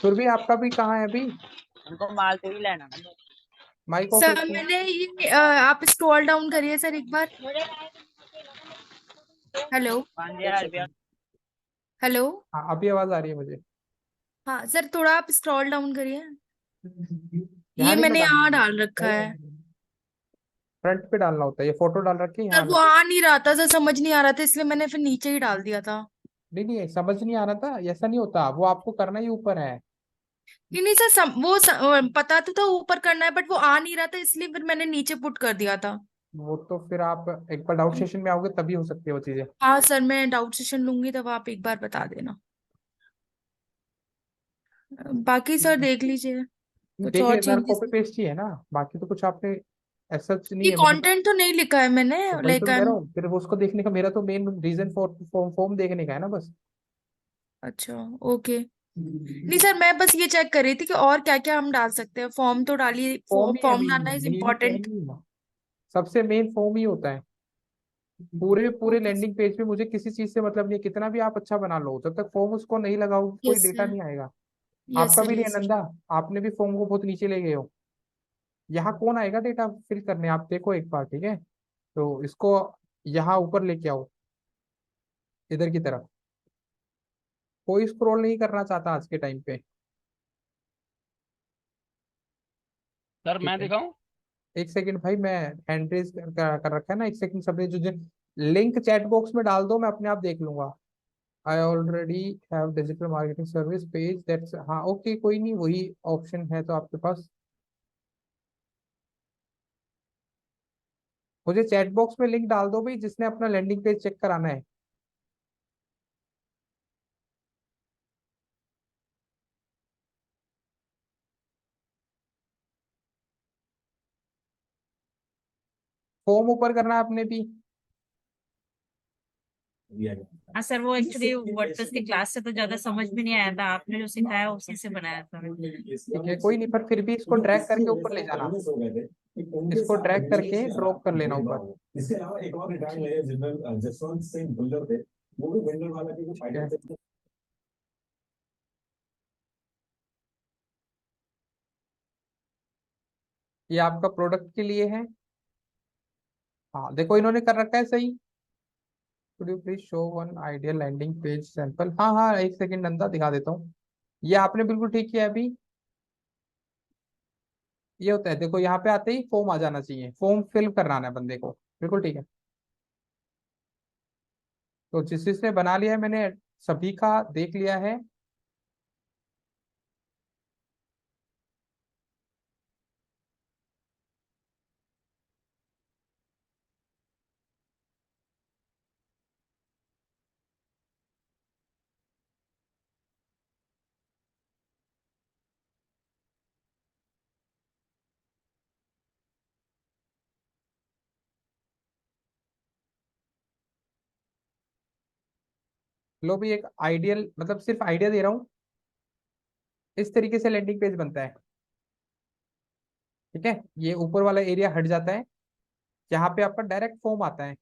सुरभि, आपका भी कहाँ है अभी? उनको माल तो ही लेना ना। माइक ऑफ सर रखिए। मैंने ये आप स्क्रॉल डाउन करिए सर एक बार। हेलो। 5,000 रुपया। हेलो। हाँ अभी आवाज आ रही है मुझे। हाँ सर, थोड़ा आप स्क्रॉल डाउन करिए। यहाँ ये नहीं मैंने लगाना, यहाँ डाल रखा है। फ्रंट पे डालना होता है। ये फोटो डाल रखी है सर यहाँ वो लगा। आ नहीं रहा था सर, समझ नहीं आ रहा था, इसलिए मैंने फिर नीचे ही डाल दिया था। नहीं नहीं, समझ नहीं आ रहा था, ऐसा नहीं होता। वो आपको करना ही ऊपर है। नहीं नहीं सर, पता तो था ऊपर करना है, बट वो आ नहीं रहा था, इसलिए फिर मैंने नीचे पुट कर दिया था। वो तो फिर आप एक बार डाउट सेशन में आओगे तभी हो सकती है वो चीजें। हाँ सर, मैं डाउट सेशन लूंगी तब आप एक बार बता देना। बाकी सर देख लीजिए, कुछ देख और लेना, चेंजेस। कॉपी पेस्ट ही है ना, बाकी तो कुछ आपने ऐसा नहीं ये है मतलब। कंटेंट तो नहीं लिखा है मैंने, तो वही तो लाइक मैं आई कह रहा एम। हूँ, फिर वो उसको देखने का मेरा तो मेन रीजन फॉर्म देखने का है ना बस। अच्छा, ओके। नहीं सर, मैं बस ये चेक कर रही थी कि और क्या क्या हम डाल सकते हैं। फॉर्म तो डालिए, फॉर्म ही है फॉर्म मेन, डालना इज मेन फॉर्म इम्पोर्टेंट। ही है। सबसे मेन फॉर्म ही होता है। पूरे पूरे ओके। लैंडिंग पेज पे मुझे किसी चीज से मतलब नहीं है, कितना भी आप अच्छा बना लो, जब तक फॉर्म उसको नहीं लगाओ कोई यस डेटा सर। नहीं आएगा। यस आपका सर। भी नहीं है यस सर। नंदा, आपने भी फॉर्म को बहुत नीचे ले गए हो। यहाँ कौन आएगा डेटा फिल करने, आप देखो एक बार, ठीक है। तो इसको यहाँ ऊपर लेके आओ, इधर की तरफ। कोई स्क्रॉल नहीं करना चाहता आज के टाइम पे। सर ठीक मैं है, दिखाऊं? एक सेकंड भाई, मैं हैंड रेज कर रखा है ना, एक सेकंड। सबने जो लिंक चैट बॉक्स में डाल दो, मैं अपने आप देख लूंगा। I already have digital marketing service page that's, हाँ ओके कोई नहीं, वही ऑप्शन है तो आपके पास। मुझे चैट बॉक्स में लिंक डाल दो भाई, जिसने अपना लैंडिंग पेज चेक कराना है। फॉर्म ऊपर करना है आपने भी। हाँ सर, वो एक्चुअली वर्डप्रेस की क्लास से तो ज्यादा समझ में नहीं आया था, आपने जो सिखाया उसी से बनाया था। ठीक है कोई नहीं, पर फिर भी इसको ड्रैग करके ऊपर ले जाना। इसको ड्रैग करके ड्रॉप कर लेना ऊपर। इसके अलावा एक और retired major general Jaswant Singh Bhullar थे, वो भी वेंडर वाला के ठीक है, फाइनेंशियल। ये आपका प्रोडक्ट के लिए है। हाँ देखो इन्होंने कर रखा है सही। Could you please show one ideal landing page sample. हाँ हाँ, एक सेकंड नंदा दिखा देता हूँ। ये आपने बिल्कुल ठीक किया है अभी। ये होता है, देखो यहाँ पे आते ही फॉर्म आ जाना चाहिए, फॉर्म फिल कराना है बंदे को। बिल्कुल ठीक है। तो जिस जिसने बना लिया है, मैंने सभी का देख लिया है। लो भी, एक आइडियल मतलब सिर्फ आइडिया दे रहा हूँ, इस तरीके से लैंडिंग पेज बनता है। ठीक है, ये ऊपर वाला एरिया हट जाता है, यहाँ पे आपका डायरेक्ट फॉर्म आता है,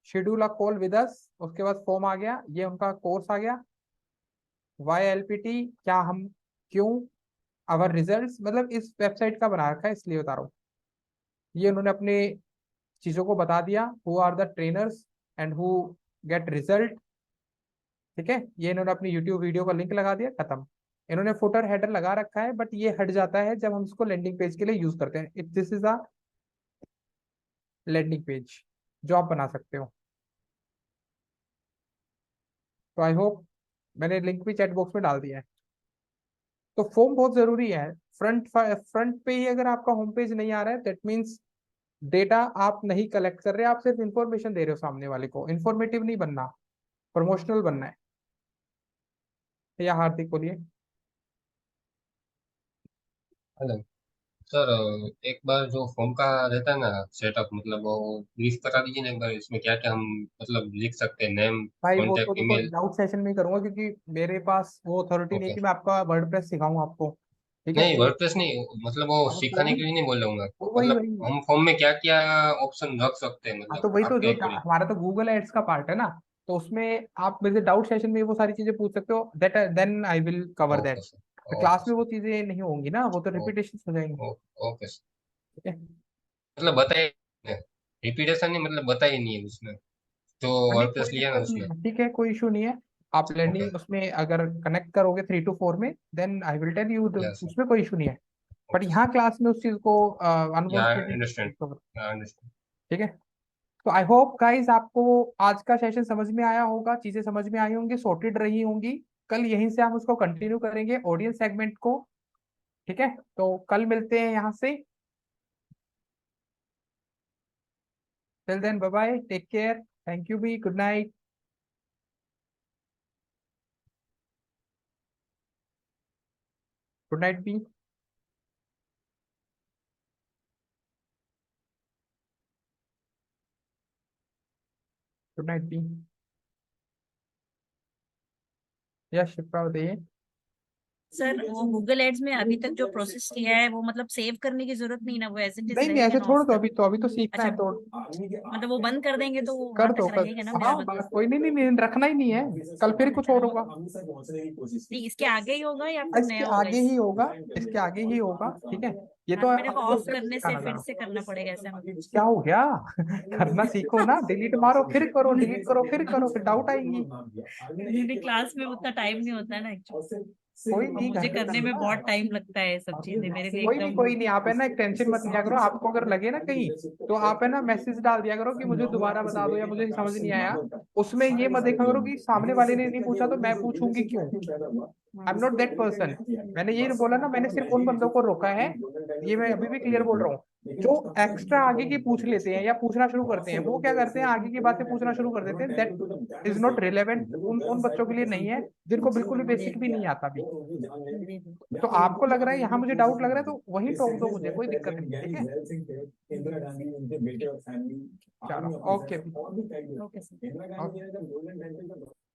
schedule a call with us, उसके बाद फॉर्म आ गया, ये उनका कोर्स आ गया, YLPT, क्या हम, क्यों, आवर रिजल्ट्स, मतलब इस वेबसाइट का बना रखा है इसलिए बता रहा हूँ। ये उन्होंने अपने चीजों को बता दिया, who are the trainers and who get result. ठीक है, ये इन्होंने अपनी यूट्यूब वीडियो का लिंक लगा दिया, खत्म। इन्होंने फुटर हेडर लगा रखा है, बट ये हट जाता है जब हम इसको लैंडिंग पेज के लिए यूज करते हैं। If this is a landing page जो आप बना सकते हो। तो आई होप, मैंने लिंक भी चैट बॉक्स में डाल दिया है। तो फॉर्म बहुत जरूरी है। फ्रंट पे ही अगर आपका होम पेज नहीं आ रहा है, दैट मीन्स डेटा आप नहीं कलेक्ट कर रहे, आप सिर्फ इंफॉर्मेशन दे रहे हो सामने वाले को। इंफॉर्मेटिव नहीं बनना, प्रमोशनल बनना है। या हार्दिक बोलिए। हेलो सर, एक बार जो फॉर्म का रहता है ना सेटअप, मतलब वो ब्रीफ करा दीजिए ना एक बार, इसमें क्या क्या हम मतलब लिख सकते हैं, नेम, भाई वो तो कॉन्टैक्ट, देखो ईमेल। डाउट सेशन में ही करूंगा, क्योंकि मेरे पास वो अथॉरिटी नहीं है ओके। कि मैं आपका वर्डप्रेस सिखाऊं आपको। ठीक है। नहीं वर्डप्रेस नहीं, मतलब वो अब सिखाने फॉर्म, के लिए नहीं बोल रहा हूँ मैं। वही मतलब वही। हम फॉर्म में क्या क्या ऑप्शन रख सकते हैं, हाँ मतलब तो वही तो, आपके जो अकॉर्डिंग। हमारा तो गूगल एड्स का पार्ट है ना, तो उसमें आप मेरे से डाउट सेशन में वो सारी चीजें पूछ सकते हो, that then I will cover that. Okay sir. Class okay में सर। वो चीजें नहीं होंगी ना, वो तो रिपीटेशन हो जाएंगी। Okay sir. ठीक है। मतलब बताइए, रिपीटेशन नहीं, मतलब बताइए नहीं है उसमें, जो हाँ, नहीं कोई वर्डप्रेस लिया ना दिक्कत नहीं उसमें। है, ठीक है, कोई इशू नहीं है। आप ओके। लर्निंग उसमें अगर कनेक्ट करोगे 3 to 4 में, then I will tell you, yes sir. उसमें कोई इशू नहीं है। बट ओके यहाँ क्लास में उस चीज को या अनफॉर्चुनेटली। अंडरस्टैंड। अंडरस्टैंड। ठीक है। तो आई होप गाइस आपको आज का सेशन समझ में आया होगा, चीजें समझ में आई होंगी, सॉर्टेड रही होंगी। कल यहीं से हम उसको कंटिन्यू करेंगे, ऑडियंस सेगमेंट को। ठीक है, तो कल मिलते हैं यहाँ से। Till then bye bye, take care, thank you भी, गुड नाइट। गुड नाइट भी। गुड नाइट भी। यस शिप्रा बताइए। सर वो गूगल एड्स में अभी तक जो प्रोसेस किया है वो मतलब सेव करने की जरूरत नहीं ना, वो एज इट इज नहीं नहीं, रहेगा ऐसे ना छोड़ ऑफ दो, तक। अभी तो सीखना अच्छा, है तो। मतलब वो बंद कर देंगे तो वो कर वहां दो तक कर। रहेगा ना, हाँ मेरा मतलब। कोई नहीं, नहीं नहीं, रखना ही नहीं है। कल फिर कुछ और होगा। नहीं, इसके आगे ही होगा या फिर इसके नया होगा आगे इस। ही होगा, इसके आगे ही होगा। ठीक है। ये हाँ तो तो मेरे को आपको ऑफ सिर्फ करने से सिखाना था फिर ना। से करना पड़ेगा ऐसा मतलब। क्या हो गया? करना सीखो ना, डिलीट मारो फिर करो, डिलीट करो फिर करो, फिर डाउट आएंगी। मेरी क्लास में उतना टाइम नहीं होता है ना एक्चुअली, कोई और नहीं, मुझे घर पे करने में करना। बहुत टाइम लगता है, सब चीजें मेरे लिए कोई नहीं एकदम। कोई नहीं, आप है ना एक टेंशन मत लिया करो। आपको अगर लगे ना कहीं, तो आप है ना मैसेज डाल दिया करो कि मुझे दोबारा बता दो, या मुझे समझ नहीं आया। उसमें ये मत देखा करो कि सामने वाले ने नहीं पूछा तो मैं पूछूंगी क्यों। I am not that person. मैंने ये बोला ना, मैंने सिर्फ उन बंदों को रोका है, ये मैं अभी भी क्लियर बोल रहा हूँ, जो एक्स्ट्रा आगे की पूछ लेते हैं या पूछना शुरू करते हैं। वो क्या करते हैं, आगे की बातें पूछना शुरू कर देते हैं, दैट इज नॉट रिलेवेंट उन बच्चों के लिए नहीं है, जिनको बिल्कुल भी जी बेसिक भी नहीं आता भी। जी जी। तो आपको लग रहा है यहाँ मुझे डाउट लग रहा है, तो वही टोक दो मुझे, कोई दिक्कत नहीं। ठीक है। चलो ओके। Okay sir. ओके।